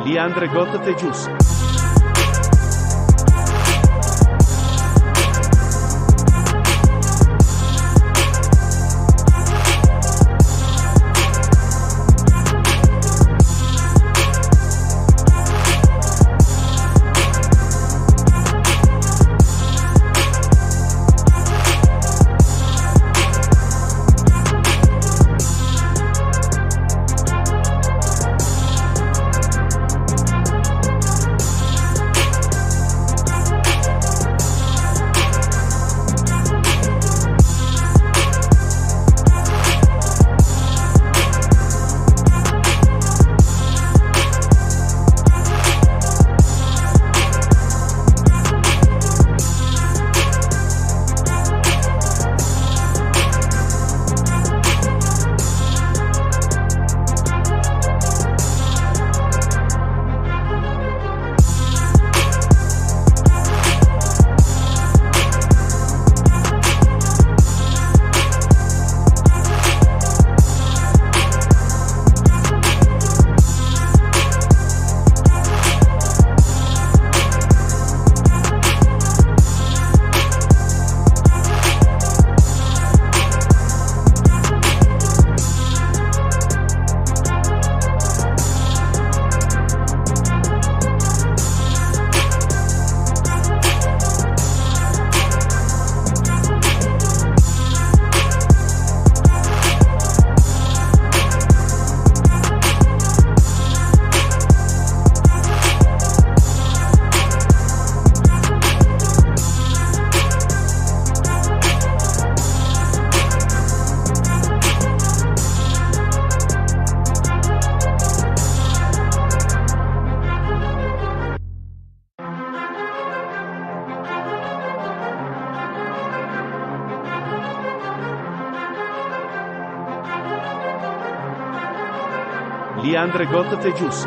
Liandre Got the Juice. Liandre Got the Juice.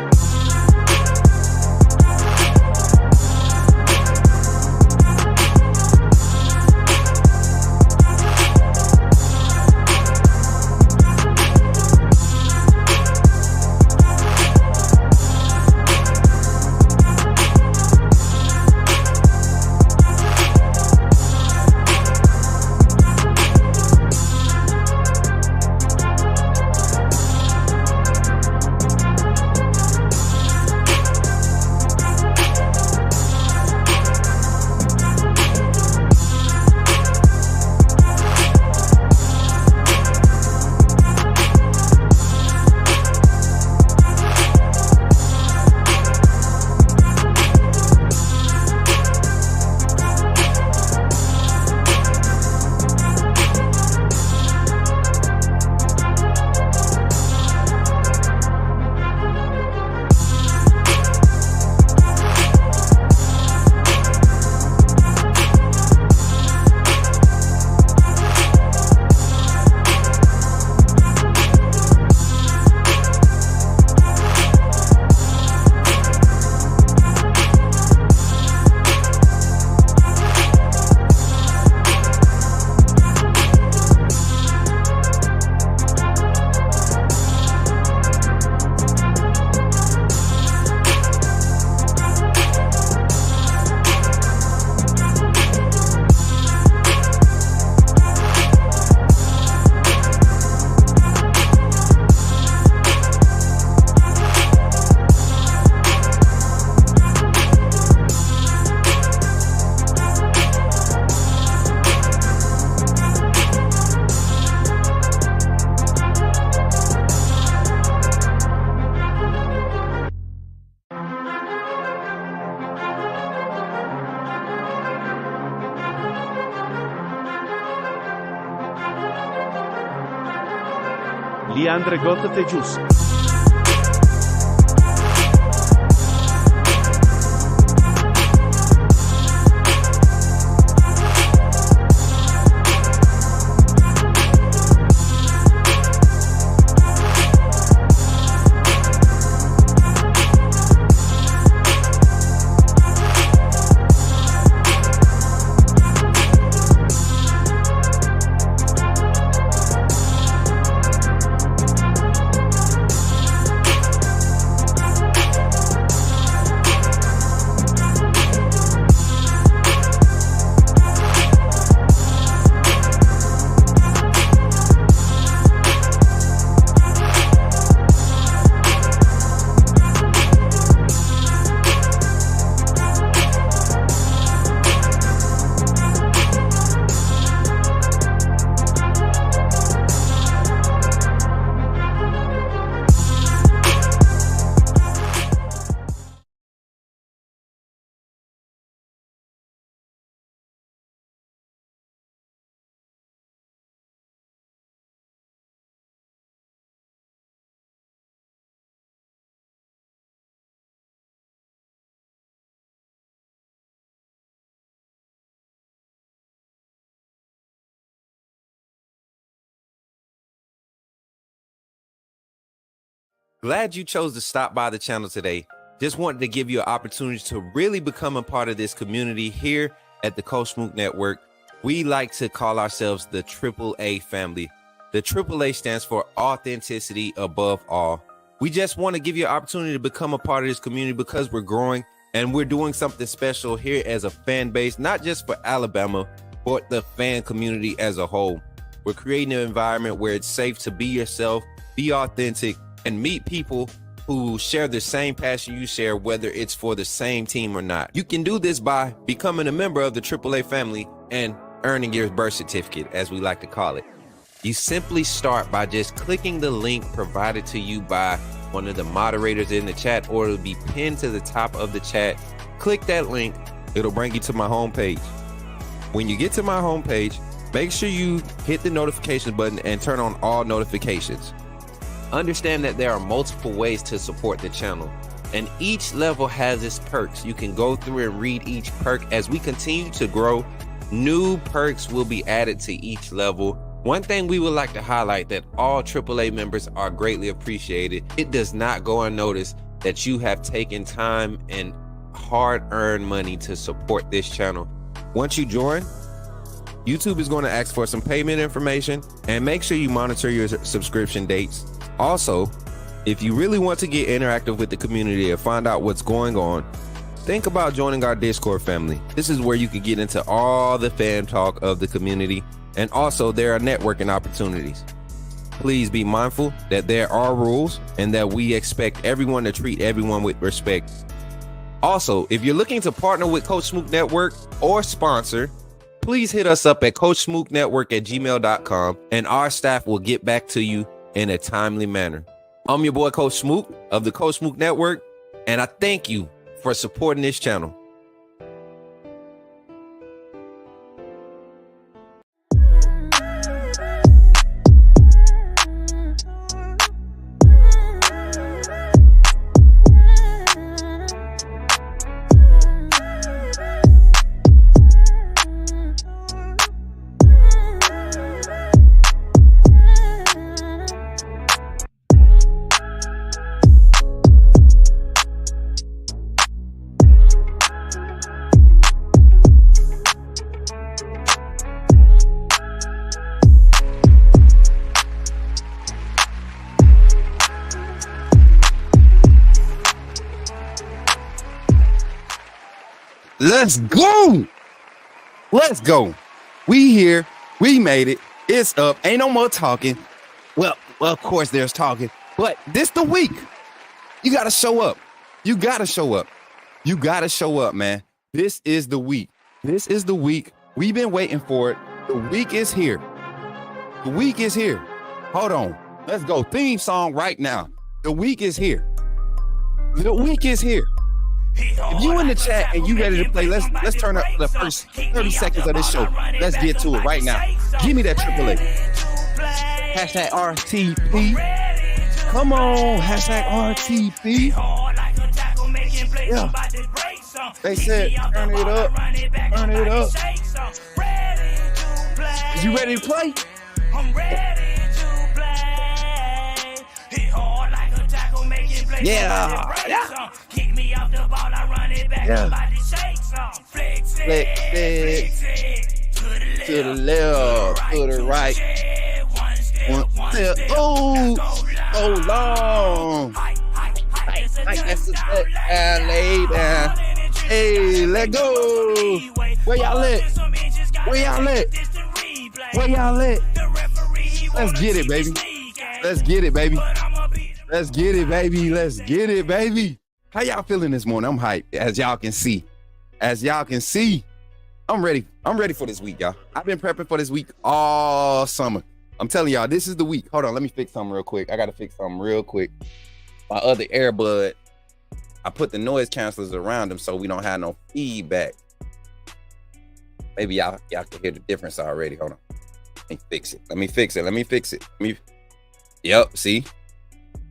Liandre Got the Juice. Glad you chose to stop by the channel today. Just wanted to give you an opportunity to really become a part of this community here at the Smook Network. We like to call ourselves the AAA family. The AAA stands for authenticity above all. We just want to give you an opportunity to become a part of this community because we're growing and we're doing something special here as a fan base, not just for Alabama, but the fan community as a whole. We're creating an environment where it's safe to be yourself, be authentic, and meet people who share the same passion you share, whether it's for the same team or not. You can do this by becoming a member of the AAA family and earning your birth certificate, as we like to call it. You simply start by just clicking the link provided to you by one of the moderators in the chat, or it'll be pinned to the top of the chat. Click that link, it'll bring you to my homepage. When you get to my homepage, make sure you hit the notification button and turn on all notifications. Understand that there are multiple ways to support the channel, and each level has its perks. You can go through and read each perk. As we continue to grow, new perks will be added to each level. One thing we would like to highlight that all AAA members are greatly appreciated. It does not go unnoticed that you have taken time and hard-earned money to support this channel. Once you join, YouTube is going to ask for some payment information, and make sure you monitor your subscription dates. Also, if you really want to get interactive with the community and find out what's going on, think about joining our Discord family. This is where you can get into all the fan talk of the community, and also there are networking opportunities. Please be mindful that there are rules and that we expect everyone to treat everyone with respect. Also, if you're looking to partner with Coach Smook Network or sponsor, please hit us up at coachsmooknetwork@gmail.com, and our staff will get back to you in a timely manner. I'm your boy, Coach Smook of the Coach Smook Network, and I thank you for supporting this channel. Let's go. Let's go. We here. We made it. It's up. Ain't no more talking. Well, of course there's talking, but this the week. You got to show up. You got to show up. You got to show up, man. This is the week. This is the week. We've been waiting for it. The week is here. The week is here. Hold on. Let's go. Theme song right now. The week is here. The week is here. If you in the chat and you ready to play, let's turn up the first 30 seconds of this show. Let's get to it right now. Give me that AAA. Hashtag RTP. Come on, hashtag RTP. Yeah. They said, turn it up. Turn it up. Is you ready to play? I'm ready to play. Hit hard like a tackle, making plays. Yeah. Kick me off the ball, I run it back. Somebody shake some. Flex it. To the left, to the right. One step. Oh, so long. That's the step. Lay down. Hey, let go. Where y'all at? Where y'all at? Where y'all at? Let's get it, baby. Let's get it, baby. Let's get it, baby. Let's get it, baby. How y'all feeling this morning? I'm hyped, as y'all can see. As y'all can see, I'm ready. I'm ready for this week, y'all. I've been prepping for this week all summer. I'm telling y'all, this is the week. Hold on, let me fix something real quick. I gotta fix something real quick. My other earbud, I put the noise cancelers around them so we don't have no feedback. Maybe y'all can hear the difference already. Hold on. Let me fix it. Let me fix it. Let me fix it. Yep, see?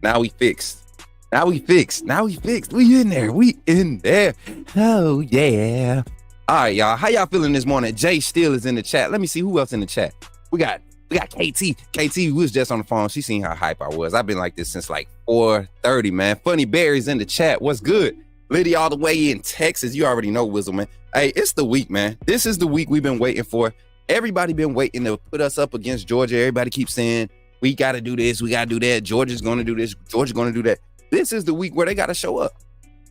Now we fixed. Now we fixed. Now we fixed. We in there. We in there. Oh, yeah. All right, y'all. How y'all feeling this morning? Jay Steele is in the chat. Let me see who else in the chat. We got We got KT. KT was just on the phone. She seen how hype I was. I've been like this since like 4:30, man. Funny Barry's in the chat. What's good? Liddy all the way in Texas. You already know, Wizzle, man. Hey, it's the week, man. This is the week we've been waiting for. Everybody been waiting to put us up against Georgia. Everybody keeps saying, we got to do this, we got to do that. Georgia's going to do this, Georgia's going to do that. This is the week where they got to show up.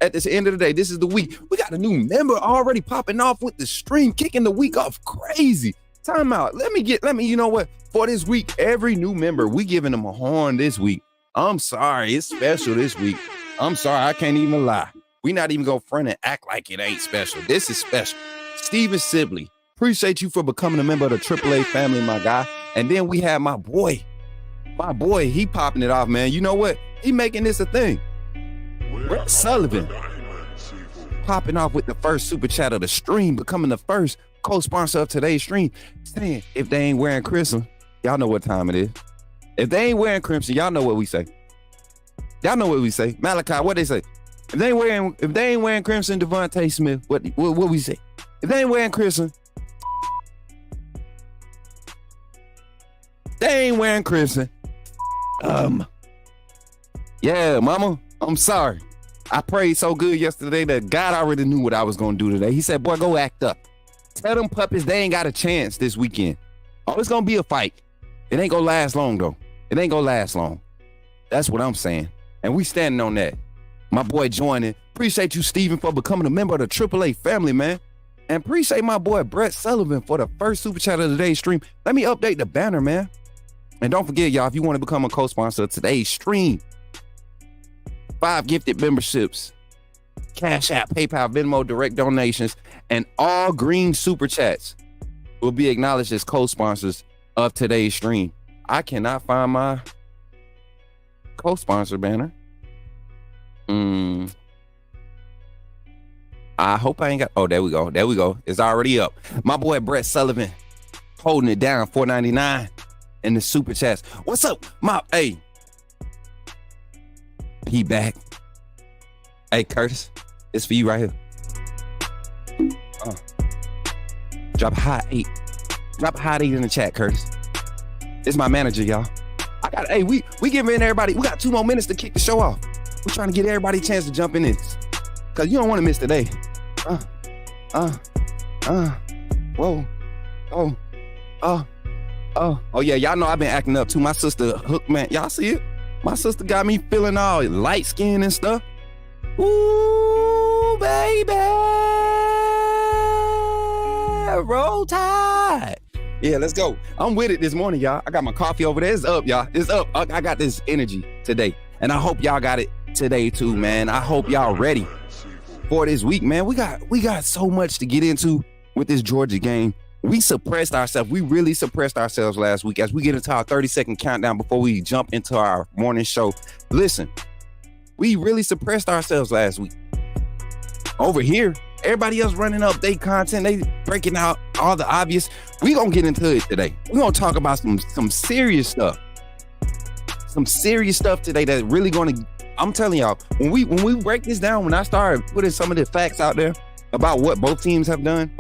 At this end of the day, this is the week. We got a new member already popping off with the stream, kicking the week off crazy. Time out. Let me, you know what? For this week, every new member, we giving them a horn this week. I'm sorry, it's special this week. I'm sorry, I can't even lie. We not even go front and act like it ain't special. This is special. Steven Sibley, appreciate you for becoming a member of the AAA family, my guy. And then we have my boy, he popping it off, man. You know what? He making this a thing. Brett Sullivan popping off with the first super chat of the stream, becoming the first co-sponsor of today's stream, saying if they ain't wearing crimson, y'all know what time it is. If they ain't wearing crimson, y'all know what we say. Y'all know what we say. Malachi, what they say? If they ain't wearing crimson, Devontae Smith, what we say? If they ain't wearing crimson, they ain't wearing crimson. Yeah, mama, I'm sorry. I prayed so good yesterday that God already knew what I was going to do today. He said, boy, go act up. Tell them puppies they ain't got a chance this weekend. Oh, it's going to be a fight. It ain't going to last long, though. It ain't going to last long. That's what I'm saying. And we standing on that. My boy joining. Appreciate you, Steven, for becoming a member of the AAA family, man. And appreciate my boy, Brett Sullivan, for the first super chat of today's stream. Let me update the banner, man. And don't forget, y'all, if you want to become a co-sponsor of today's stream, 5 gifted memberships, Cashapp, PayPal, Venmo, direct donations, and all green super chats will be acknowledged as co-sponsors of today's stream. I cannot find my co-sponsor banner. I hope I ain't got. Oh, there we go. There we go. It's already up. My boy Brett Sullivan holding it down. $4.99 in the super chats. What's up, hey? He back. Hey, Curtis, it's for you right here. Drop a hot 8. Drop a hot 8 in the chat, Curtis. It's my manager, y'all. We giving everybody. We got 2 more minutes to kick the show off. We're trying to get everybody a chance to jump in this, cause you don't want to miss today. Whoa, oh yeah, y'all know I've been acting up too. My sister Hook, man, y'all see it? My sister got me feeling all light skin and stuff. Ooh, baby, roll tide. Yeah, let's go. I'm with it this morning, y'all. I got my coffee over there. It's up, y'all. It's up. I got this energy today, and I hope y'all got it today too, man. I hope y'all ready for this week, man. We got so much to get into with this Georgia game. We suppressed ourselves. We really suppressed ourselves last week. As we get into our 30-second countdown before we jump into our morning show, listen, we really suppressed ourselves last week. Over here, everybody else running up their content, they breaking out all the obvious. We gonna get into it today. We gonna talk about some serious stuff. Some serious stuff today that really gonna, I'm telling y'all, when we break this down, when I start putting some of the facts out there about what both teams have done,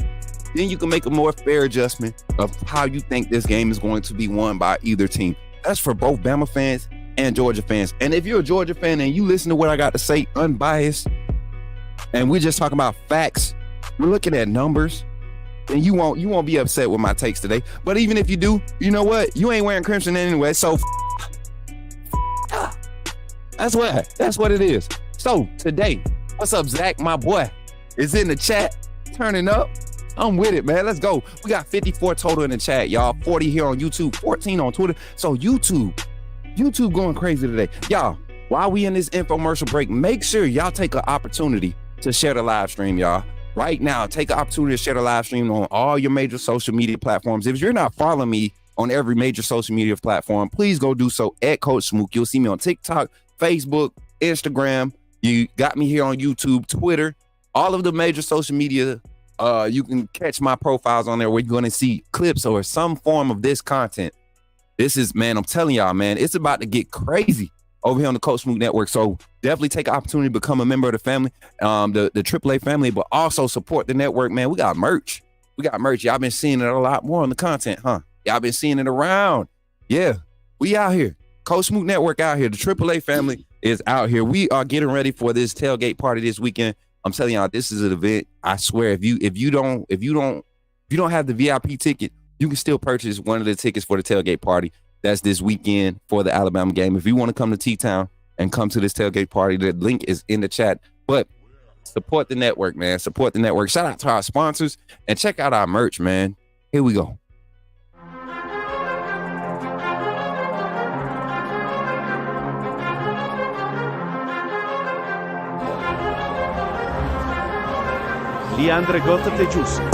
then you can make a more fair adjustment of how you think this game is going to be won by either team. That's for both Bama fans and Georgia fans. And if you're a Georgia fan and you listen to what I got to say, unbiased, and we're just talking about facts, we're looking at numbers, then you won't be upset with my takes today. But even if you do, you know what? You ain't wearing crimson anyway, so that's what it is. So today, what's up, Zach? My boy is in the chat, turning up. I'm with it, man. Let's go. We got 54 total in the chat, y'all. 40 here on YouTube, 14 on Twitter. So YouTube going crazy today. Y'all, while we in this infomercial break, make sure y'all take an opportunity to share the live stream, y'all. Right now, take an opportunity to share the live stream on all your major social media platforms. If you're not following me on every major social media platform, please go do so at Coach Smook. You'll see me on TikTok, Facebook, Instagram. You got me here on YouTube, Twitter, all of the major social media. You can catch my profiles on there where you're going to see clips or some form of this content. This is, man, I'm telling y'all, man, it's about to get crazy over here on the Coach Smook Network. So definitely take an opportunity to become a member of the family, the AAA family, but also support the network, man. We got merch. Y'all been seeing it a lot more on the content, huh? Y'all been seeing it around. Yeah, we out here. Coach Smook Network out here. The AAA family is out here. We are getting ready for this tailgate party this weekend. I'm telling y'all, this is an event. I swear, if you don't have the VIP ticket, you can still purchase one of the tickets for the tailgate party. That's this weekend for the Alabama game. If you want to come to T-Town and come to this tailgate party, the link is in the chat. But support the network, man. Support the network. Shout out to our sponsors and check out our merch, man. Here we go. Liandre Gottate Giusto.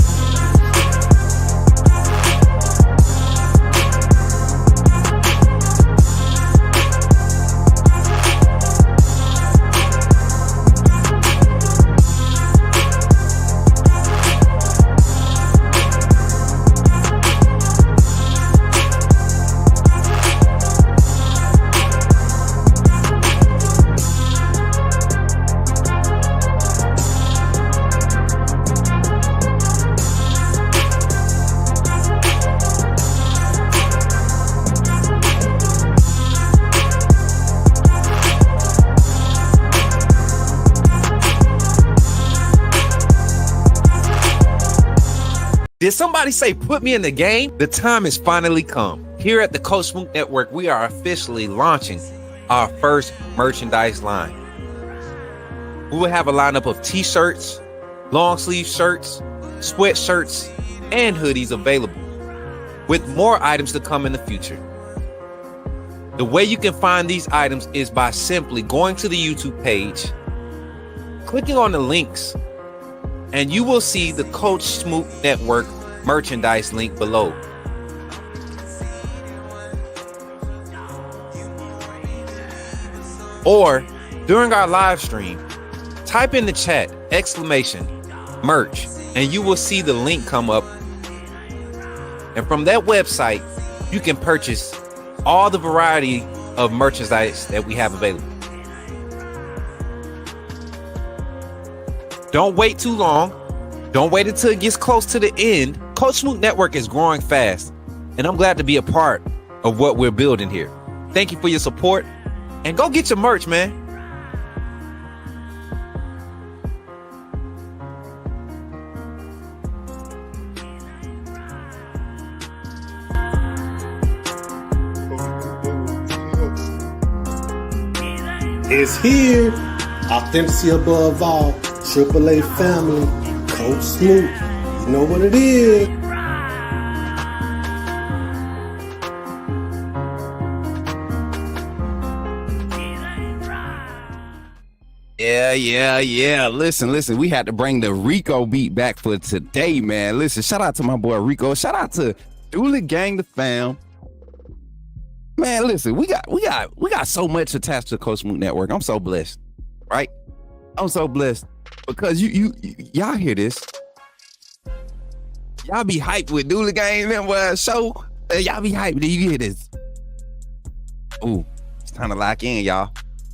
Did somebody say put me in the game? The time has finally come. Here at the Coach Smook Network, we are officially launching our first merchandise line. We will have a lineup of t-shirts, long sleeve shirts, sweatshirts, and hoodies available, with more items to come in the future. The way you can find these items is by simply going to the YouTube page, clicking on the links, and you will see the Coach Smook Network merchandise link below. Or during our live stream, type in the chat !merch, and you will see the link come up. And from that website, you can purchase all the variety of merchandise that we have available. Don't wait too long. Don't wait until it gets close to the end. Coach Smook Network is growing fast, and I'm glad to be a part of what we're building here. Thank you for your support, and go get your merch, man. It's here. Authenticity above all. AAA family. Coach Smook. You know what it is. Yeah. Listen. We had to bring the Rico beat back for today, man. Listen, shout out to my boy Rico. Shout out to Dooley Gang the fam. Man, listen, we got so much attached to the Coach Smook Network. I'm so blessed, right? I'm so blessed because y'all hear this. Y'all be hyped with Dooley Gang show. Y'all be hyped. Do you hear this? Ooh, it's time to lock in, y'all.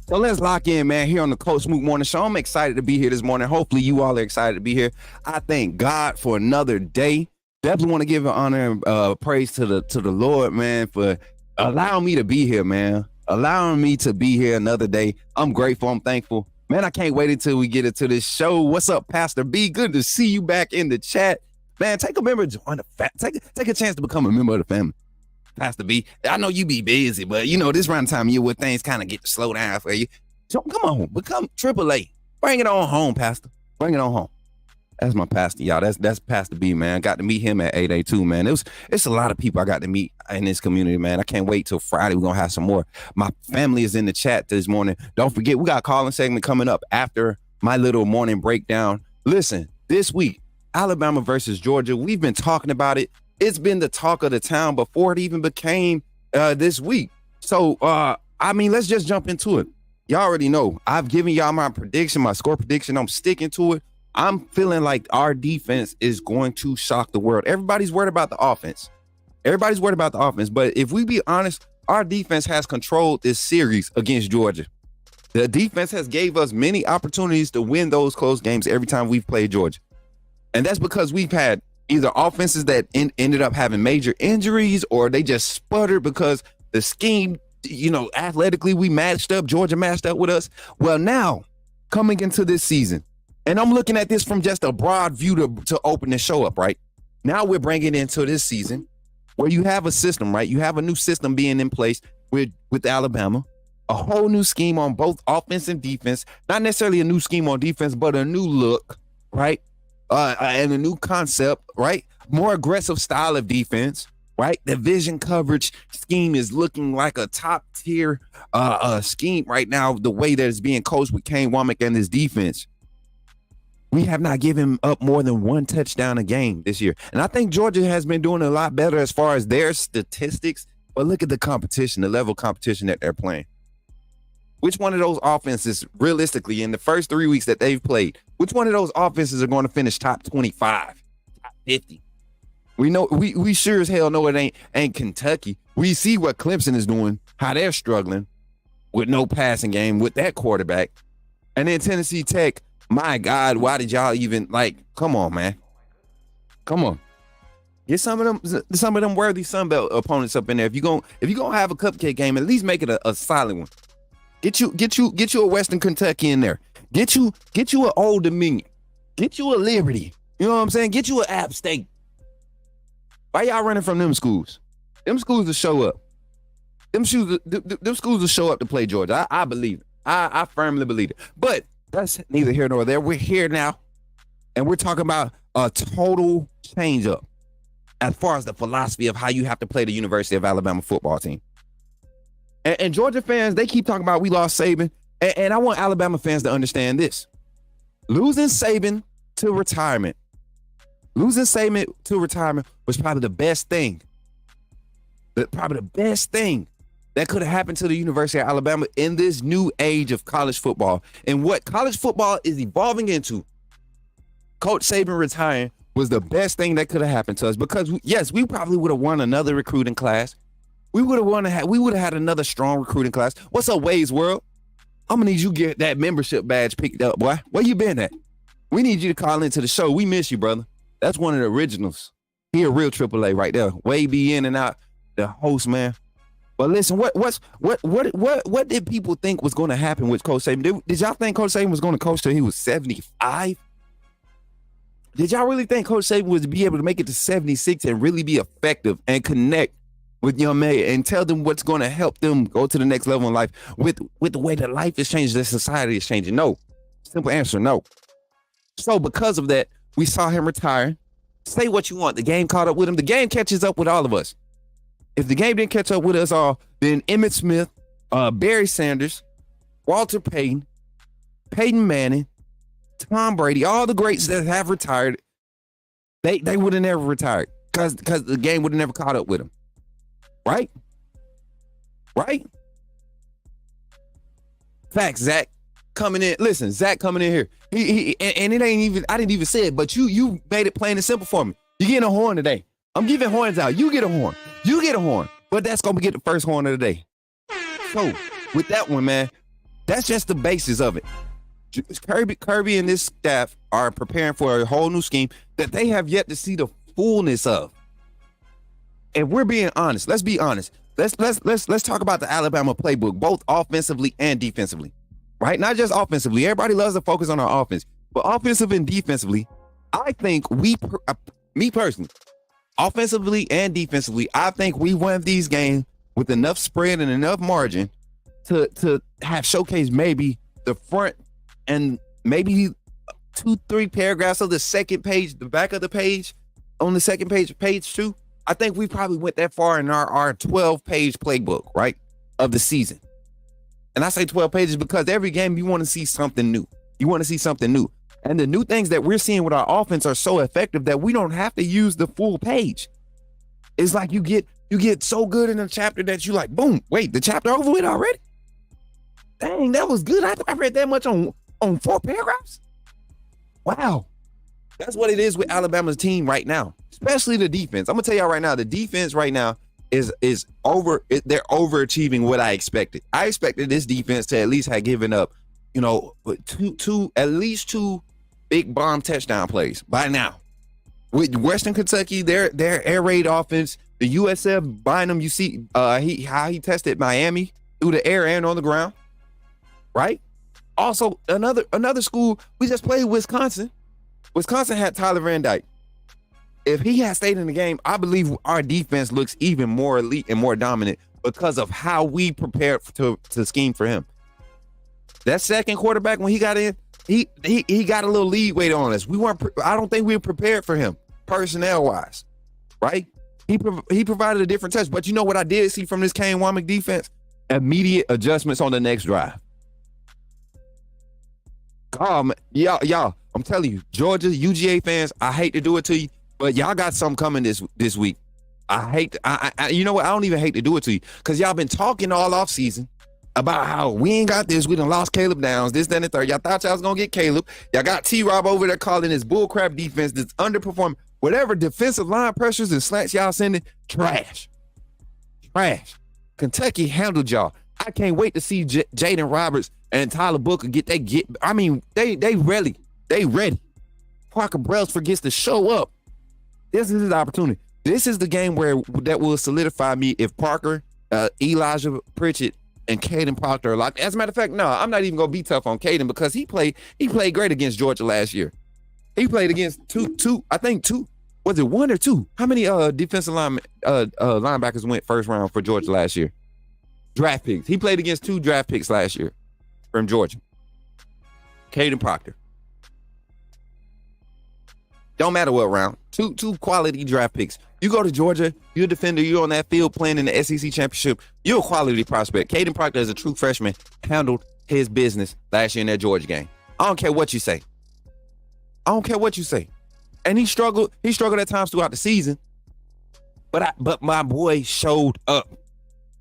So let's lock in, man, here on the Coach Smook Morning Show. I'm excited to be here this morning. Hopefully you all are excited to be here. I thank God for another day. Definitely want to give an honor and praise to the Lord, man, for allowing me to be here, man. Allowing me to be here another day. I'm grateful. I'm thankful. Man, I can't wait until we get into this show. What's up, Pastor B? Good to see you back in the chat. Man, take a member, join the take a chance to become a member of the family. Pastor B, I know you be busy, but you know, this round time of year where things kind of get to slow down for you. So come on, become AAA. Bring it on home, Pastor. Bring it on home. That's my pastor, y'all. That's Pastor B, man. Got to meet him at 8A2, man. It's a lot of people I got to meet in this community, man. I can't wait till Friday. We're gonna have some more. My family is in the chat this morning. Don't forget, we got a calling segment coming up after my little morning breakdown. Listen, this week, Alabama versus Georgia. We've been talking about it. It's been the talk of the town before it even became this week. So, let's just jump into it. Y'all already know. I've given y'all my prediction, my score prediction. I'm sticking to it. I'm feeling like our defense is going to shock the world. Everybody's worried about the offense. But if we be honest, our defense has controlled this series against Georgia. The defense has gave us many opportunities to win those close games every time we've played Georgia. And that's because we've had either offenses that ended up having major injuries, or they just sputtered because The scheme, athletically, we matched up. Georgia matched up with us. Well, now, coming into this season, and I'm looking at this from just a broad view to open the show up, right? Now we're bringing it into this season where you have a system, right? You have a new system being in place with Alabama, a whole new scheme on both offense and defense. Not necessarily a new scheme on defense, but a new look, right? And a new concept, right? More aggressive style of defense, right? The vision coverage scheme is looking like a top tier scheme right now, the way that it's being coached with Kane Womack and his defense. We have not given up more than one touchdown a game this year. And I think Georgia has been doing a lot better as far as their statistics, but look at the competition, the level of competition that they're playing. Which one of those offenses, realistically, in the first 3 weeks that they've played, which one of those offenses are going to finish top 25, top 50? We know we sure as hell know it ain't Kentucky. We see what Clemson is doing, how they're struggling with no passing game with that quarterback. And then Tennessee Tech, my God, why did y'all even come on, man. Come on. Get some of them worthy Sunbelt opponents up in there. If you're gonna have a cupcake game, at least make it a solid one. Get you a Western Kentucky in there. Get you an Old Dominion. Get you a Liberty. You know what I'm saying? Get you an App State. Why y'all running from them schools? Them schools will show up. Them schools will show up to play Georgia. I believe it. I firmly believe it. But that's neither here nor there. We're here now, and we're talking about a total change up as far as the philosophy of how you have to play the University of Alabama football team. And Georgia fans, they keep talking about we lost Saban. And I want Alabama fans to understand this. Losing Saban to retirement was probably the best thing. Probably the best thing that could have happened to the University of Alabama in this new age of college football. And what college football is evolving into, Coach Saban retiring was the best thing that could have happened to us because, yes, we probably would have won another recruiting class. We would have had another strong recruiting class. What's up, Waves World? I'm gonna need you to get that membership badge picked up, boy. Where you been at? We need you to call into the show. We miss you, brother. That's one of the originals. He a real AAA right there. Way be in and out, the host, man. But listen, what did people think was going to happen with Coach Saban? Did y'all think Coach Saban was going to coach till he was 75? Did y'all really think Coach Saban was be able to make it to 76 and really be effective and connect with young men and tell them what's going to help them go to the next level in life with the way that life is changing, that society is changing? No. Simple answer, no. So because of that, we saw him retire. Say what you want. The game caught up with him. The game catches up with all of us. If the game didn't catch up with us all, then Emmitt Smith, Barry Sanders, Walter Payton, Peyton Manning, Tom Brady, all the greats that have retired, they would have never retired because the game would have never caught up with them. Right? Facts, Zach coming in. Listen, Zach coming in here. He and it ain't even, I didn't even say it, but you made it plain and simple for me. You getting a horn today. I'm giving horns out. You get a horn. But that's going to get the first horn of the day. So with that one, man, that's just the basis of it. Kirby and this staff are preparing for a whole new scheme that they have yet to see the fullness of. If we're being honest, let's be honest. Let's talk about the Alabama playbook, both offensively and defensively, right? Not just offensively. Everybody loves to focus on our offense, but offensive and defensively, I think me personally, offensively and defensively, I think we won these games with enough spread and enough margin to have showcased maybe the front and maybe 2-3 paragraphs of the second page, the back of the page, on the second page 2. I think we probably went that far in our 12-page playbook, right, of the season. And I say 12 pages because every game you want to see something new. And the new things that we're seeing with our offense are so effective that we don't have to use the full page. It's like you get so good in a chapter that you like, boom, wait, the chapter over with already? Dang, that was good. I read that much on 4 paragraphs? Wow. That's what it is with Alabama's team right now, especially the defense. I'm gonna tell y'all right now, the defense right now they're overachieving what I expected. I expected this defense to at least have given up, at least two big bomb touchdown plays by now. With Western Kentucky, their air raid offense The USF Bynum, you see how he tested Miami through the air and on the ground, right? Also, another school, we just played Wisconsin. Wisconsin had Tyler Van Dyke. If he had stayed in the game, I believe our defense looks even more elite and more dominant because of how we prepared to scheme for him. That second quarterback, when he got in, he got a little lead weight on us. I don't think we were prepared for him personnel wise, right? He provided a different touch. But you know what I did see from this Kane Womack defense? Immediate adjustments on the next drive. Y'all, I'm telling you, Georgia, UGA fans, I hate to do it to you, but y'all got something coming this week. You know what? I don't even hate to do it to you because y'all been talking all off season about how we ain't got this. We done lost Caleb Downs, this, that, and the third. Y'all thought y'all was going to get Caleb. Y'all got T-Rob over there calling his bullcrap defense that's underperforming. Whatever defensive line pressures and slants y'all sending, trash. Kentucky handled y'all. I can't wait to see Jaden Roberts and Tyler Booker they ready. Parker Brailsford gets to show up. This is his opportunity. This is the game that will solidify me if Parker, Elijah Pritchett, and Caden Proctor are locked. As a matter of fact, no, I'm not even gonna be tough on Caden because he played great against Georgia last year. He played against two. Was it one or two? How many defensive linebackers went first round for Georgia last year? Draft picks. He played against 2 draft picks last year from Georgia. Caden Proctor. Don't matter what round. Two quality draft picks. You go to Georgia, you're a defender, you're on that field playing in the SEC championship, you're a quality prospect. Caden Proctor, as a true freshman, handled his business last year in that Georgia game. I don't care what you say. And he struggled at times throughout the season. But my boy showed up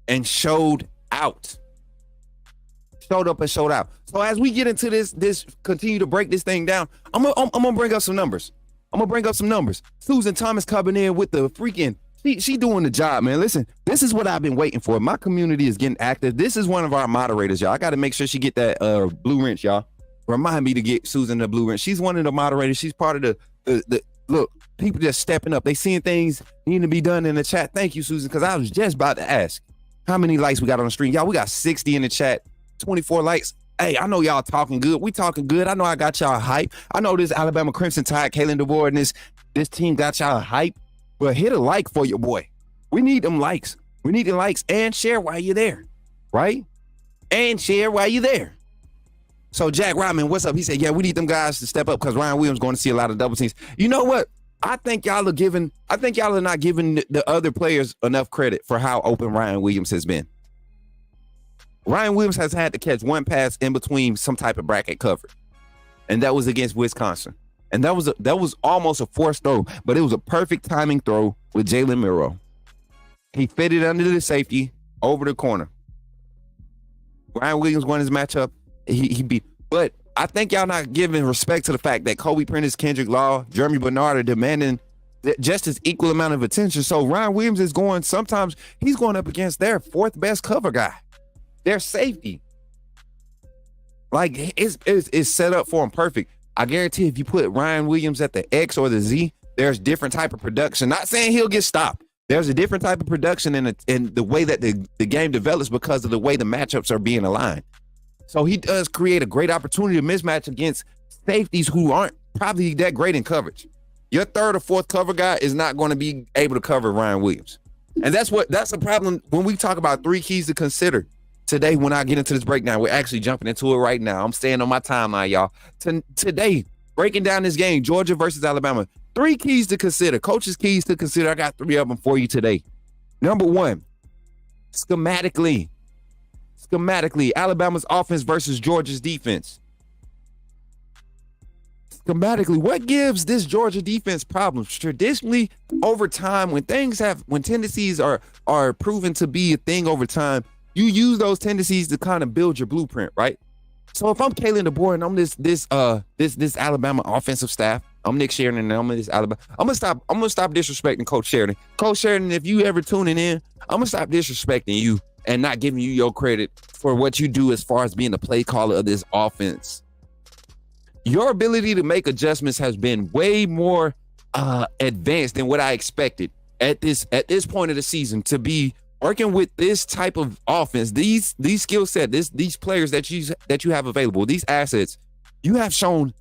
and showed out. Showed up and showed out. So as we get into this continue to break this thing down, I'm gonna bring up some numbers. Susan Thomas coming in with the freaking, she doing the job, man. Listen, this is what I've been waiting for. My community is getting active. This is one of our moderators, y'all. I got to make sure she get that blue wrench, y'all. Remind me to get Susan the blue wrench. She's one of the moderators. She's part of the look, people just stepping up. They seeing things need to be done in the chat. Thank you, Susan, because I was just about to ask how many likes we got on the stream. Y'all, we got 60 in the chat, 24 likes. Hey, I know y'all talking good. We talking good. I know I got y'all hype. I know this Alabama Crimson Tide, Kalen DeVore, and this team got y'all hype. But hit a like for your boy. We need them likes. We need the likes and share while you're there, right? And share while you're there. So Jack Rodman, what's up? He said, yeah, we need them guys to step up because Ryan Williams going to see a lot of double teams. You know what? I think y'all are not giving the other players enough credit for how open Ryan Williams has been. Ryan Williams has had to catch one pass in between some type of bracket cover, and that was against Wisconsin. And that was almost a forced throw, but it was a perfect timing throw with Jalen Miro. He fitted under the safety over the corner. Ryan Williams won his matchup. He beat, but I think y'all not giving respect to the fact that Kobe Prentice, Kendrick Law, Jeremy Bernard are demanding just as equal amount of attention. So Ryan Williams sometimes he's going up against their 4th best cover guy. Their safety. Like, it's set up for him perfect. I guarantee if you put Ryan Williams at the X or the Z, there's different type of production. Not saying he'll get stopped. There's a different type of production in the way that the game develops because of the way the matchups are being aligned. So he does create a great opportunity to mismatch against safeties who aren't probably that great in coverage. Your 3rd or 4th cover guy is not going to be able to cover Ryan Williams. And that's a problem when we talk about 3 keys to consider. Today, when I get into this breakdown, we're actually jumping into it right now. I'm staying on my timeline, y'all. Today, breaking down this game, Georgia versus Alabama. 3 keys to consider, coaches' keys to consider. I got 3 of them for you today. Number 1, schematically, Alabama's offense versus Georgia's defense. Schematically, what gives this Georgia defense problems? Traditionally, over time, when tendencies are proven to be a thing over time, you use those tendencies to kind of build your blueprint, right? So if I'm Callin DeVore and I'm this Alabama offensive staff, I'm Nick Sheridan and I'm this Alabama, I'm gonna stop disrespecting Coach Sheridan. Coach Sheridan, if you ever tuning in, I'm gonna stop disrespecting you and not giving you your credit for what you do as far as being the play caller of this offense. Your ability to make adjustments has been way more advanced than what I expected. at this point of the season to be working with this type of offense, these skill set, these players that you have available, these assets. You have shown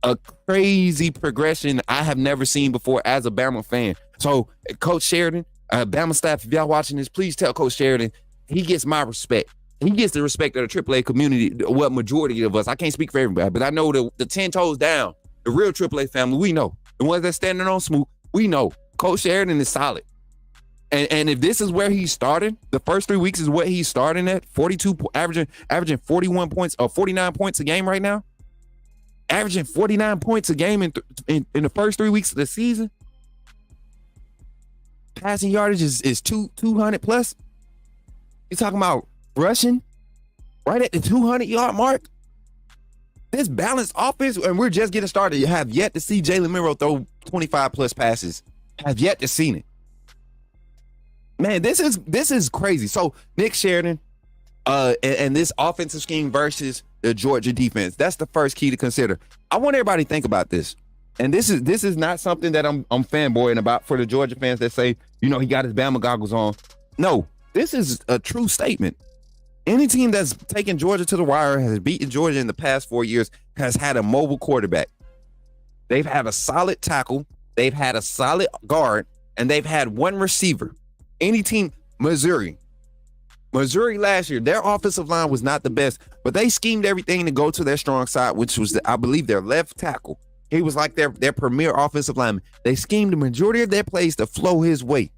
a crazy progression I have never seen before as a Bama fan. So, Coach Sheridan, Bama staff, if y'all watching this, please tell Coach Sheridan he gets my respect. He gets the respect of the AAA community, what majority of us. I can't speak for everybody, but I know the 10 toes down, the real AAA family, we know. The ones that standing on Smook, we know. Coach Sheridan is solid. And if this is where he started, the first 3 weeks is what he's starting at, 42, averaging 41 points or 49 points a game right now, averaging 49 points a game in the first 3 weeks of the season. Passing yardage is 200 plus. You're talking about rushing right at the 200-yard mark. This balanced offense, and we're just getting started. You have yet to see Jalen Miro throw 25 plus passes. Have yet to see it. Man, this is crazy. So Nick Sheridan, and this offensive scheme versus the Georgia defense. That's the first key to consider. I want everybody to think about this. And this is not something that I'm fanboying about for the Georgia fans that say, he got his Bama goggles on. No, this is a true statement. Any team that's taken Georgia to the wire, has beaten Georgia in the past 4 years, has had a mobile quarterback. They've had a solid tackle. They've had a solid guard, and they've had one receiver. Any team, Missouri last year, their offensive line was not the best, but they schemed everything to go to their strong side, which was, I believe, their left tackle. He was like their premier offensive lineman. They schemed the majority of their plays to flow his way.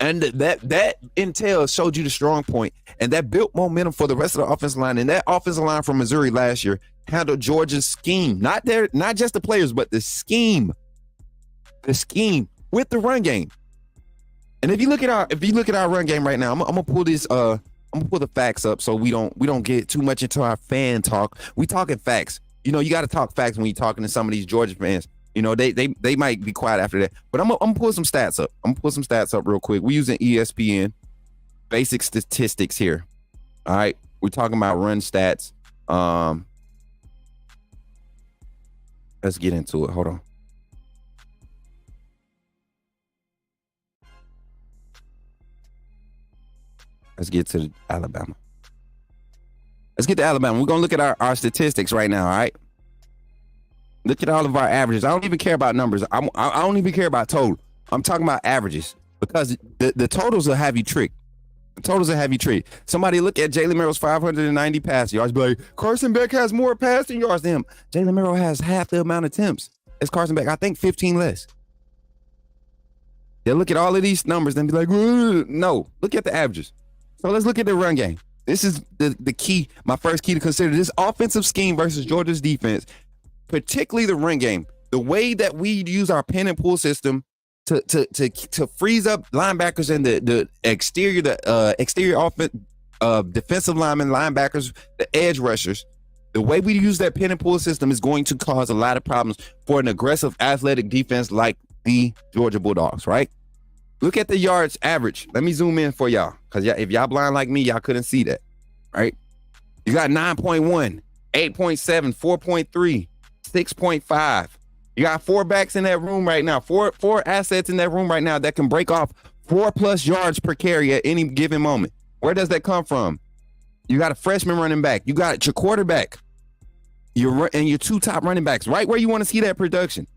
And that intel showed you the strong point, and that built momentum for the rest of the offensive line. And that offensive line from Missouri last year handled Georgia's scheme, not just the players, but the scheme with the run game. And if you look at our run game right now, I'm gonna pull this. I'm gonna pull the facts up so we don't get too much into our fan talk. We talking facts. You got to talk facts when you're talking to some of these Georgia fans. They might be quiet after that. But I'm gonna pull some stats up. I'm gonna pull some stats up real quick. We're using ESPN basic statistics here. All right, we're talking about run stats. Let's get into it. Hold on. Let's get to Alabama. We're going to look at our statistics right now, all right? Look at all of our averages. I don't even care about numbers. I don't even care about total. I'm talking about averages because the totals will have you tricked. Somebody look at Jalen Miro's 590 passing yards. Be like, Carson Beck has more passing yards than him. Jalen Miro has half the amount of attempts as Carson Beck. I think 15 less. They'll look at all of these numbers and be like, no, look at the averages. So let's look at the run game. This is the key, my first key to consider. This offensive scheme versus Georgia's defense, particularly the run game. The way that we use our pin and pull system to freeze up linebackers and the exterior offense, defensive linemen, linebackers, the edge rushers. The way we use that pin and pull system is going to cause a lot of problems for an aggressive athletic defense like the Georgia Bulldogs, right? Look at the yards average. Let me zoom in for y'all. Because if y'all blind like me, y'all couldn't see that, right? You got 9.1, 8.7, 4.3, 6.5. You got 4 backs in that room right now. Four assets in that room right now that can break off 4+ yards per carry at any given moment. Where does that come from? You got a freshman running back. You got your quarterback. And your 2 top running backs. Right where you want to see that production.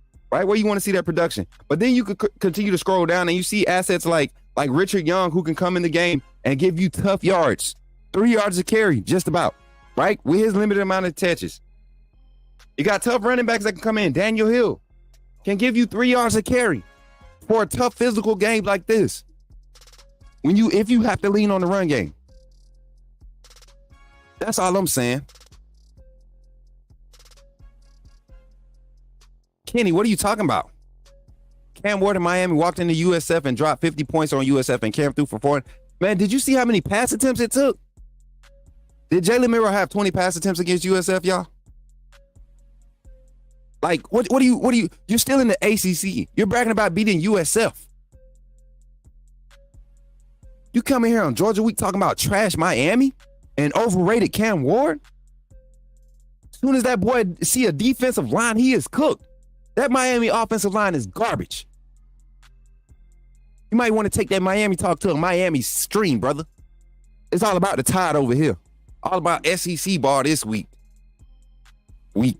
But then you could continue to scroll down and you see assets like Richard Young, who can come in the game and give you tough yards. 3 yards a carry, just about, right? With his limited amount of touches. You got tough running backs that can come in. Daniel Hill can give you 3 yards a carry for a tough physical game like this. If you have to lean on the run game. That's all I'm saying. Kenny, what are you talking about? Cam Ward in Miami walked into USF and dropped 50 points on USF and Cam threw for 4. Man, did you see how many pass attempts it took? Did Jalen Miro have 20 pass attempts against USF, y'all? Like, what do you, you're still in the ACC. You're bragging about beating USF. You come in here on Georgia Week talking about trash Miami and overrated Cam Ward? As soon as that boy see a defensive line, he is cooked. That Miami offensive line is garbage. You might want to take that Miami talk to a Miami stream, brother. It's all about the Tide over here. All about SEC ball this week. Week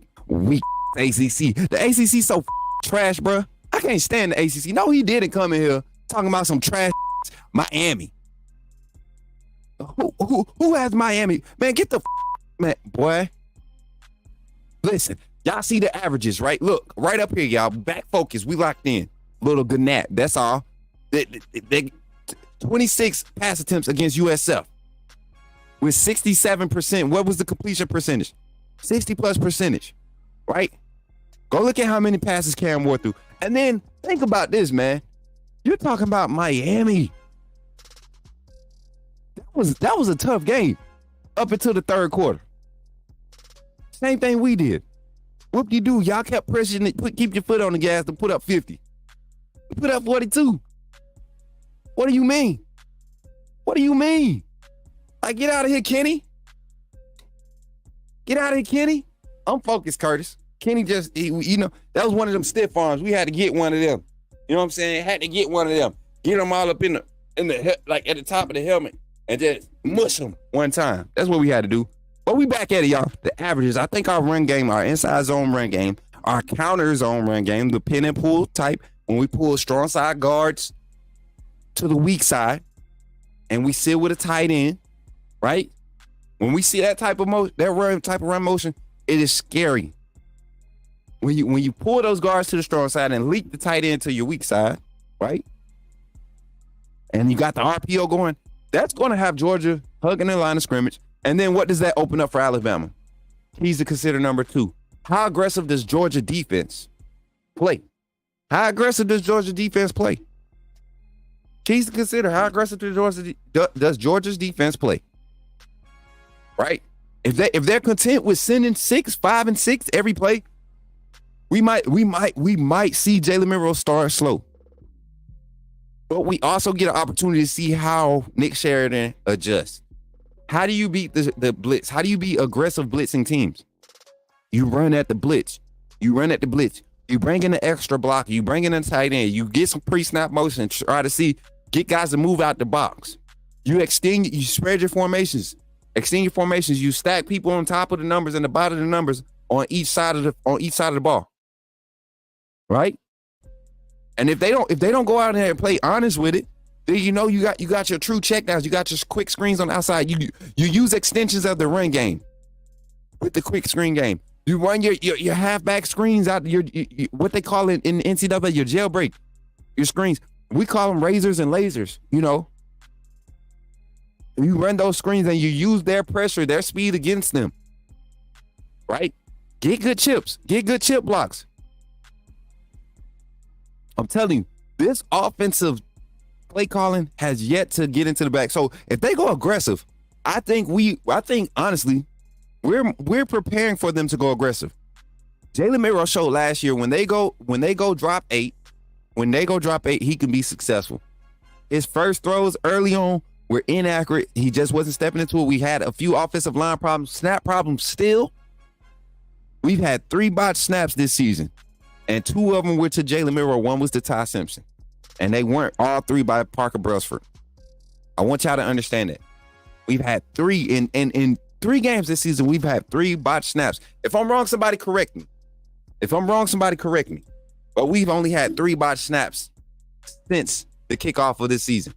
ACC. The ACC so trash, bro. I can't stand the ACC. No, he didn't come in here talking about some trash Miami. Who has Miami? Man, get the man, boy. Listen, y'all see the averages, right? Look, right up here, y'all. Back focus. We locked in. Little good nap. That's all. They 26 pass attempts against USF with 67%. What was the completion percentage? 60+%, right? Go look at how many passes Cam wore through. And then think about this, man. You're talking about Miami. That was a tough game up until the third quarter. Same thing we did. Whoop-de-doo. Y'all kept pressing it. Keep your foot on the gas to put up 50. Put up 42. What do you mean? What do you mean? Like, get out of here, Kenny. Get out of here, Kenny. I'm focused, Curtis. Kenny just, that was one of them stiff arms. We had to get one of them. You know what I'm saying? Had to get one of them. Get them all up in the like at the top of the helmet and just mush them one time. That's what we had to do. But we back at it, y'all. The averages. I think our run game, our inside zone run game, our counter zone run game, the pin and pull type, when we pull strong side guards to the weak side and we sit with a tight end, right? When we see that type of motion, type of run motion, it is scary. When you pull those guards to the strong side and leak the tight end to your weak side, right? And you got the RPO going, that's going to have Georgia hugging the line of scrimmage. And then what does that open up for Alabama? He's to consider number 2. How aggressive does Georgia defense play? How aggressive does Georgia defense play? Keys to consider. How aggressive does Georgia's defense play? Right? If they're content with sending 6, 5, and 6 every play, we might see Jalen Milroe start slow. But we also get an opportunity to see how Nick Sheridan adjusts. How do you beat the blitz? How do you beat aggressive blitzing teams? You run at the blitz. You bring in an extra block. You bring in a tight end. You get some pre-snap motion. Try to get guys to move out the box. You spread your formations. Extend your formations. You stack people on top of the numbers and the bottom of the numbers on each side of the ball. Right? And if they don't go out there and play honest with it, then you got your true checkdowns. You got your quick screens on the outside. You use extensions of the run game with the quick screen game. You run your halfback screens out. Your what they call it in NCAA, your jailbreak, your screens. We call them razors and lasers. You run those screens and you use their pressure, their speed against them. Right? Get good chips. Get good chip blocks. I'm telling you, this offensive play calling has yet to get into the back. So if they go aggressive, I think honestly, we're preparing for them to go aggressive. Jalen Milroe showed last year when they go drop 8, he can be successful. His first throws early on were inaccurate. He just wasn't stepping into it. We had a few offensive line problems, snap problems still. We've had 3 botched snaps this season, and 2 of them were to Jalen Milroe. 1 was to Ty Simpson, and they weren't all 3 by Parker Brailsford. I want y'all to understand that. We've had 3 in 3 games this season. We've had 3 botched snaps. If I'm wrong, somebody correct me. But we've only had 3 botched snaps since the kickoff of this season,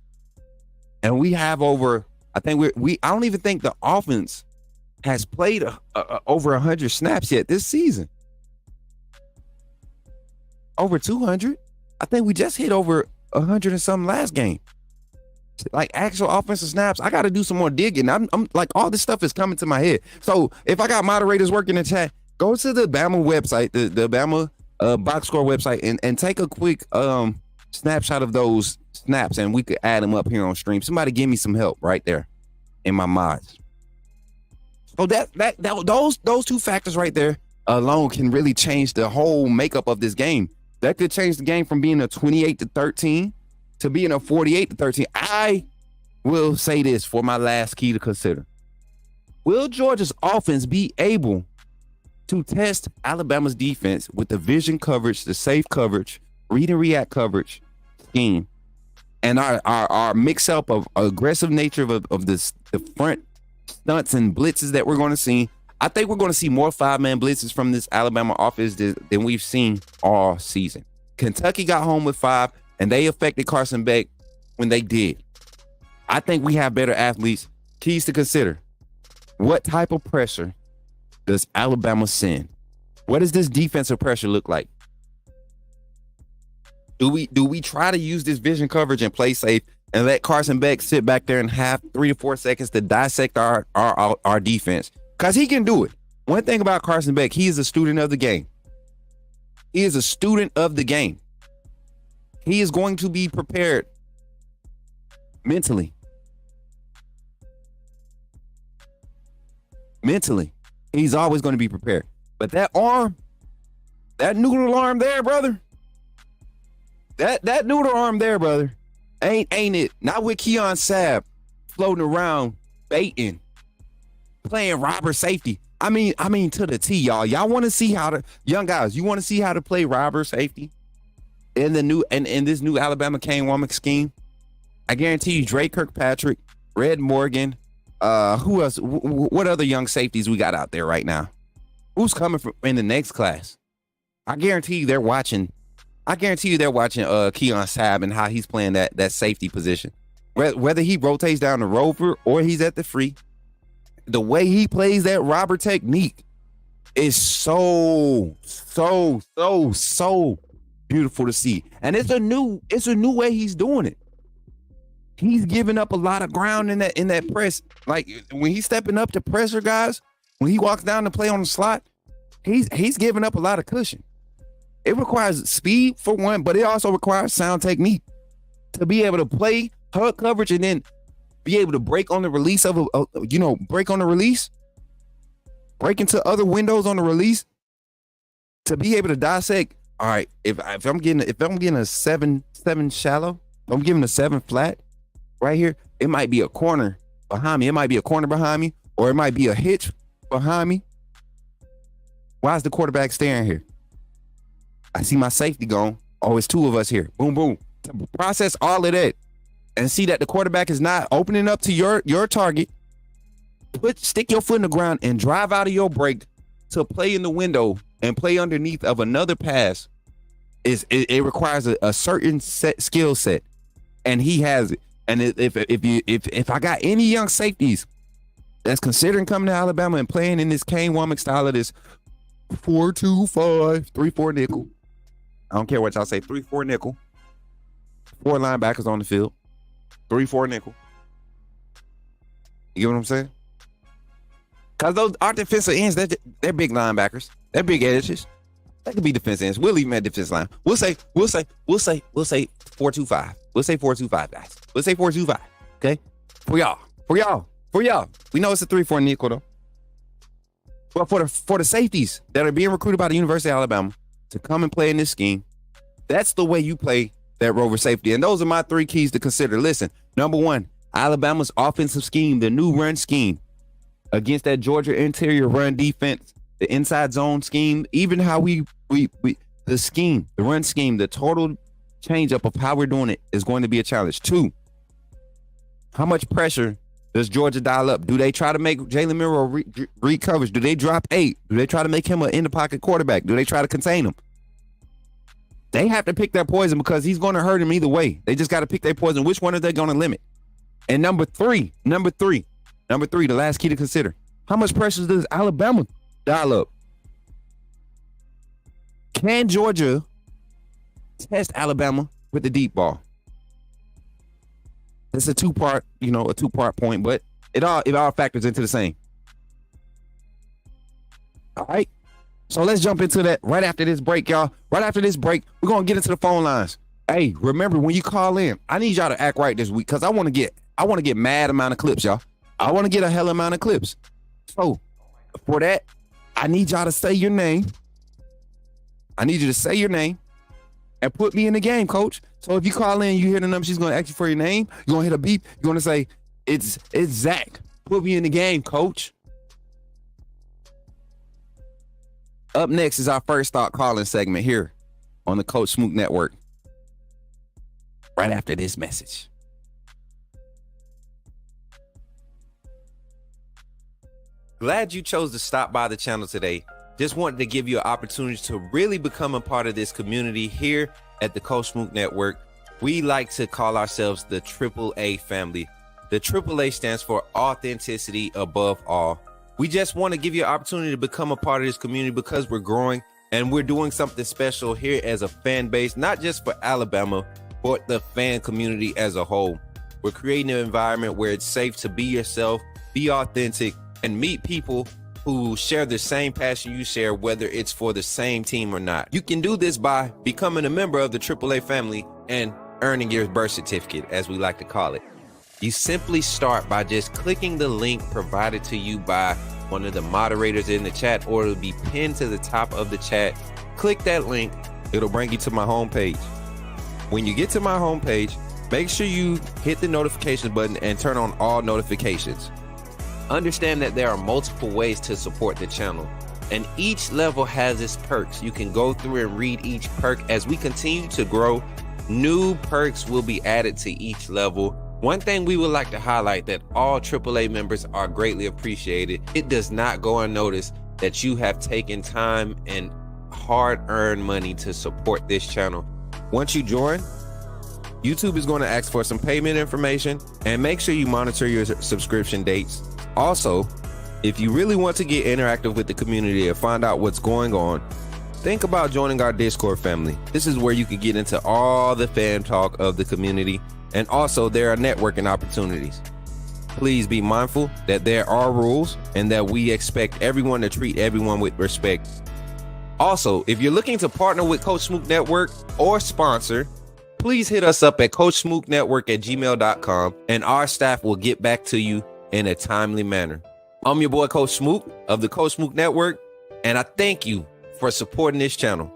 and we have over. I don't even think the offense has played over 100 snaps yet this season. Over 200. I think we just hit over 100 and something last game. Like actual offensive snaps, I got to do some more digging. I'm like, all this stuff is coming to my head. So if I got moderators working in the chat, go to the Bama website, the Bama box score website, and take a quick snapshot of those snaps, and we could add them up here on stream. Somebody give me some help right there in my mods. So those 2 factors right there alone can really change the whole makeup of this game. That could change the game from being a 28-13 to being a 48-13. I will say this for my last key to consider. Will Georgia's offense be able to test Alabama's defense with the vision coverage, the safe coverage, read and react coverage scheme and our mix up of aggressive nature of the front stunts and blitzes that we're going to see, I think we're going to see more 5-man blitzes from this Alabama offense than we've seen all season. Kentucky got home with 5, and they affected Carson Beck when they did. I think we have better athletes. Keys to consider: what type of pressure does Alabama send? What does this defensive pressure look like? Do we try to use this vision coverage and play safe and let Carson Beck sit back there and have 3 to 4 seconds to dissect our defense? Because he can do it. One thing about Carson Beck, he is a student of the game. He is a student of the game. He is going to be prepared mentally. Mentally, he's always going to be prepared. But that arm, that noodle arm there, brother, that noodle arm there, brother, ain't it? Not with Keon Sabb floating around, baiting, playing robber safety. I mean to the T, y'all. Y'all want to see how to, young guys, you want to see how to play robber safety in the new in this new Alabama Kane Womack scheme? I guarantee you, Drake Kirkpatrick, Red Morgan, who else? What other young safeties we got out there right now? Who's coming from in the next class? I guarantee you they're watching. Keon Sabb and how he's playing that safety position. Whether he rotates down the rover or he's at the free, the way he plays that robber technique is so beautiful to see. And it's a new way he's doing it. He's giving up a lot of ground in that press. Like when he's stepping up to pressure guys, when he walks down to play on the slot, he's giving up a lot of cushion. It requires speed for one, but it also requires sound technique to be able to play hug coverage and then be able to break on the release break into other windows on the release, to be able to dissect. All right, if I'm getting a 7 shallow, if I'm giving a 7 flat right here, it might be a corner behind me. It might be a corner behind me, or it might be a hitch behind me. Why is the quarterback staring here? I see my safety gone. Oh, it's 2 of us here. Boom, boom. To process all of that and see that the quarterback is not opening up to your target. Stick your foot in the ground and drive out of your break to play in the window and play underneath of another pass. It requires a certain skill set, and he has it. And if I got any young safeties that's considering coming to Alabama and playing in this Kane Womack style of this 4-2-5 3-4 nickel, I don't care what y'all say, 3-4 nickel, 4 linebackers on the field, 3-4 nickel. You get what I'm saying? Because those are defensive ends, they're big linebackers. They're big edges. They could be defensive ends. We'll leave them at defense line. We'll say 4-2-5. We'll say 4-2-5, guys. We'll say 4-2-5. Okay? For y'all. We know it's a 3-4 nickel though. But for the safeties that are being recruited by the University of Alabama to come and play in this scheme, that's the way you play that rover safety. And those are my 3 keys to consider. Listen, number 1, Alabama's offensive scheme, the new run scheme against that Georgia interior run defense, the inside zone scheme, even how the scheme, the run scheme, the total change up of how we're doing it is going to be a challenge. 2, how much pressure does Georgia dial up? Do they try to make Jalen Milroe read coverage? Do they drop 8? Do they try to make him an in-the-pocket quarterback? Do they try to contain him? They have to pick their poison because he's going to hurt him either way. They just got to pick their poison. Which one are they going to limit? And number three, the last key to consider. How much pressure does Alabama dial up? Can Georgia test Alabama with the deep ball? It's a two-part point, but it all factors into the same. All right. So let's jump into that right after this break, y'all. Right after this break, we're going to get into the phone lines. Hey, remember when you call in, I need y'all to act right this week because I want to get mad amount of clips, y'all. I want to get a hell amount of clips. So for that, I need y'all to say your name. I need you to say your name and put me in the game, coach. So if you call in, you hear the number, she's going to ask you for your name. You're going to hit a beep. You're going to say, it's Zach. Put me in the game, coach. Up next is our first thought calling segment here on the Coach Smook Network. right after this message. Glad you chose to stop by the channel today. Just wanted to give you an opportunity to really become a part of this community here at the Smook Network. We like to call ourselves the AAA family. The AAA stands for authenticity above all. We just want to give you an opportunity to become a part of this community because we're growing and we're doing something special here as a fan base, not just for Alabama, but the fan community as a whole. We're creating an environment where it's safe to be yourself, be authentic, and meet people who share the same passion you share, whether it's for the same team or not. You can do this by becoming a member of the AAA family and earning your birth certificate, as we like to call it. You simply start by just clicking the link provided to you by one of the moderators in the chat, or it'll be pinned to the top of the chat. Click that link, it'll bring you to my homepage. When you get to my homepage, make sure you hit the notification button and turn on all notifications. Understand that there are multiple ways to support the channel, and each level has its perks. You can go through and read each perk. As we continue to grow, new perks will be added to each level. One thing we would like to highlight that all AAA members are greatly appreciated. It does not go unnoticed that you have taken time and hard-earned money to support this channel. Once you join, YouTube is going to ask for some payment information, and make sure you monitor your subscription dates. Also, if you really want to get interactive with the community and find out what's going on, think about joining our Discord family. This is where you can get into all the fan talk of the community, and also there are networking opportunities. Please be mindful that there are rules and that we expect everyone to treat everyone with respect. Also, if you're looking to partner with Coach Smook Network or sponsor, please hit us up at coachsmooknetwork@gmail.com, and our staff will get back to you in a timely manner. I'm your boy, Coach Smook of the Coach Smook Network, and I thank you for supporting this channel.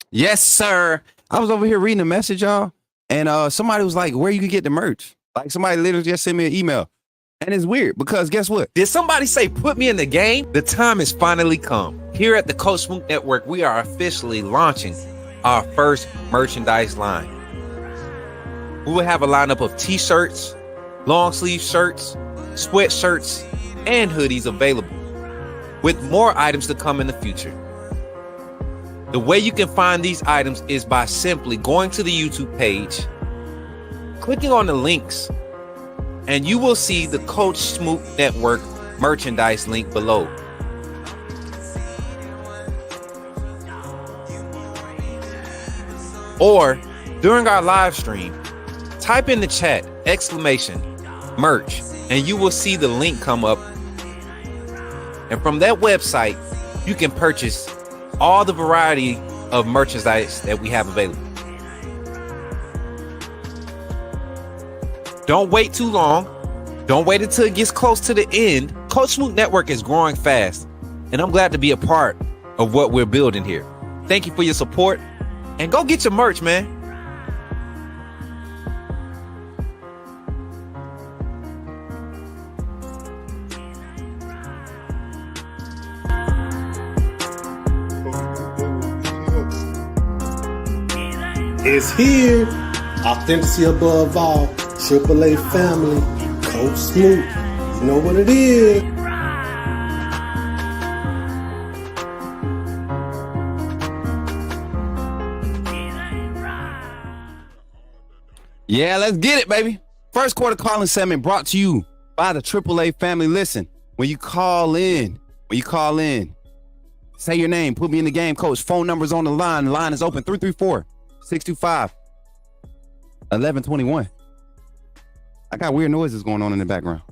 Yes, sir. I was over here reading a message, y'all, and somebody was like, where you can get the merch? Like, somebody literally just sent me an email. And it's weird because guess what? Did somebody say put me in the game? The time has finally come. Here at the Coach Smook Network, we are officially launching our first merchandise line. We will have a lineup of t-shirts, long sleeve shirts, sweatshirts, and hoodies available, with more items to come in the future. The way you can find these items is by simply going to the YouTube page, clicking on the links, and you will see the Coach Smook Network merchandise link below. Or during our live stream, type in the chat !merch, and you will see the link come up. And from that website, you can purchase all the variety of merchandise that we have available. Don't wait too long. Don't wait until it gets close to the end. Coach Smook Network is growing fast, and I'm glad to be a part of what we're building here. Thank you for your support, and go get your merch, man. It's here. Authenticity above all. AAA family. Coach Smook. You know what it is. Yeah, let's get it, baby. First quarter Callin segment brought to you by the AAA family. Listen, when you call in, say your name, put me in the game, coach. Phone number's on the line. The line is open, 334-625-1121. I got weird noises going on in the background.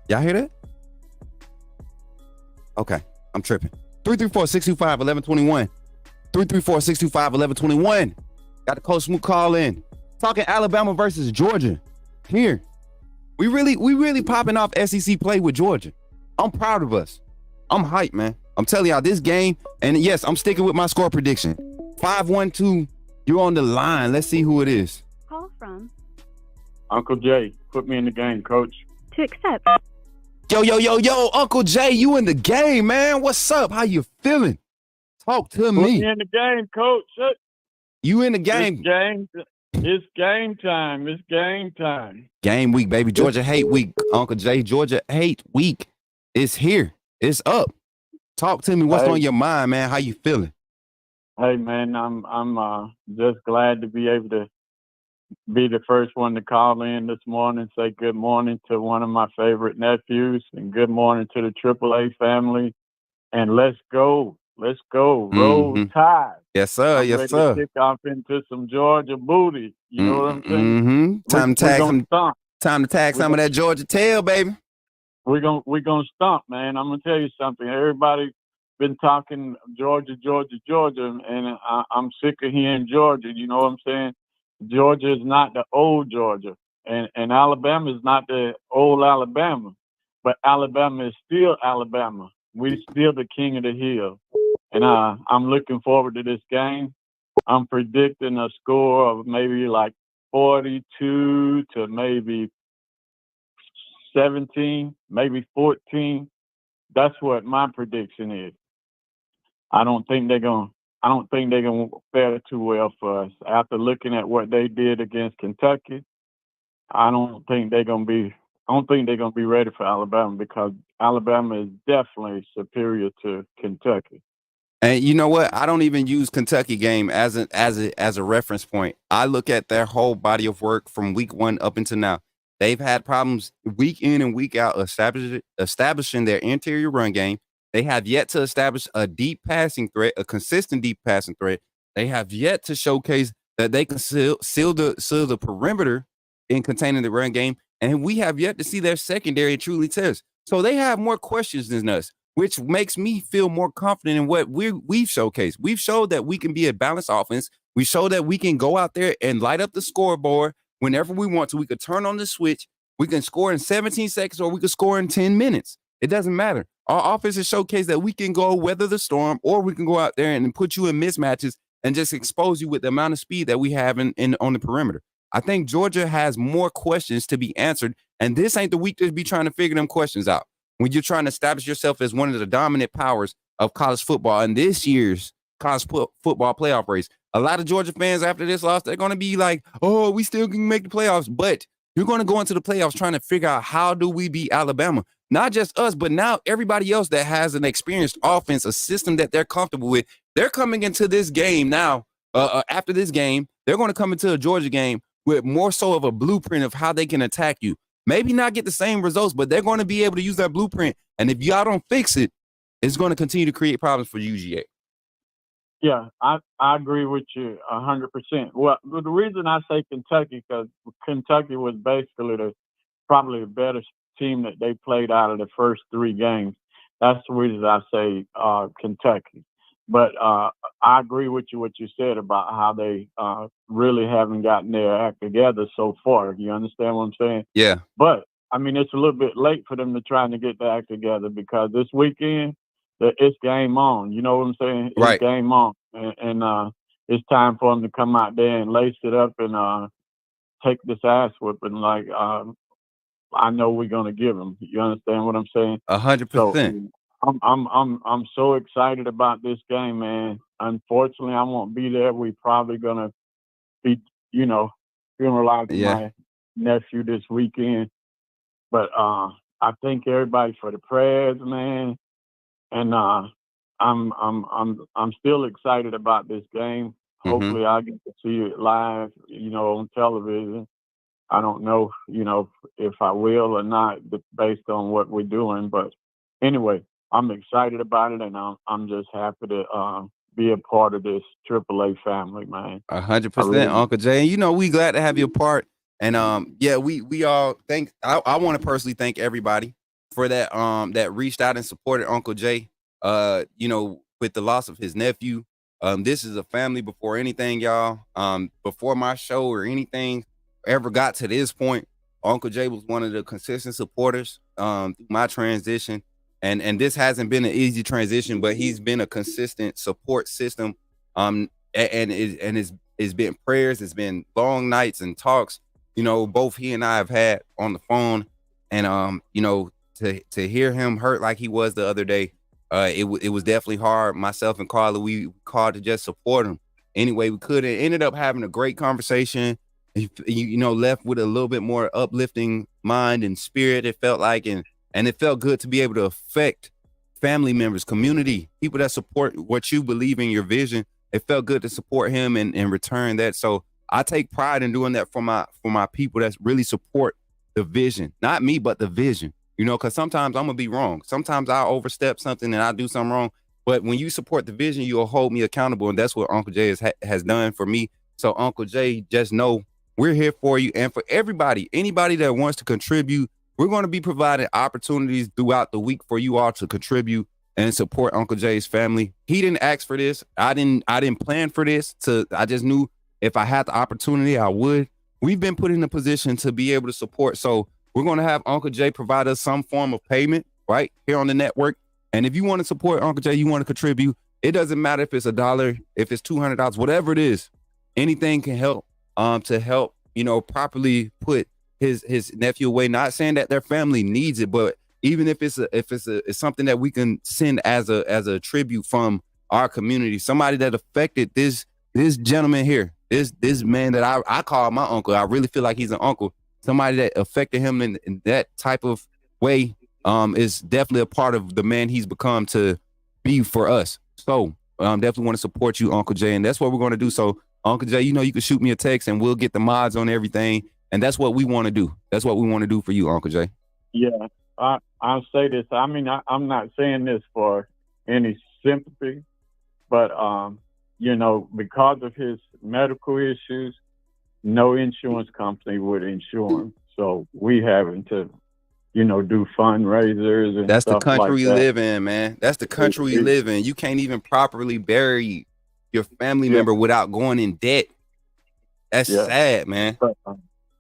Y'all hear that? Okay, I'm tripping. 334-625-1121. 334-625-1121. Got the Coach Smook call in. Talking Alabama versus Georgia. Here. We really popping off SEC play with Georgia. I'm proud of us. I'm hyped, man. I'm telling y'all this game, and yes, I'm sticking with my score prediction. 5-1-2. You're on the line. Let's see who it is. Call from Uncle Jay. Put me in the game, coach. to accept. Yo, Uncle Jay, you in the game, man. What's up? How you feeling? Talk to me. Put me in the game, coach. You in the game. It's game time. It's game time. Game week, baby. Georgia hate week, Uncle Jay. Georgia hate week. It's here. It's up. Talk to me. What's on your mind, man? How you feeling? Hey, man, I'm just glad to be able to be the first one to call in this morning, say good morning to one of my favorite nephews, and good morning to the AAA family. And let's go. Let's go. Roll Tide. Yes, sir. I'm ready to kick off into some Georgia booty. You know what I'm saying? Time to tag some of that Georgia tail, baby. We're gonna stomp, man. I'm gonna tell you something. Everybody been talking Georgia, and I'm sick of hearing Georgia. You know what I'm saying? Georgia is not the old Georgia, and Alabama is not the old Alabama, but Alabama is still Alabama. We're still the king of the hill, and I'm looking forward to this game. I'm predicting a score of maybe like 42 to maybe 17, maybe 14. That's what my prediction is. I don't think they're gonna fare too well for us. After looking at what they did against Kentucky, I don't think they're gonna be ready for Alabama, because Alabama is definitely superior to Kentucky. And you know what? I don't even use Kentucky game as a reference point. I look at their whole body of work from week 1 up until now. They've had problems week in and week out establishing their interior run game. They have yet to establish a deep passing threat, a consistent deep passing threat. They have yet to showcase that they can seal the perimeter in containing the run game. And we have yet to see their secondary truly test. So they have more questions than us, which makes me feel more confident in what we've showcased. We've showed that we can be a balanced offense. We show that we can go out there and light up the scoreboard whenever we want to. We could turn on the switch. We can score in 17 seconds, or we could score in 10 minutes. It doesn't matter. Our offense has showcased that we can go weather the storm, or we can go out there and put you in mismatches and just expose you with the amount of speed that we have in on the perimeter. I think Georgia has more questions to be answered, and this ain't the week to be trying to figure them questions out. When you're trying to establish yourself as one of the dominant powers of college football in this year's college football playoff race, a lot of Georgia fans after this loss, they're going to be like, oh, we still can make the playoffs. But you're going to go into the playoffs trying to figure out, how do we beat Alabama? Not just us, but now everybody else that has an experienced offense, a system that they're comfortable with. They're coming into this game now. After this game, they're going to come into a Georgia game with more so of a blueprint of how they can attack you. Maybe not get the same results, but they're going to be able to use that blueprint. And if y'all don't fix it, it's going to continue to create problems for UGA. Yeah, I agree with you 100%. Well, the reason I say Kentucky, because Kentucky was basically probably the better team that they played out of the first 3 games. That's the reason I say Kentucky. But I agree with you what you said about how they really haven't gotten their act together so far. You understand what I'm saying? Yeah. But, I mean, it's a little bit late for them to try to get their act together, because this weekend, it's game on. You know what I'm saying? It's right. Game on. And it's time for them to come out there and lace it up and take this ass whipping like I know we're going to give them. You understand what I'm saying? 100%. So, I'm so excited about this game, man. Unfortunately, I won't be there. We probably gonna be, funeralizing my nephew this weekend. But I thank everybody for the prayers, man. And I'm still excited about this game. Hopefully, I get to see it live, on television. I don't know, if I will or not, based on what we're doing. But anyway, I'm excited about it, and I'm just happy to be a part of this AAA family, man. 100%, Uncle Jay. And we glad to have you a part. And we all thank. I want to personally thank everybody for that that reached out and supported Uncle Jay. With the loss of his nephew. This is a family before anything, y'all. Before my show or anything ever got to this point, Uncle Jay was one of the consistent supporters through my transition. And this hasn't been an easy transition, but he's been a consistent support system. And it's been prayers, it's been long nights and talks, both he and I have had on the phone. And to hear him hurt like he was the other day, it was definitely hard. Myself and Carla, we called to just support him any way we could. It ended up having a great conversation. You know, left with a little bit more uplifting mind and spirit. It felt like, and it felt good to be able to affect family members, community, people that support what you believe in, your vision. It felt good to support him and return that. So I take pride in doing that for my people that really support the vision, not me, but the vision. You know, because sometimes I'm gonna be wrong. Sometimes I'll overstep something and I'll do something wrong. But when you support the vision, you'll hold me accountable, and that's what Uncle Jay has done for me. So Uncle Jay, just know we're here for you, and for everybody, anybody that wants to contribute, we're going to be providing opportunities throughout the week for you all to contribute and support Uncle Jay's family. He didn't ask for this. I didn't plan for this. I just knew if I had the opportunity, I would. We've been put in a position to be able to support. So we're going to have Uncle Jay provide us some form of payment right here on the network. And if you want to support Uncle Jay, you want to contribute, it doesn't matter if it's $1, if it's $200, whatever it is, anything can help to help, you know, properly put his nephew away. Not saying that their family needs it, but even if it's something that we can send as a tribute from our community, somebody that affected this gentleman here, this man that I call my uncle. I really feel like he's an uncle. Somebody that affected him in that type of way is definitely a part of the man he's become to be for us. So definitely want to support you, Uncle Jay, and that's what we're going to do. So Uncle Jay, you know, you can shoot me a text and we'll get the mods on everything. And that's what we want to do. That's what we want to do for you, Uncle Jay. Yeah, I'll say this. I mean, I'm not saying this for any sympathy, but, you know, because of his medical issues, no insurance company would insure him. So we having to, you know, do fundraisers and that's stuff the country like we that. live in, man. That's the country we live in. You can't even properly bury your family member without going in debt. That's sad, man. But,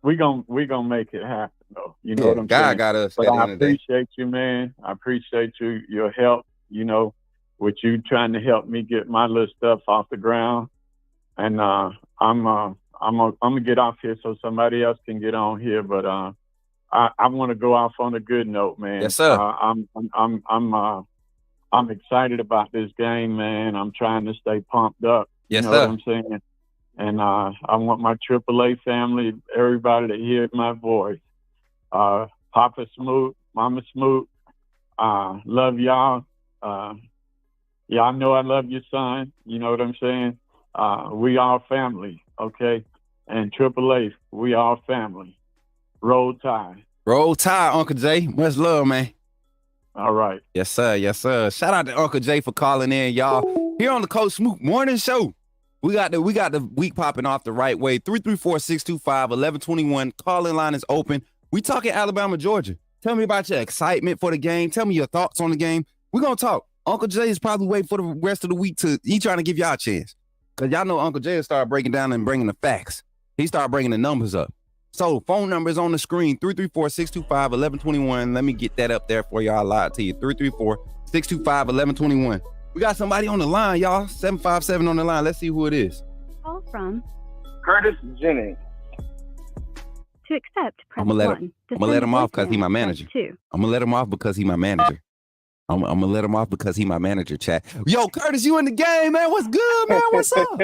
we gonna make it happen, though. You know what I'm God saying? got us. But I appreciate you, man. I appreciate your help. You know, with you trying to help me get my little stuff off the ground. And I'm gonna get off here so somebody else can get on here. But I want to go off on a good note, man. Yes, sir. I'm excited about this game, man. I'm trying to stay pumped up. Yes, you know sir. what I'm saying? And I want my AAA family, everybody to hear my voice. Papa Smook, Mama Smook, love y'all. Y'all know I love your son. You know what I'm saying? We all family, okay? And AAA, we all family. Roll Tide. Roll Tide, Uncle Jay. Much love, man. All right. Yes, sir. Yes, sir. Shout out to Uncle Jay for calling in, y'all. Here on the Coach Smook Morning Show. We got the week popping off the right way. 334-625-1121. Calling line is open. We talking Alabama, Georgia. Tell me about your excitement for the game. Tell me your thoughts on the game. We're going to talk. Uncle Jay is probably waiting for the rest of the week he trying to give y'all a chance. Because y'all know Uncle Jay will start breaking down and bringing the facts. He started bringing the numbers up. So phone number is on the screen, 334-625-1121. Let me get that up there for y'all live to you. 334-625-1121. We got somebody on the line, y'all. 757 on the line. Let's see who it is. Call from Curtis Jennings. To accept, press I'm gonna 1. I'm gonna let him off because he my manager. 2. I'm gonna let him off because he my manager. I'm gonna let him off because he my manager, chat. Yo, Curtis, you in the game, man. What's good, man? What's up?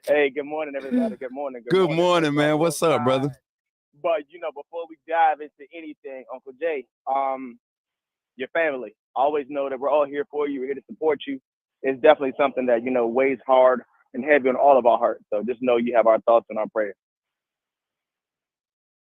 Hey, good morning, everybody. Good morning. Good morning, man. What's up, brother? But, you know, before we dive into anything, Uncle Jay, your family, always know that we're all here for you. We're here to support you. It's definitely something that, you know, weighs hard and heavy on all of our hearts. So just know you have our thoughts and our prayers.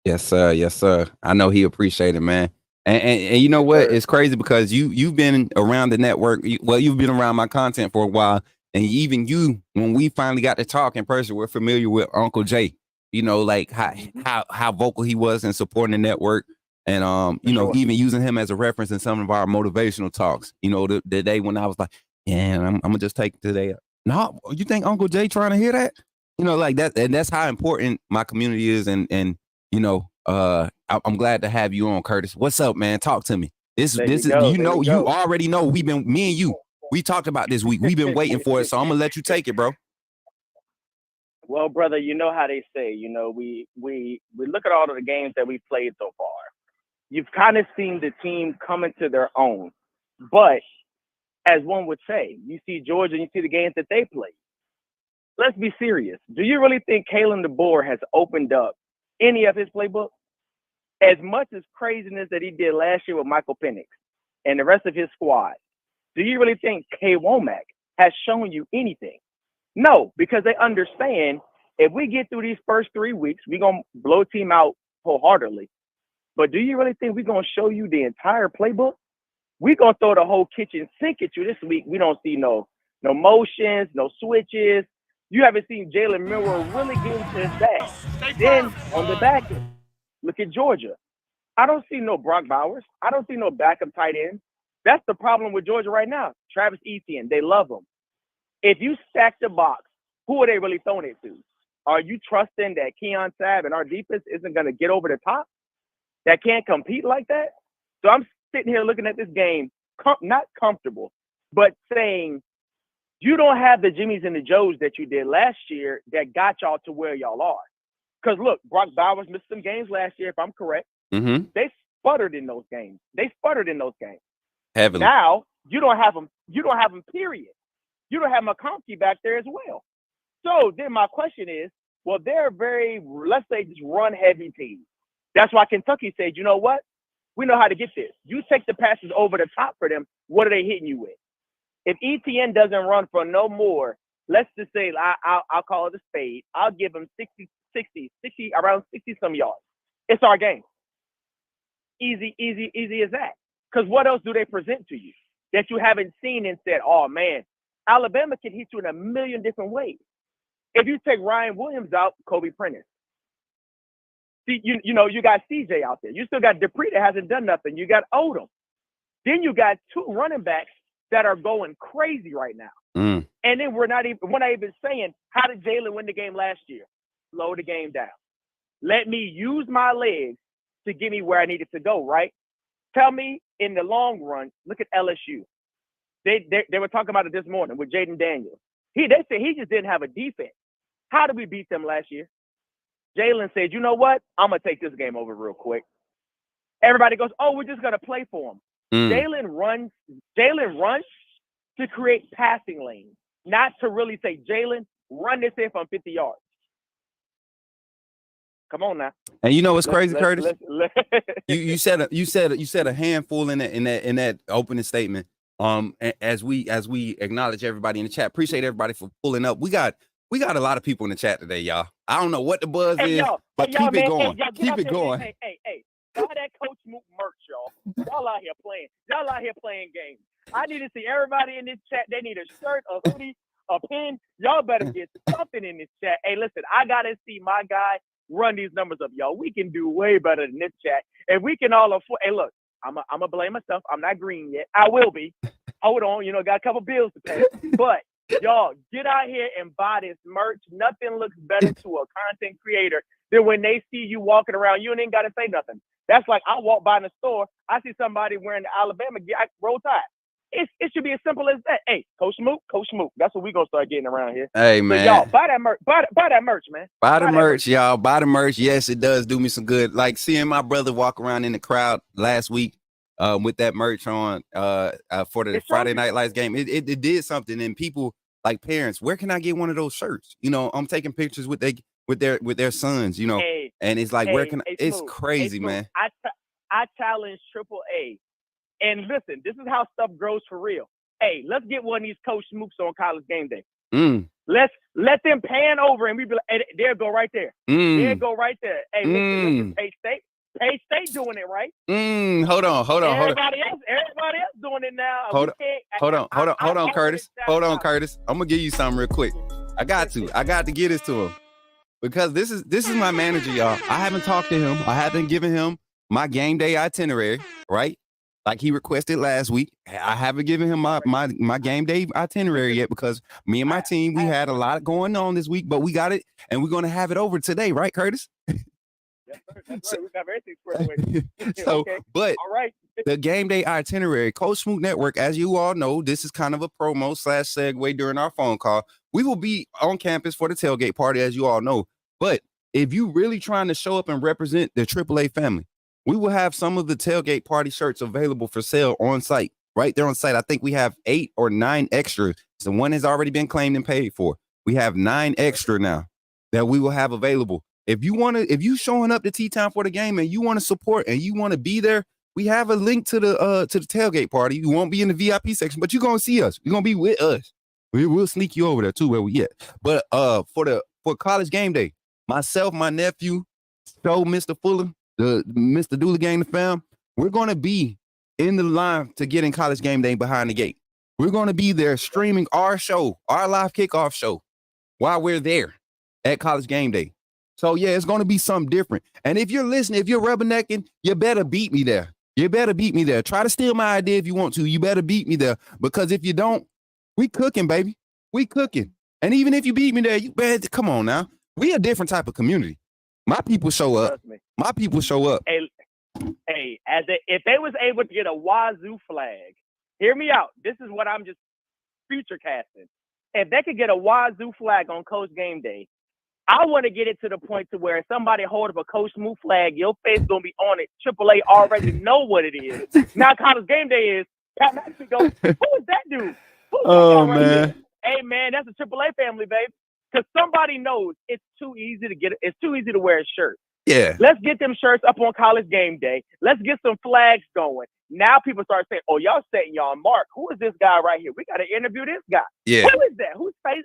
Yes, sir. Yes, sir. I know he appreciate it, man. And you know what? It's crazy because you've been around the network. You've been around my content for a while. And even you, when we finally got to talk in person, we're familiar with Uncle Jay. You know, like how vocal he was in supporting the network. And, you know, even using him as a reference in some of our motivational talks. You know, the day when I was like, yeah, I'm going to just take today. No, you think Uncle Jay trying to hear that? You know, like that. And that's how important my community is. And you know, I'm glad to have you on, Curtis. What's up, man? Talk to me. You already know me and you, we talked about this week. We've been waiting for it. So I'm going to let you take it, bro. Well, brother, you know how they say, you know, we look at all of the games that we played so far. you've kind of seen the team come into their own. But as one would say, you see Georgia and you see the games that they play. Let's be serious. Do you really think Callin DeBoer has opened up any of his playbook? As much as craziness that he did last year with Michael Penix and the rest of his squad, do you really think K. Womack has shown you anything? No, because they understand if we get through these first 3 weeks, we're going to blow team out wholeheartedly. But do you really think we're going to show you the entire playbook? We're going to throw the whole kitchen sink at you this week. We don't see no motions, no switches. You haven't seen Jalen Milroe really get into his bag. Then on the back end, look at Georgia. I don't see no Brock Bowers. I don't see no backup tight end. That's the problem with Georgia right now. Travis Etienne, they love him. If you stack the box, who are they really throwing it to? Are you trusting that Keon Sabb and our defense isn't going to get over the top? That can't compete like that? So I'm sitting here looking at this game, not comfortable, but saying you don't have the Jimmies and the Joes that you did last year that got y'all to where y'all are. Because look, Brock Bowers missed some games last year, if I'm correct. Mm-hmm. They sputtered in those games. Heavily. Now you don't have them. You don't have them. Period. You don't have McConkey back there as well. So then my question is, well, they're very, let's say, just run heavy team. That's why Kentucky said, you know what? We know how to get this. You take the passes over the top for them. What are they hitting you with? If ETN doesn't run for no more, let's just say I'll call it a spade. I'll give him 60, around 60 some yards. It's our game. Easy as that. Because what else do they present to you that you haven't seen and said, oh, man, Alabama can hit you in a million different ways. If you take Ryan Williams out, Kobe Prentice. See, you know, you got CJ out there. You still got Dupree that hasn't done nothing. You got Odom. Then you got two running backs that are going crazy right now. Mm. And then we're not even saying, how did Jalen win the game last year? Slow the game down. Let me use my legs to get me where I needed to go, right? Tell me in the long run, look at LSU. They were talking about it this morning with Jaden Daniels. They said he just didn't have a defense. How did we beat them last year? Jalen said, you know what? I'm going to take this game over real quick. Everybody goes, oh, we're just going to play for him. Jalen runs to create passing lanes, not to really say, Jalen, run this in from 50 yards. Come on now. And you know what's crazy, Curtis? You said a handful in that opening statement. As we acknowledge everybody in the chat, appreciate everybody for pulling up. We got a lot of people in the chat today, y'all. I don't know what the buzz is, but keep it going. Keep it going. Hey. Buy that Coach Smook merch, y'all. Y'all out here playing. Y'all out here playing games. I need to see everybody in this chat. They need a shirt, a hoodie, a pin. Y'all better get something in this chat. Hey, listen, I got to see my guy run these numbers up, y'all. We can do way better than this chat. And we can all afford. Hey, look, I'm going to blame myself. I'm not green yet. I will be. Hold on. Got a couple bills to pay. But, y'all, get out here and buy this merch. Nothing looks better to a content creator than when they see you walking around. You ain't got to say nothing. That's like I walk by in the store. I see somebody wearing the Alabama gear. I roll tide. It should be as simple as that. Hey, Coach Smook. That's what we gonna start getting around here. Hey, man. So y'all buy that merch. Buy that merch, man. Buy the merch, y'all. Buy the merch. Yes, it does do me some good. Like seeing my brother walk around in the crowd last week with that merch on for the Friday Night Lights game. It did something. And people like parents, where can I get one of those shirts? I'm taking pictures with their sons. And it's like, where can it's crazy, man. I challenge AAA. And listen, this is how stuff grows for real. Hey, let's get one of these Coach Smooks on College Game Day. Let's let them pan over and we be like, hey, there go right there. There go right there. Hey, listen, Pay State doing it, right? Hold on. Everybody else doing it now. Hold on, Curtis. Hold on, Curtis. I'm gonna give you something real quick. I got to give this to him. Because this is my manager, y'all. I haven't talked to him. I haven't given him my game day itinerary, right? Like he requested last week. I haven't given him my game day itinerary yet because me and my team, we had a lot going on this week, but we got it and we're going to have it over today, right, Curtis? Yes, sir. That's right. We got everything squared away. So, okay. But all right. The game day itinerary, Coach Smook Network, as you all know, this is kind of a promo / segue during our phone call. We will be on campus for the tailgate party, as you all know. But if you really trying to show up and represent the AAA family, we will have some of the tailgate party shirts available for sale on site, right there on site. I think we have 8 or 9 extras. So one has already been claimed and paid for. We have 9 extra now that we will have available. If you showing up to T-Town for the game and you want to support and you want to be there, we have a link to the tailgate party. You won't be in the VIP section, but you're gonna see us. You're gonna be with us. We'll sneak you over there too, where we at. But for college game day, myself, my nephew, Mr. Fuller, the Mr. Dooley gang, the fam, we're gonna be in the line to get in college game day behind the gate. We're gonna be there streaming our show, our live kickoff show, while we're there at college game day. So yeah, it's gonna be something different. And if you're listening, if you're rubbernecking, you better beat me there. You better beat me there. Try to steal my idea if you want to. You better beat me there, because if you don't, we cooking, baby. We cooking. And even if you beat me there, you better come on now. We a different type of community. My people show up. My people show up. Hey, if they was able to get a Wazoo flag, hear me out. This is what I'm just future casting. If they could get a Wazoo flag on Coach Game Day, I want to get it to the point to where if somebody hold up a Coach Smook flag, your face gonna be on it. AAA already know what it is. Now College Game Day is Pat McAfee goes, who is that dude? Who's that guy right here? Hey man, that's a AAA family, baby. Because somebody knows it's too easy to wear a shirt. Yeah. Let's get them shirts up on College Game Day. Let's get some flags going. Now people start saying, "Oh, y'all setting y'all mark. Who is this guy right here? We got to interview this guy. Yeah. Who is that? Whose face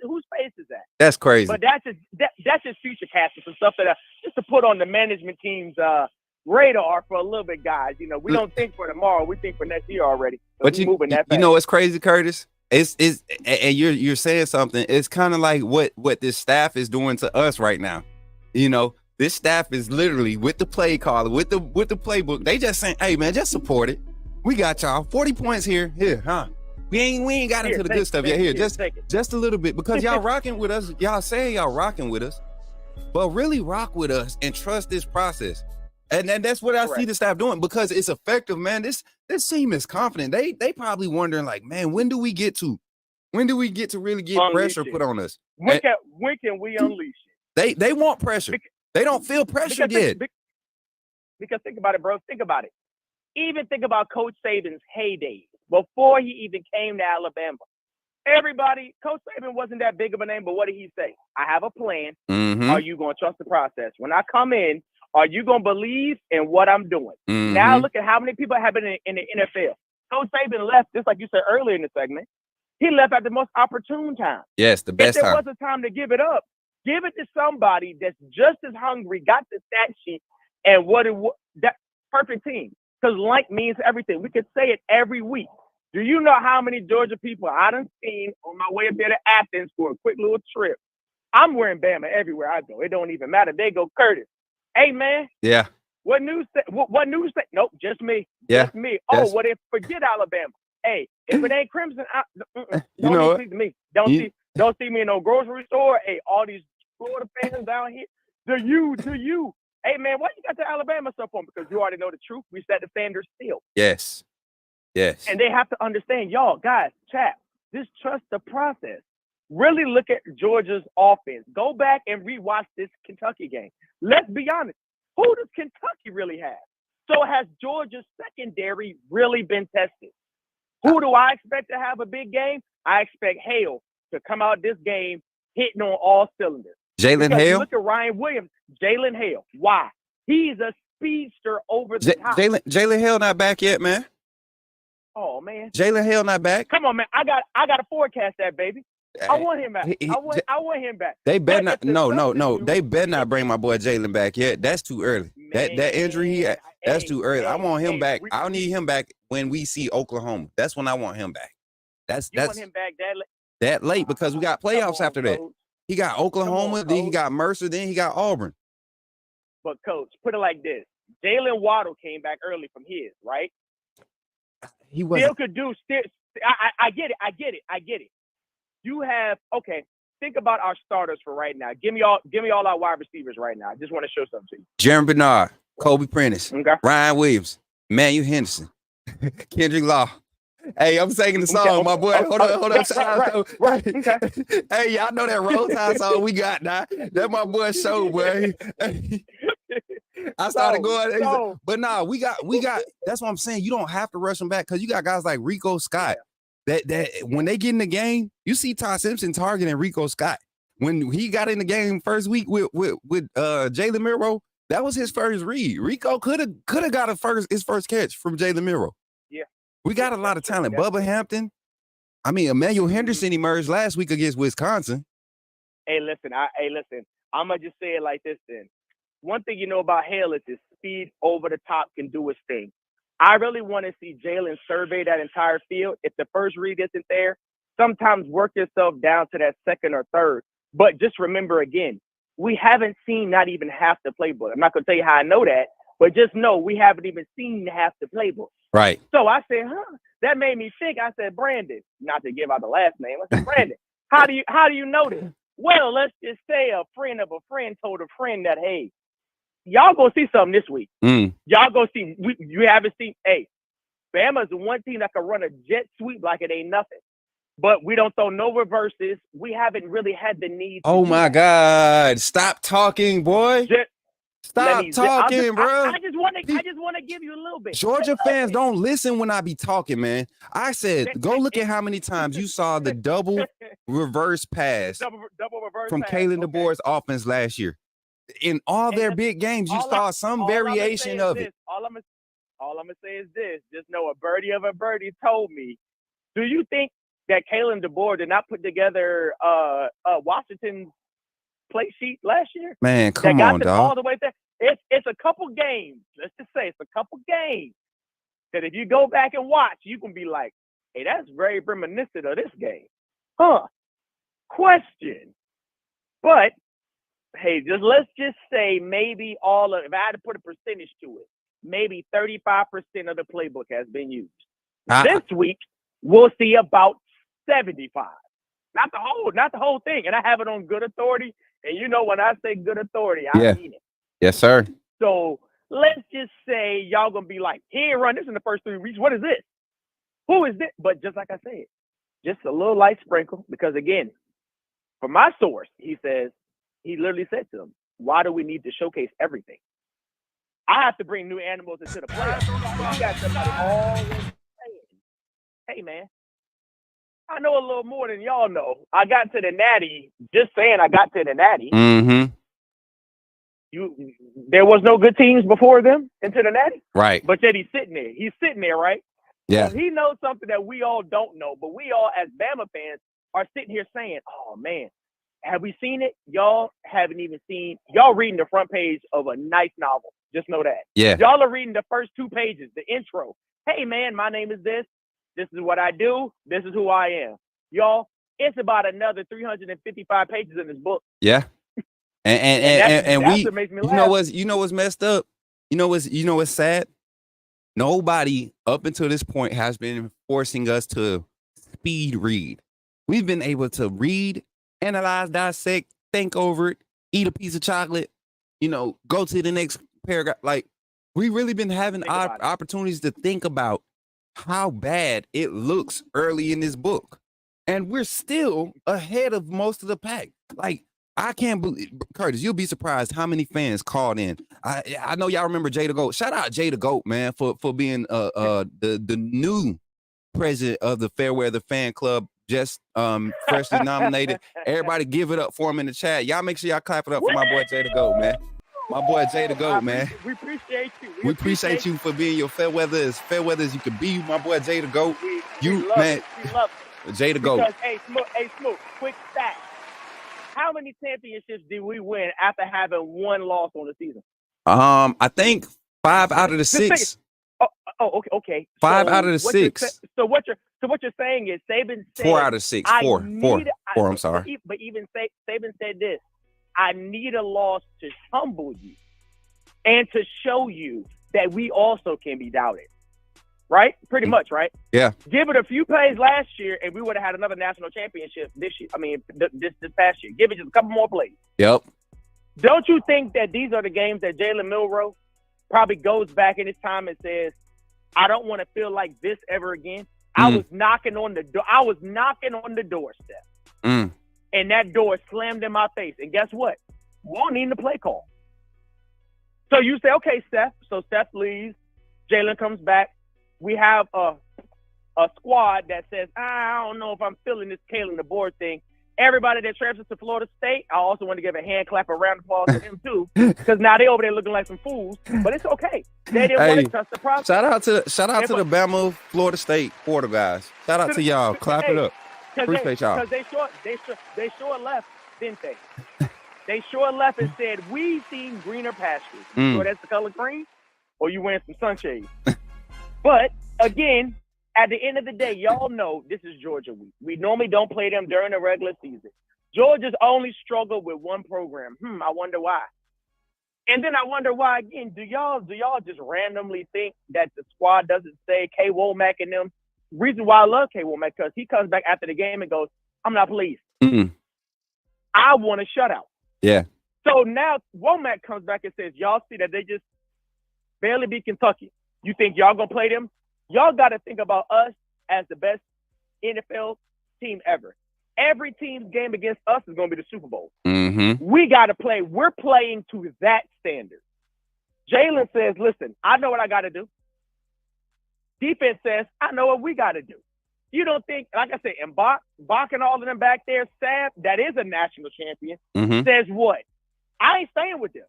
is that?" That's crazy. But that's just future casting, some stuff that just to put on the management team's radar for a little bit, guys. You know, we don't think for tomorrow. We think for next year already. So but you know what's crazy, Curtis? It's and you're saying something. It's kind of like what this staff is doing to us right now. You know, this staff is literally with the play caller, with the playbook. They just saying, "Hey man, just support it. We got y'all 40 points here, huh? We ain't got into the good stuff yet. Here, just a little bit, because y'all rocking with us. Y'all saying y'all rocking with us, but really rock with us and trust this process. And that's what I see the staff doing, because it's effective, man. This team is confident. They probably wondering like, man, when do we get to really get pressure put on us? When can we unleash it? They want pressure. They don't feel pressure yet. Because think about it, bro. Think about it. Even think about Coach Saban's heyday before he even came to Alabama. Coach Saban wasn't that big of a name, but what did he say? I have a plan. Mm-hmm. Are you going to trust the process? When I come in, are you going to believe in what I'm doing? Mm-hmm. Now look at how many people have been in the NFL. Coach Saban left, just like you said earlier in the segment. He left at the most opportune time. Yes, the best time. If there was a time to give it up, give it to somebody that's just as hungry, got the stat sheet, and that perfect team. Because like means everything. We could say it every week. Do you know how many Georgia people I done seen on my way up there to Athens for a quick little trip? I'm wearing Bama everywhere I go. It don't even matter. They go, Curtis. Hey, man. Yeah. What news? What news? Nope, just me. Yeah. Just me. Oh, what if forget Alabama? Hey, if it ain't Crimson, don't see me. Don't see me in no grocery store. Hey, all these Florida fans down here. Do you? Hey, man, why you got the Alabama stuff on? Because you already know the truth. We set the standard still. Yes. And they have to understand, y'all, guys, chat, just trust the process. Really look at Georgia's offense. Go back and rewatch this Kentucky game. Let's be honest. Who does Kentucky really have? So has Georgia's secondary really been tested? Who do I expect to have a big game? I expect Hale to come out this game hitting on all cylinders. Jalen Hale? Look at Ryan Williams. Jalen Hale. Why? He's a speedster over the top. Jalen Hale not back yet, man. Oh, man. Jalen Hale not back. Come on, man. I got to forecast that, baby. I want him back. I want him back. They better not. No. They better not bring my boy Jalen back yet. That's too early. Man, that injury he had, that's too early. I want him back. I'll need him back when we see Oklahoma. That's when I want him back. That's want him back that late, because we got playoffs after that. He got Oklahoma, then he got Mercer, then he got Auburn. But coach, put it like this: Jalen Waddle came back early from his, right? He was still could do. I get it. You have think about our starters for right now. Give me all our wide receivers right now. I just want to show something to you. Jeremy Bernard, Kobe Prentice, okay. Ryan Williams, Manuel Henderson, Kendrick Law. Hey, I'm singing the song, my boy. Hold on. Right. Okay. Hey, y'all know that Roll Tide song we got now. That my boy show, boy. I started So, going, so but nah, we got. That's what I'm saying. You don't have to rush them back because you got guys like Rico Scott. That when they get in the game, you see Todd Simpson targeting Rico Scott. When he got in the game first week with Jalen Miro, that was his first read. Rico could have got his first catch from Jalen Miro. yeah, We got a lot of talent. That's Bubba Hampton. I mean, Emmanuel Henderson emerged last week against Wisconsin. Hey, listen. I'm gonna just say it like this. Then, one thing you know about Hale is his speed over the top can do his thing. I really want to see Jalen survey that entire field. If the first read isn't there, sometimes work yourself down to that second or third. But just remember again, we haven't seen not even half the playbook. I'm not gonna tell you how I know that, but just know we haven't even seen half the playbook. Right. So I said, that made me think. I said, Brandon, not to give out the last name. I said, Brandon, how do you know this? Well, let's just say a friend of a friend told a friend that, hey, y'all go see something this week. Y'all go see. You haven't seen. Hey, Bama's the one team that can run a jet sweep like it ain't nothing. But we don't throw no reverses. We haven't really had the need. Oh my God! Stop talking, boy. Stop talking, bro. I just want to give you a little bit. Georgia fans don't listen when I be talking, man. I said, go look at how many times you saw the double reverse pass double reverse from pass. Callin DeBoer's offense last year. In all their big games, you saw some variation of it. All I'm gonna say is this: just know a birdie of a birdie told me. Do you think that Callin DeBoer did not put together Washington's play sheet last year? Man, come on, dog. All the way there. It's a couple games. Let's just say it's a couple games that if you go back and watch, you can be like, hey, that's very reminiscent of this game. Question. But hey, let's just say maybe if I had to put a percentage to it, maybe 35% of the playbook has been used. This week, we'll see about 75. Not the whole thing. And I have it on good authority. And you know when I say good authority, I mean it. Yes, sir. So let's just say y'all gonna be like, he ain't run this in the first 3 weeks. What is this? Who is this? But just like I said, just a little light sprinkle. Because again, from my source, he literally said to them, why do we need to showcase everything? I have to bring new animals into the playoffs. You got somebody always saying, hey man, I know a little more than y'all know. I got to the Natty, just saying I got to the Natty. Mm-hmm. There was no good teams before them into the Natty. Right. But yet he's sitting there. He's sitting there, right? Yeah. So he knows something that we all don't know, but we all as Bama fans are sitting here saying, oh man, have we seen it? Y'all haven't even seen, y'all reading the front page of a nice novel. Just know that. Yeah. Y'all are reading the first 2 pages, the intro. Hey man, my name is this. This is what I do. This is who I am. Y'all, it's about another 355 pages in this book. Yeah. And we, what makes me laugh. you know what's messed up? You know what's sad? Nobody up until this point has been forcing us to speed read. We've been able to read, analyze, dissect, think over it, eat a piece of chocolate, go to the next paragraph. Like, we've really been having opportunities to think about how bad it looks early in this book. And we're still ahead of most of the pack. Like, I can't believe, Curtis, you'll be surprised how many fans called in. I know y'all remember Jay the GOAT. Shout out Jay the GOAT, man, for being the new president of the Fairweather Fan Club, just freshly nominated. Everybody give it up for him in the chat. Y'all make sure y'all clap it up for my boy Jay the GOAT, man. My boy Jay the GOAT, man. We appreciate you. We appreciate you for being your Fairweather as you can be. My boy Jay the GOAT. We love it. Jay the GOAT. Because, hey, Smook, quick stat. How many championships did we win after having 1 loss on the season? I think 5 out of the 6. Okay. 5 out of the 6. So what you're saying is Saban said 4 out of 6. 4. I'm sorry. But even Saban said this: I need a loss to humble you and to show you that we also can be doubted. Right? Pretty much, right? Yeah. Give it a few plays last year, and we would have had another national championship this year. I mean, this past year. Give it just a couple more plays. Yep. Don't you think that these are the games that Jalen Milroe probably goes back in his time and says, I don't want to feel like this ever again? I was knocking on the door. I was knocking on the doorstep. And that door slammed in my face. And guess what? Won't need the play call. So you say, okay, Steph. So Steph leaves. Jalen comes back. We have a squad that says, I don't know if I'm feeling this Callin the board thing. Everybody that transfers to Florida State, I also want to give a hand clap, a round of applause to them too, because now they over there looking like some fools. But it's okay. They didn't want to trust the process. Shout out to the Bama Florida State quarter guys. Shout out to y'all. Clap it up. Appreciate y'all. Because they sure left, didn't they? They sure left and said, we seen greener pastures. So that's the color green, or you wearing some sunshades. But again, at the end of the day, y'all know this is Georgia week. We normally don't play them during the regular season. Georgia's only struggled with one program. I wonder why. And then I wonder why again. Do y'all just randomly think that the squad doesn't say K. Womack and them? Reason why I love K. Womack, because he comes back after the game and goes, I'm not pleased. I want a shutout. Yeah. So now Womack comes back and says, y'all see that they just barely beat Kentucky. You think y'all gonna play them? Y'all got to think about us as the best NFL team ever. Every team's game against us is going to be the Super Bowl. We got to play. We're playing to that standard. Jalen says, listen, I know what I got to do. Defense says, I know what we got to do. You don't think, like I said, and Bach and all of them back there, Sam, that is a national champion, says what? I ain't staying with them.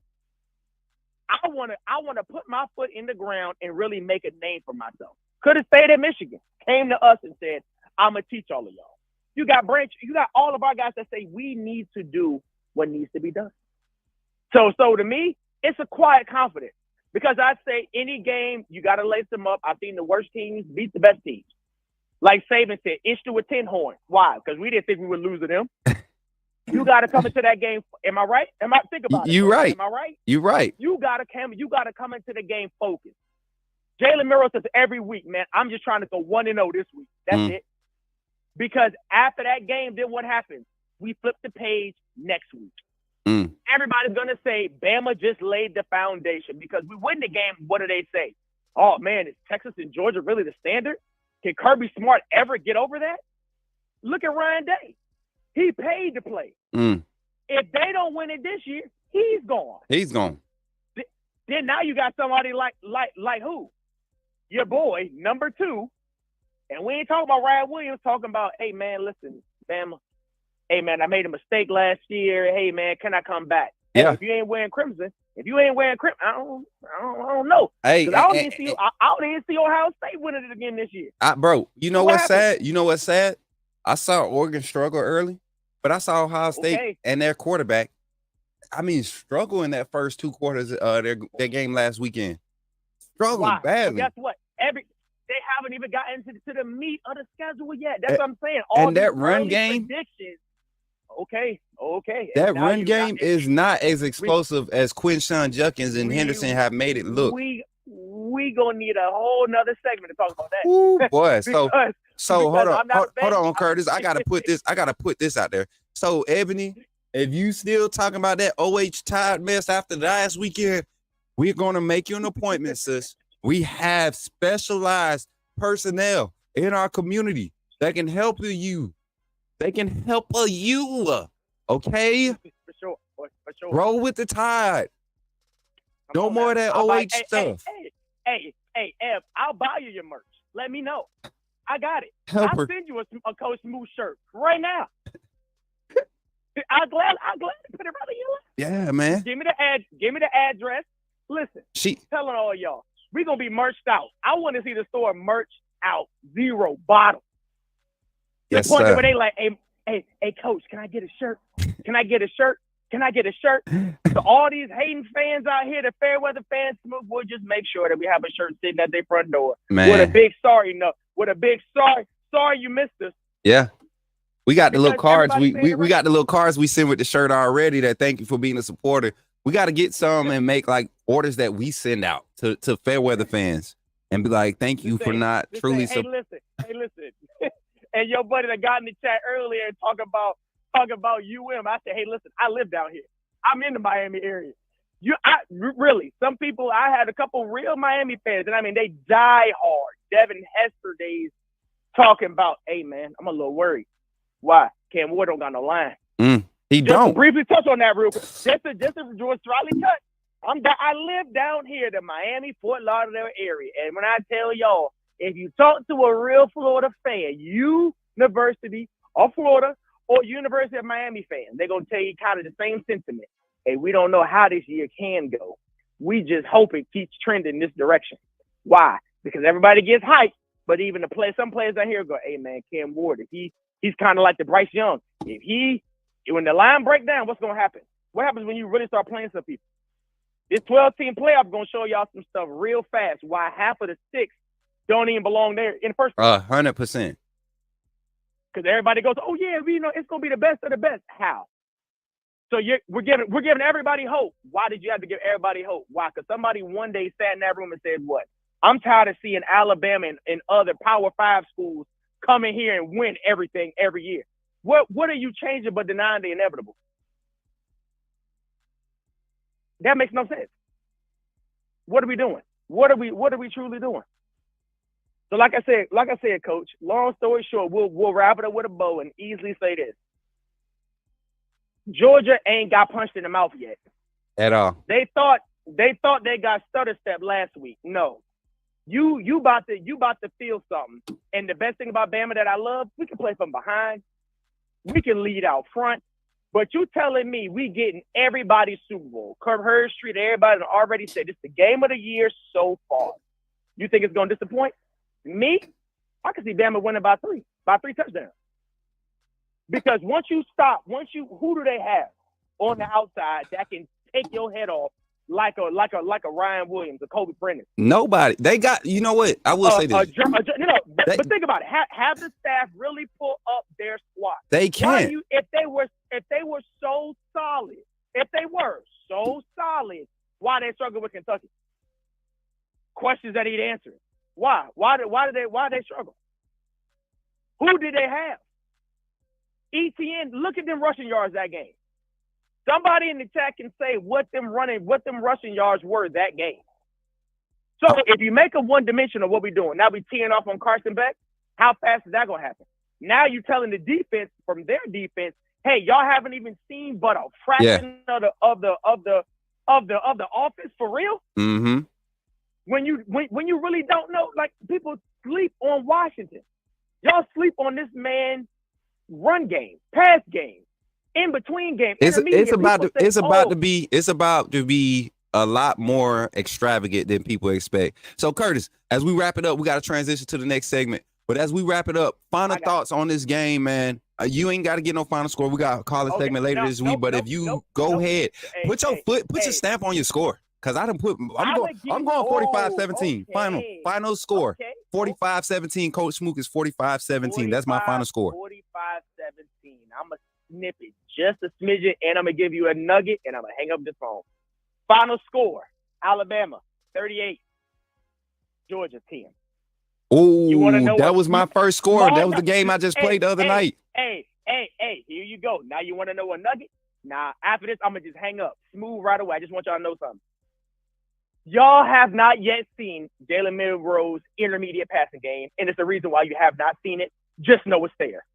I want to put my foot in the ground and really make a name for myself. Could have stayed at Michigan, came to us and said, I'm going to teach all of y'all. You got all of our guys that say we need to do what needs to be done. So to me, it's a quiet confidence, because I say any game, you got to lace them up. I've seen the worst teams beat the best teams. Like Saban said, inch to a 10 horn. Why? Because we didn't think we would lose to them. You got to come into that game. Am I right? Think about it. You right. Am I right? You right. You got to come into the game focused. Jalen Murrow says every week, man, I'm just trying to go 1-0 this week. That's it. Because after that game, then what happens? We flip the page next week. Everybody's going to say Bama just laid the foundation, because we win the game. What do they say? Oh, man, is Texas and Georgia really the standard? Can Kirby Smart ever get over that? Look at Ryan Day. He paid to play. If they don't win it this year, he's gone. He's gone. Then now you got somebody like who? Your boy, number 2. And we ain't talking about Ryan Williams, talking about, hey, man, listen, Bama. Hey, man, I made a mistake last year. Hey, man, can I come back? Yeah. Hey, if you ain't wearing crimson, I don't know. Hey, I don't even see Ohio State winning it again this year. Bro, you know what's sad? You know what's sad? I saw Oregon struggle early, but I saw Ohio State and their quarterback, struggle in that first 2 quarters of their game last weekend. Struggling badly. But guess what? They haven't even gotten to the meat of the schedule yet. That's what I'm saying. And that run game. Okay. That run game is not as explosive as Quinshawn Judkins and Henderson have made it look. We gonna need a whole nother segment to talk about that. Ooh, boy, so hold on, Curtis. I gotta put this out there. So Ebony, if you still talking about that OH Tide mess after last weekend, we're gonna make you an appointment, sis. We have specialized personnel in our community that can help you. They can help you. Okay? For sure. Roll with the Tide. No more of that OH stuff. Hey, Ev, I'll buy you your merch. Let me know. I got it. I'll send you a Coach Smook shirt right now. I'm glad to put it right in your life. Yeah, man. Give me the address. Listen, telling all y'all, we're going to be merched out. I want to see the store merch out, 0 bottle. Yes, the point sir. where they like, hey, Coach, can I get a shirt? Can I get a shirt? Can I get a shirt? So all these hating fans out here, the fair weather fans, Smook, we'll just make sure that we have a shirt sitting at their front door. Man. With a big sorry you missed us. Yeah. We got the little cards. We got the little cards we send with the shirt already that thank you for being a supporter. We got to get some and make like orders that we send out to fair weather fans and be like, thank you for not truly. Hey, listen. And your buddy that got in the chat earlier and talk about I said, hey, listen, I live down here. I'm in the Miami area. Really, some people, I had a couple real Miami fans, and they die hard. Devin Hester days talking about, hey, man, I'm a little worried. Why? Cam Ward don't got no line. He don't. Briefly touch on that real quick. Just a George Riley touch. I live down here, the Miami, Fort Lauderdale area. And when I tell y'all, if you talk to a real Florida fan, University of Florida or University of Miami fan, they're going to tell you kind of the same sentiment. Hey, we don't know how this year can go. We just hope it keeps trending this direction. Why? Because everybody gets hyped, but even some players out here go, hey, man, Cam Ward, if he's kind of like the Bryce Young. When the line breaks down, what's going to happen? What happens when you really start playing some people? This 12-team playoff is going to show y'all some stuff real fast. Why half of the 6 don't even belong there in the first place. 100%. Because everybody goes, oh, yeah, it's going to be the best of the best. How? So we're giving everybody hope. Why did you have to give everybody hope? Why? Because somebody one day sat in that room and said, what? I'm tired of seeing Alabama and other Power 5 schools come in here and win everything every year. What are you changing but denying the inevitable? That makes no sense. What are we doing? What are we truly doing? So like I said, Coach, long story short, we'll wrap it up with a bow and easily say this. Georgia ain't got punched in the mouth yet. At all. They thought they got stutter step last week. No. You about to feel something. And the best thing about Bama that I love, we can play from behind. We can lead out front. But you telling me we getting everybody's Super Bowl. Kirk Herbstreit Street, everybody already said this is the game of the year so far. You think it's going to disappoint? Me? I can see Bama winning by three touchdowns. Because once you, who do they have on the outside that can take your head off like a Ryan Williams, a Kobe Brennan? Nobody. They got, you know what? I will say this. But think about it. Have the staff really pull up their squad? They can't. If they were so solid, why they struggle with Kentucky? Questions that he'd answer. Why? Why did they struggle? Who did they have? ETN, look at them rushing yards that game. Somebody in the chat can say what them rushing yards were that game. So if you make a one-dimensional, what we doing? Now we teeing off on Carson Beck. How fast is that gonna happen? Now you're telling the defense from their defense, hey, y'all haven't even seen but a fraction of the offense for real. Mm-hmm. When you really don't know, like people sleep on Washington. Y'all sleep on this man run game, pass game, in between game. It's about to be a lot more extravagant than people expect. So Curtis, as we wrap it up, we got to transition to the next segment. But as we wrap it up, final thoughts on this game, man. You ain't got to get no final score. We got a call segment later this week. But if you go ahead, put your stamp on your score. Because I'm going 45-17. Final score. 45-17. Coach Smook is 45-17. That's my final score. 45-17. I'm going to snip it just a smidgen, and I'm going to give you a nugget, and I'm going to hang up this phone. Final score, Alabama, 38. Georgia, 10. Oh, that was my first score. That was the game I just played the other night. Hey, here you go. Now you want to know a nugget? Nah, after this, I'm going to just hang up. Smooth right away. I just want y'all to know something. Y'all have not yet seen Jalen Milroe's intermediate passing game, and it's the reason why you have not seen it. Just know it's there.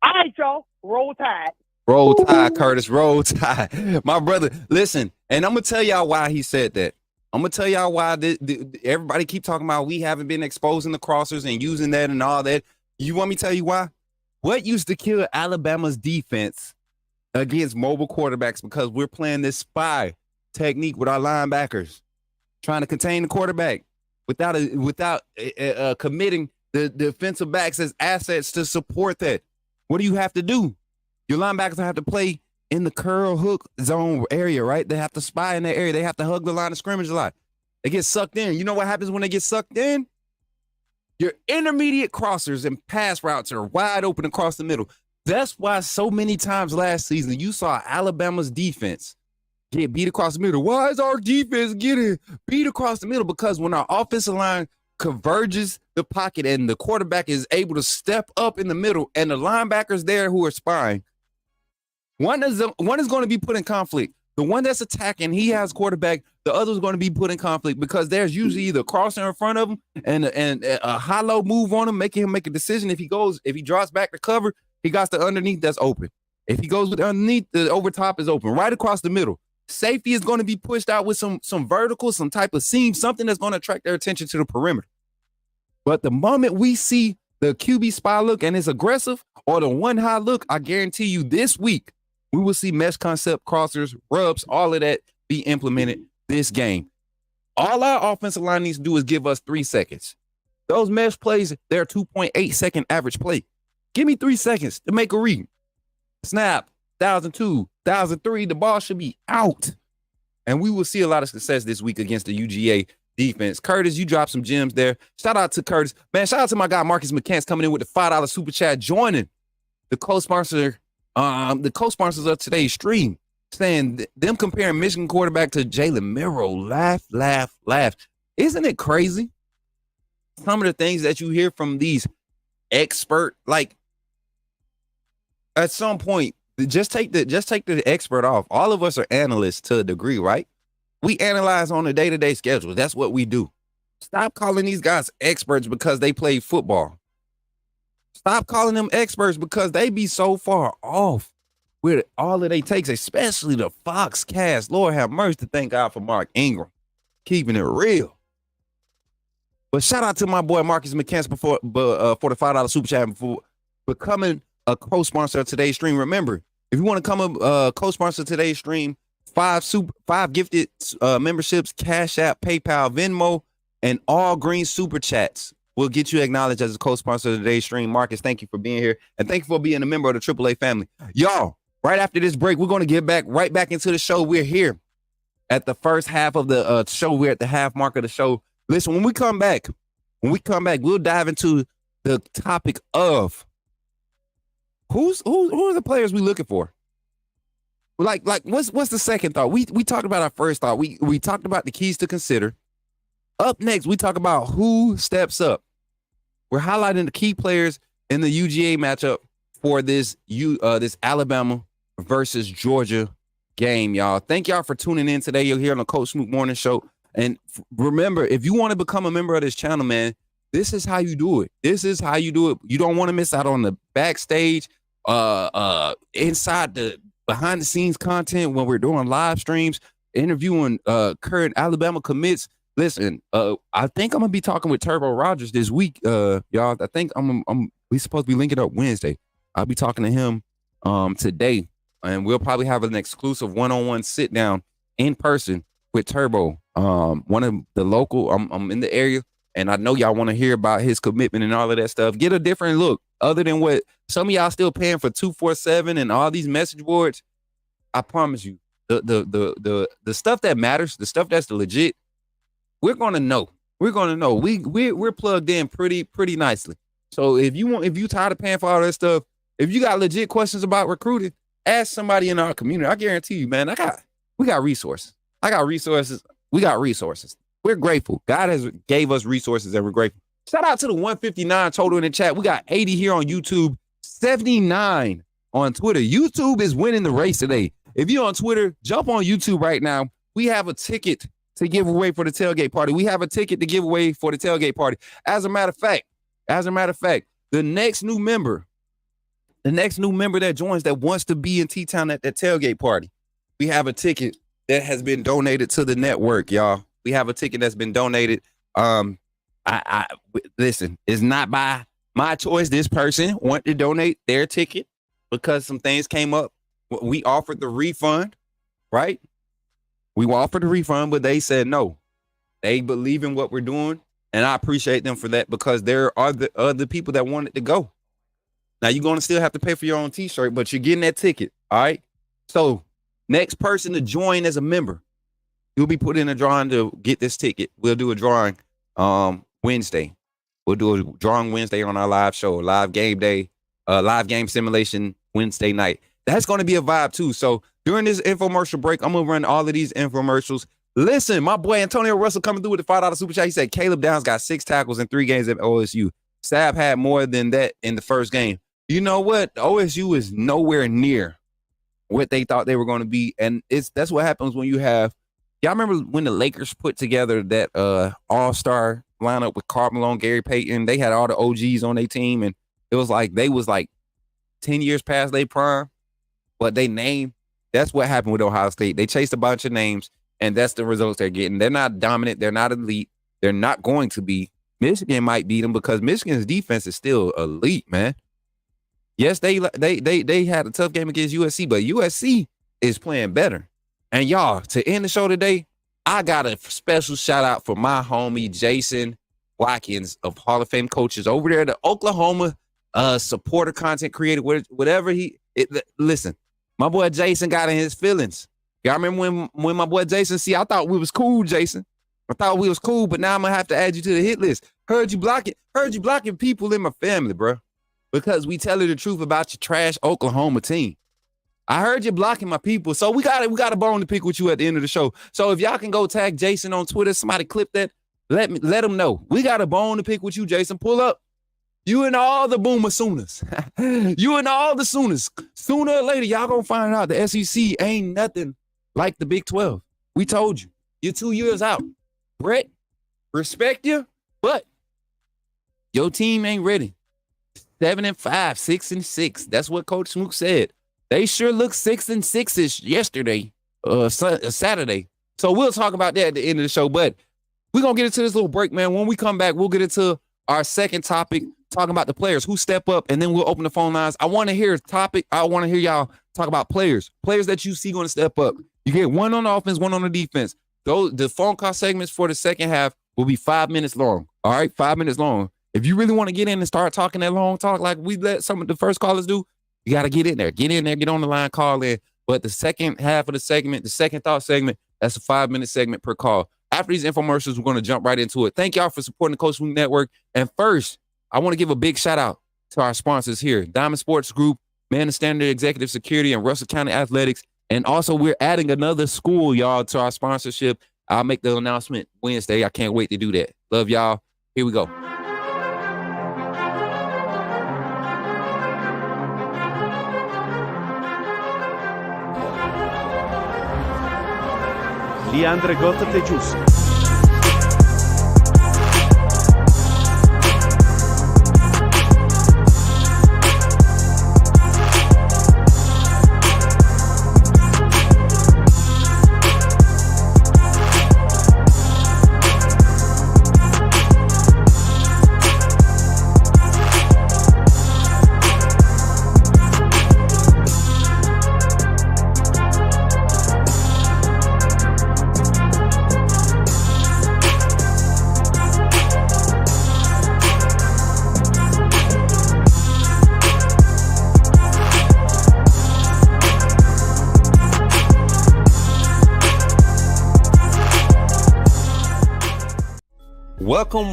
All right, y'all. Roll Tide. Roll Tide, Curtis. Roll Tide. My brother, listen, and I'm going to tell y'all why he said that. I'm going to tell y'all why everybody keep talking about we haven't been exposing the crossers and using that and all that. You want me to tell you why? What used to kill Alabama's defense against mobile quarterbacks? Because we're playing this spy technique with our linebackers, trying to contain the quarterback without committing the defensive backs as assets to support that. What do you have to do? Your linebackers have to play in the curl hook zone area, right? They have to spy in that area. They have to hug the line of scrimmage a lot. They get sucked in. You know what happens when they get sucked in? Your intermediate crossers and pass routes are wide open across the middle. That's why so many times last season you saw Alabama's defense get beat across the middle. Why is our defense getting beat across the middle? Because when our offensive line converges the pocket and the quarterback is able to step up in the middle and the linebackers there who are spying, one is going to be put in conflict. The one that's attacking, he has quarterback. The other is going to be put in conflict because there's usually either a crosser in front of him and a high-low move on him, making him make a decision. If he drops back to cover, he got the underneath that's open. If he goes with underneath, the over top is open. Right across the middle, safety is going to be pushed out with some vertical, some type of seam, something that's going to attract their attention to the perimeter. But the moment we see the QB spy look and it's aggressive, or the one high look, I guarantee you this week, we will see mesh concept, crossers, rubs, all of that be implemented this game. All our offensive line needs to do is give us 3 seconds. Those mesh plays, they're 2.8 second average play. Give me 3 seconds to make a read. Snap, 1,002, 1,003, the ball should be out. And we will see a lot of success this week against the UGA defense. Curtis, you dropped some gems there. Shout out to Curtis. Man, shout out to my guy Marcus McCants coming in with the $5 super chat, joining the co-sponsors of today's stream, saying them comparing Michigan quarterback to Jalen Miro. Laugh, laugh, laugh. Isn't it crazy? Some of the things that you hear from these expert, like at some point, just take the expert off. All of us are analysts to a degree, right? We analyze on a day-to-day schedule. That's what we do. Stop calling these guys experts because they play football. Stop calling them experts because they be so far off with all that they takes, especially the Fox cast. Lord have mercy. Thank God for Mark Ingram. Keeping it real. But shout out to my boy Marcus McCants for the $5 super chat for becoming a co-sponsor of today's stream. Remember, if you want to come a co-sponsor today's stream, 5 gifted memberships, Cashapp, PayPal, Venmo, and all green super chats will get you acknowledged as a co-sponsor of today's stream. Marcus, thank you for being here, and thank you for being a member of the AAA family. Y'all, right after this break, we're going to get right back into the show. We're here at the first half of the show. We're at the half mark of the show. Listen, when we come back, we'll dive into the topic of who are the players we looking for. Like what's the second thought? We talked about our first thought. We talked about the keys to consider. Up next, we talk about who steps up. We're highlighting the key players in the UGA matchup for this Alabama versus Georgia game, y'all. Thank y'all for tuning in today. You're here on the Coach Smook Morning Show. And remember, if you want to become a member of this channel, man, this is how you do it. This is how you do it. You don't want to miss out on the backstage, inside the behind the scenes content when we're doing live streams, interviewing current Alabama commits. Listen, I think I'm gonna be talking with Turbo Rogers this week, y'all. I think we supposed to be linking up Wednesday. I'll be talking to him today, and we'll probably have an exclusive one-on-one sit down in person with Turbo. One of the local. I'm in the area, and I know y'all want to hear about his commitment and all of that stuff. Get a different look, other than what some of y'all still paying for 247 and all these message boards. I promise you, the stuff that matters, the stuff that's legit, we're gonna know. We're gonna know. We're plugged in pretty nicely. So if you tired of paying for all that stuff, if you got legit questions about recruiting, ask somebody in our community. I guarantee you, man, we got resources. I got resources. We got resources. We're grateful. God has gave us resources and we're grateful. Shout out to the 159 total in the chat. We got 80 here on YouTube, 79 on Twitter. YouTube is winning the race today. If you're on Twitter, jump on YouTube right now. We have a ticket to give away for the tailgate party. We have a ticket to give away for the tailgate party. As a matter of fact, the next new member that joins that wants to be in T-Town at that tailgate party, we have a ticket that has been donated to the network, y'all. We have a ticket that's been donated. Listen, it's not by my choice. This person wanted to donate their ticket because some things came up. We offered the refund, right? We offered the refund, but they said no. They believe in what we're doing, and I appreciate them for that because there are the other people that wanted to go. Now, you're going to still have to pay for your own T-shirt, but you're getting that ticket, all right? So, next person to join as a member, you'll be put in a drawing to get this ticket. We'll do a drawing Wednesday. We'll do a drawing Wednesday on our live show, live game day, live game simulation Wednesday night. That's going to be a vibe too. So during this infomercial break, I'm going to run all of these infomercials. Listen, my boy Antonio Russell coming through with the $5 super chat. He said Caleb Downs got 6 tackles in 3 games at OSU. Saab had more than that in the first game. You know what? OSU is nowhere near what they thought they were going to be. And that's what happens when you have, y'all remember when the Lakers put together that all-star lineup with Karl Malone, Gary Payton? They had all the OGs on their team, and it was like they was like 10 years past their prime, but they named That's what happened with Ohio State. They chased a bunch of names, and that's the results they're getting. They're not dominant. They're not elite. They're not going to be. Michigan might beat them because Michigan's defense is still elite, man. Yes, they had a tough game against USC, but USC is playing better. And y'all, to end the show today, I got a special shout out for my homie Jason Watkins of Hall of Fame coaches over there, the Oklahoma supporter content creator, whatever listen, my boy Jason got in his feelings. Y'all remember when my boy Jason, I thought we was cool, Jason. I thought we was cool, but now I'm gonna have to add you to the hit list. Heard you blocking people in my family, bro, because we tell you the truth about your trash Oklahoma team. I heard you blocking my people, so we got a bone to pick with you at the end of the show. So if y'all can go tag Jason on Twitter, somebody clip that, let him know. We got a bone to pick with you, Jason. Pull up. You and all the Boomer Sooners. You and all the Sooners. Sooner or later, y'all gonna find out the SEC ain't nothing like the Big 12. We told you. You're 2 years out. Brett, respect you, but your team ain't ready. 7-5, 6-6. That's what Coach Smook said. They sure looked 6-6-ish yesterday, Saturday. So we'll talk about that at the end of the show. But we're going to get into this little break, man. When we come back, we'll get into our second topic, talking about the players who step up, and then we'll open the phone lines. I want to hear y'all talk about players that you see going to step up. You get one on the offense, one on the defense. The phone call segments for the second half will be 5 minutes long. All right, 5 minutes long. If you really want to get in and start talking that long talk like we let some of the first callers do, you got to get in there. Get in there, get on the line, call in. But the second half of the segment, the second thought segment, that's a 5-minute segment per call. After these infomercials, we're going to jump right into it. Thank y'all for supporting the Coach Smook Network. And first, I want to give a big shout out to our sponsors here, Diamond Sports Group, Man of Standard Executive Security, and Russell County Athletics. And also, we're adding another school, y'all, to our sponsorship. I'll make the announcement Wednesday. I can't wait to do that. Love y'all. Here we go. Leandre Gota Tejus.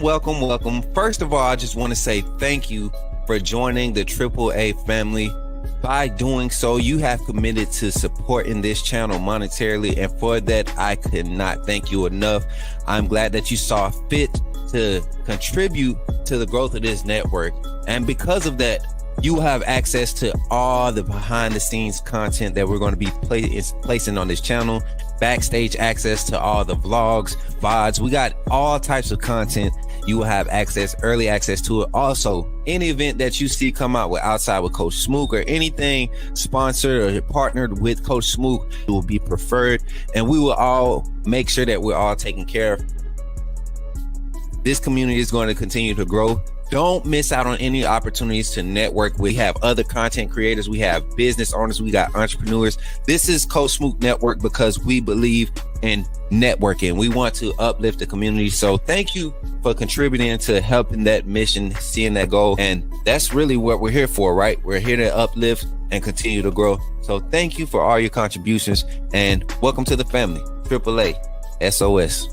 Welcome. First of all, I just want to say thank you for joining the AAA family. By doing so, you have committed to supporting this channel monetarily, and for that, I could not thank you enough. I'm glad that you saw fit to contribute to the growth of this network, and because of that, you have access to all the behind-the-scenes content that we're going to be placing on this channel. Backstage access to all the vlogs, VODs. We got all types of content. You will have early access to it. Also, any event that you see come out with outside with Coach Smook or anything sponsored or partnered with Coach Smook, it will be preferred. And we will all make sure that we're all taken care of. This community is going to continue to grow. Don't miss out on any opportunities to network. We have other content creators. We have business owners. We got entrepreneurs. This is Coach Smook Network because we believe in networking. We want to uplift the community. So thank you for contributing to helping that mission, seeing that goal. And that's really what we're here for, right? We're here to uplift and continue to grow. So thank you for all your contributions and welcome to the family. AAA, SOS.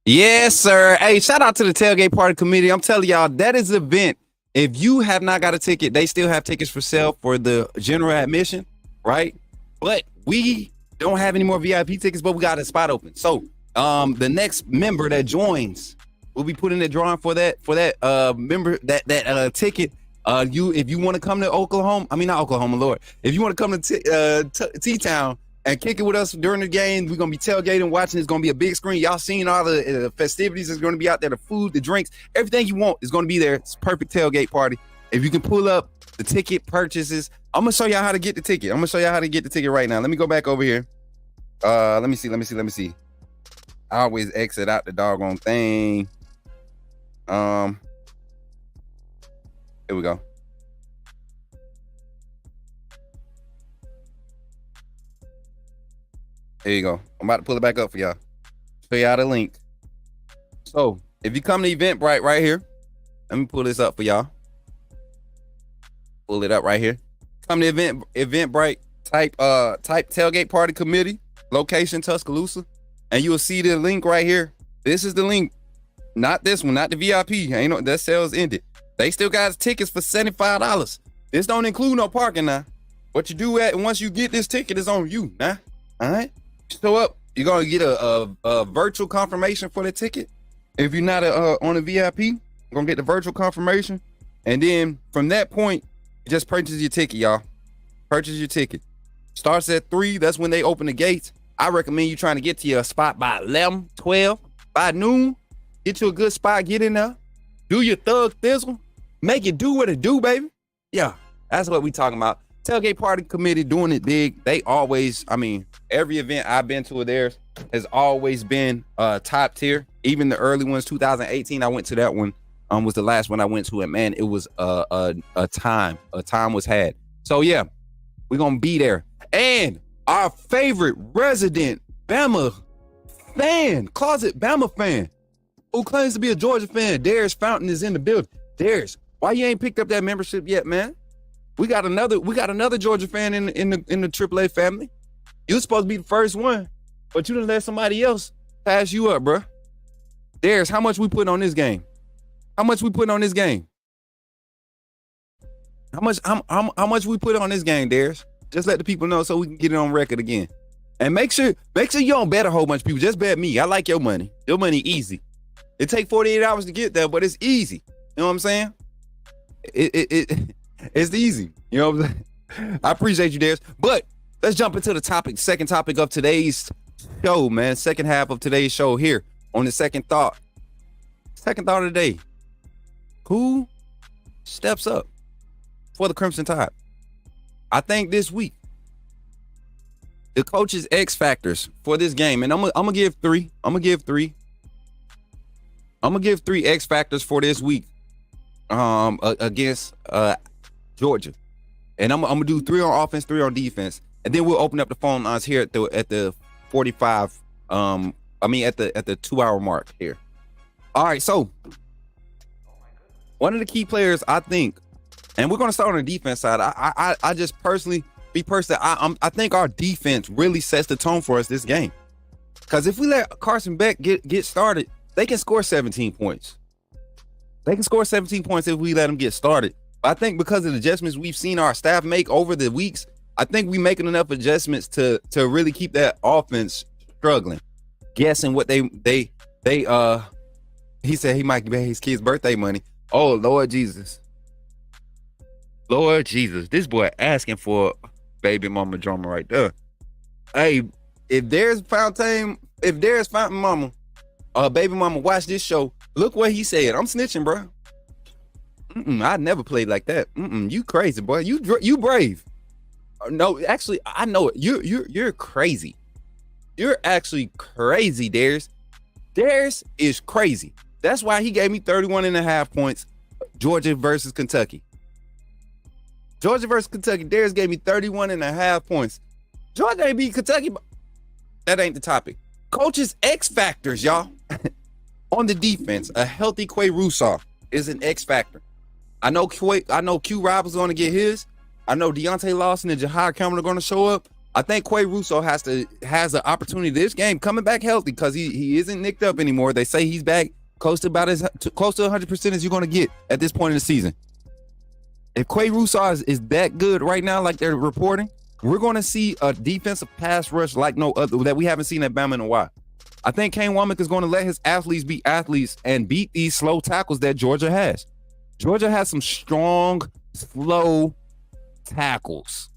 Yes, sir. Hey, shout out to the Tailgate Party Committee. I'm telling y'all, that is an event. If you have not got a ticket, they still have tickets for sale for the general admission, right? But we don't have any more VIP tickets, but we got a spot open. So the next member that joins, we'll be putting a drawing for that member that ticket. If you want to come to not Oklahoma, Lord. If you want to come to T-Town and kick it with us during the game, we're gonna be tailgating, watching. It's gonna be a big screen. Y'all seen all the festivities that's gonna be out there, the food, the drinks, everything you want is gonna be there. It's a perfect tailgate party. If you can pull up the ticket purchases, I'm gonna show y'all how to get the ticket. I'm gonna show y'all how to get the ticket right now. Let me go back over here. Let me see. I always exit out the doggone thing. Here we go. There you go. I'm about to pull it back up for y'all. Show y'all the link. So if you come to Eventbrite right here, let me pull this up for y'all. Pull it up right here. Come to Eventbrite, type Tailgate Party Committee, location Tuscaloosa, and you will see the link right here. This is the link. Not this one, not the VIP. Ain't no, that sales ended. They still got tickets for $75. This don't include no parking now. What you do once you get this ticket is on you, nah. All right. Show up. You're gonna get a virtual confirmation for the ticket. If you're not on a VIP, you're gonna get the virtual confirmation, and then from that point, you just purchase your ticket, y'all. Purchase your ticket. Starts at 3. That's when they open the gates. I recommend you trying to get to your spot by 11, 12, by noon. Get you a good spot. Get in there. Do your thug thizzle. Make it do what it do, baby. Yeah, that's what we talking about. Tailgate Party Committee doing it big. They always, every event I've been to of theirs has always been top tier. Even the early ones, 2018, I went to that one. Was the last one I went to, and man, it was a time was had. So yeah, we're gonna be there. And our favorite resident Bama fan, closet Bama fan, who claims to be a Georgia fan, Darius Fountain, is in the building. Darius, why you ain't picked up that membership yet, man? We got another Georgia fan in the AAA family. You supposed to be the first one, but you done let somebody else pass you up, bro. Darius, how much we put on this game? How much we put on this game? How much we put on this game, Darius? Just let the people know so we can get it on record again. And make sure you don't bet a whole bunch of people. Just bet me. I like your money. Your money easy. It take 48 hours to get there, but it's easy. You know what I'm saying? It's easy. You know what I'm saying? I appreciate you, Darius. But let's jump into the topic. Second topic of today's show, man. Second half of today's show here on the second thought. Second thought of the day. Who steps up for the Crimson Tide? I think this week, the coach's X factors for this game, and I'm gonna give three. I'm gonna give three X factors for this week against Georgia. And I'm gonna do 3 on offense, 3 on defense, and then we'll open up the phone lines here at the 45 at the 2-hour mark here. All right, so one of the key players, I think, and we're gonna start on the defense side. I just personally, I think our defense really sets the tone for us this game. Because if we let Carson Beck get started, they can score 17 points. They can score 17 points if we let them get started. But I think because of the adjustments we've seen our staff make over the weeks, I think we're making enough adjustments to really keep that offense struggling. Guessing what they he said he might pay his kid's birthday money. Oh, Lord Jesus. Lord Jesus. This boy asking for baby mama drama right there. Hey, if there's Fountain Mama, baby mama watch this show, look what he said. I'm snitching, bro. I never played like that. You crazy, boy. You brave. No, actually, I know it. You're crazy. You're actually crazy, Darius. Darius is crazy. That's why he gave me 31.5 points. Georgia versus Kentucky. Darius gave me 31.5 points. Georgia ain't beat Kentucky, but that ain't the topic. Coaches X factors, y'all. On the defense, a healthy Quay Russaw is an X factor. I know Q Roberts going to get his. I know Deontay Lawson and Jahar Cameron are going to show up. I think Quay Russo has the opportunity this game coming back healthy because he isn't nicked up anymore. They say he's back close to 100% as you're going to get at this point in the season. If Quay Russo is that good right now, like they're reporting, we're going to see a defensive pass rush like no other that we haven't seen at Bama in a while. I think Kane Womack is going to let his athletes be athletes and beat these slow tackles that Georgia has. Georgia has some strong, slow tackles.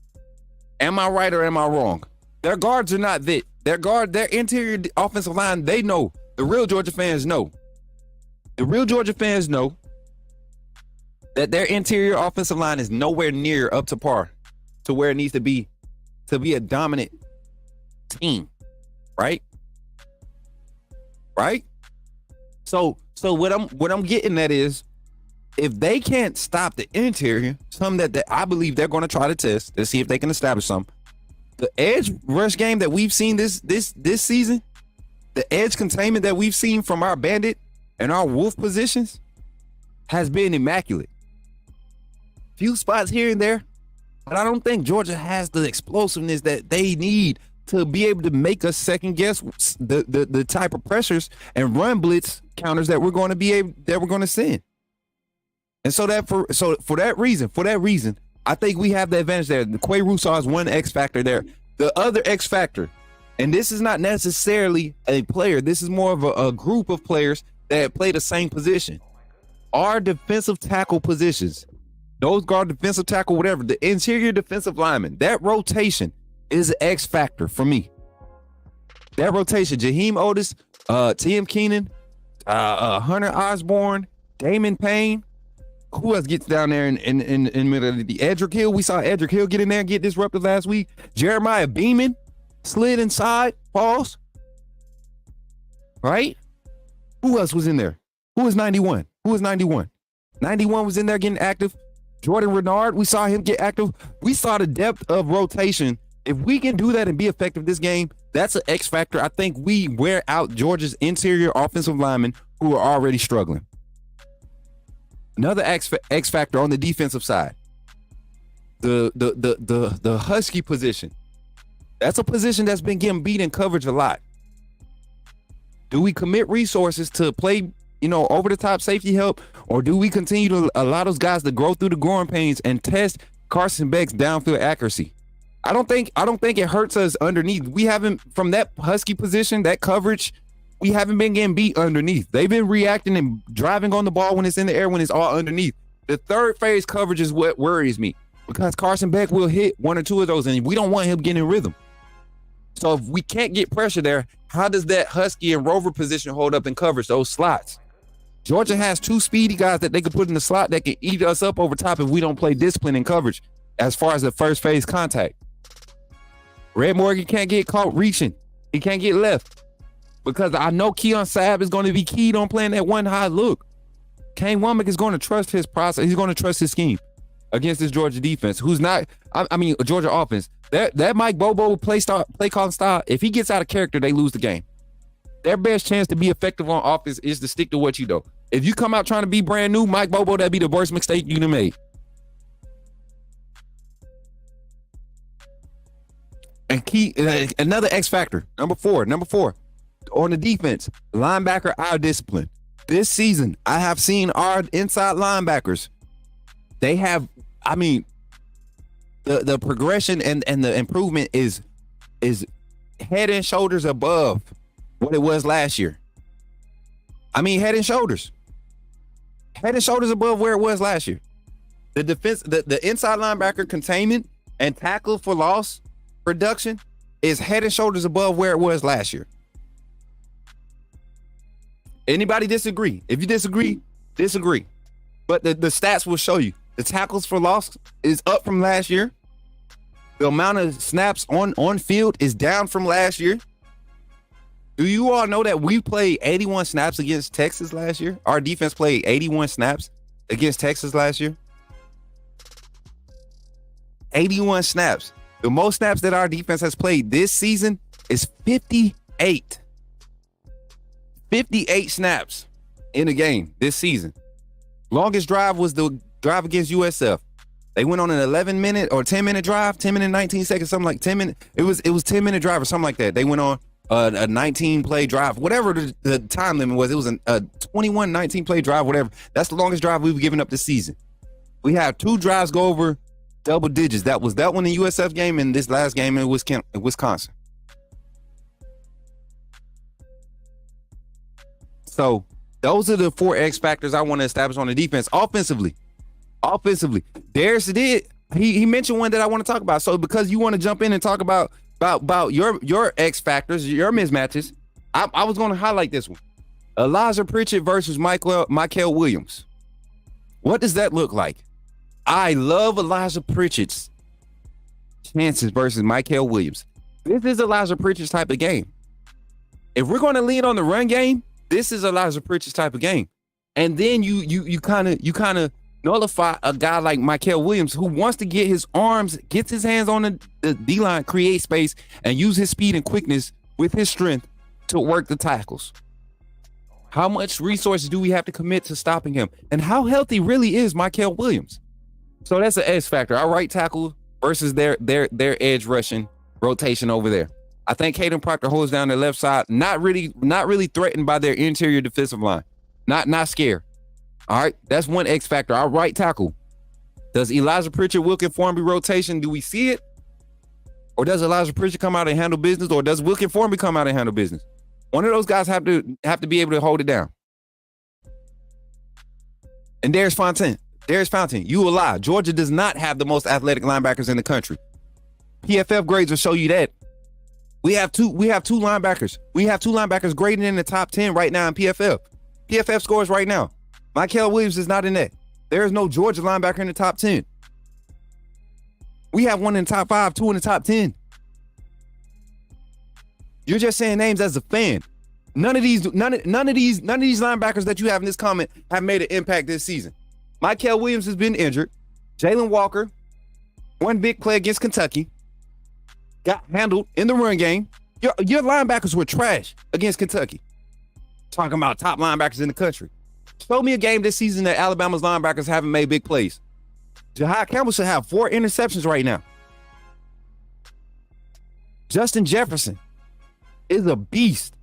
Am I right or am I wrong? Their guards are not that. Their interior offensive line, they know. The real Georgia fans know. The real Georgia fans know that their interior offensive line is nowhere near up to par to where it needs to be a dominant team, right? Right? So what I'm getting at is, if they can't stop the interior, something that I believe they're going to try to test to see if they can establish something. The edge rush game that we've seen this season, the edge containment that we've seen from our bandit and our wolf positions has been immaculate. Few spots here and there, but I don't think Georgia has the explosiveness that they need to be able to make us second guess the type of pressures and run blitz counters that we're going to send. And so for that reason, I think we have the advantage there. The Quay Russo is one X factor there. The other X factor, and this is not necessarily a player, this is more of a group of players that play the same position. Our defensive tackle positions, nose guard, defensive tackle, whatever, the interior defensive lineman, that rotation is an X factor for me. That rotation, Jaheim Otis, Tim Keenan, Hunter Osborne, Damon Payne. Who else gets down there in the middle of the Edric Hill? We saw Edric Hill get in there and get disrupted last week. Jeremiah Beeman slid inside, pause. Right? Who else was in there? Who was 91? 91 was in there getting active. Jordan Renard, we saw him get active. We saw the depth of rotation. If we can do that and be effective this game, that's an X factor. I think we wear out Georgia's interior offensive linemen who are already struggling. Another X factor on the defensive side, the Husky position. That's a position that's been getting beat in coverage a lot. Do we commit resources to play, over the top safety help, or do we continue to allow those guys to grow through the growing pains and test Carson Beck's downfield accuracy? I don't think it hurts us underneath. We haven't, from that Husky position, that coverage, we haven't been getting beat underneath. They've been reacting and driving on the ball when it's in the air, when it's all underneath. The third phase coverage is what worries me, because Carson Beck will hit one or two of those, and we don't want him getting in rhythm. So if we can't get pressure there, how does that Husky and Rover position hold up in coverage, those slots? Georgia has two speedy guys that they can put in the slot that can eat us up over top if we don't play discipline in coverage as far as the first phase contact. Red Morgan can't get caught reaching. He can't get left, because I know Keon Saab is going to be keyed on playing that one high look. Kane Womack is going to trust his process. He's going to trust his scheme against this Georgia defense, who's not, Georgia offense. That Mike Bobo play calling style, if he gets out of character, they lose the game. Their best chance to be effective on offense is to stick to what you know. If you come out trying to be brand new, Mike Bobo, that'd be the worst mistake you'd have made. And another X factor, number four, on the defense, linebacker out discipline. This season, I have seen our inside linebackers. They have, the progression and the improvement is head and shoulders above what it was last year. Head and shoulders above where it was last year. The defense, the inside linebacker containment and tackle for loss production is head and shoulders above where it was last year. Anybody disagree? If you disagree. But the stats will show you. The tackles for loss is up from last year. The amount of snaps on field is down from last year. Do you all know that we played 81 snaps against Texas last year? Our defense played 81 snaps against Texas last year. 81 snaps. The most snaps that our defense has played this season is 58. 58 snaps in a game this season. Longest drive was the drive against USF. They went on an 11-minute or 10-minute drive, 10 minute, 19 seconds, something like 10 minutes. It was 10-minute drive or something like that. They went on a 19-play drive, whatever the time limit was. It was a 21, 19-play drive, whatever. That's the longest drive we've given up this season. We have 2 drives go over double digits. That was that one in USF game and this last game in Wisconsin. So those are the 4 X factors I want to establish on the defense. Offensively, Darius did. He mentioned one that I want to talk about. So because you want to jump in and talk about your X factors, your mismatches, I was going to highlight this one. Elijah Pritchett versus Mykel Williams. What does that look like? I love Elijah Pritchett's chances versus Mykel Williams. This is Elijah Pritchett's type of game. If we're going to lean on the run game, this is Elijah Pritchett's type of game. And then you kind of nullify a guy like Mykel Williams who wants to get his arms, gets his hands on the D-line, create space, and use his speed and quickness with his strength to work the tackles. How much resources do we have to commit to stopping him? And how healthy really is Mykel Williams? So that's an X factor. Our right tackle versus their edge rushing rotation over there. I think Caden Proctor holds down their left side, not really threatened by their interior defensive line. Not scared. All right, that's one X factor. Our right tackle. Does Elijah Pritchett, Wilkin Formby rotation, do we see it? Or does Elijah Pritchett come out and handle business? Or does Wilkin Formby come out and handle business? One of those guys have to be able to hold it down. And Darius Fountain, you a lie. Georgia does not have the most athletic linebackers in the country. PFF grades will show you that. We have two linebackers. We have 2 linebackers graded in the top 10 right now in PFF. PFF scores right now. Mykel Williams is not in that. There is no Georgia linebacker in the top 10. We have 1 in the top 5, 2 in the top 10. You're just saying names as a fan. None of these linebackers that you have in this comment have made an impact this season. Mykel Williams has been injured. Jalen Walker, one big play against Kentucky, got handled in the run game. Your linebackers were trash against Kentucky. Talking about top linebackers in the country. Show me a game this season that Alabama's linebackers haven't made big plays. Jahad Campbell should have 4 interceptions right now. Justin Jefferson is a beast.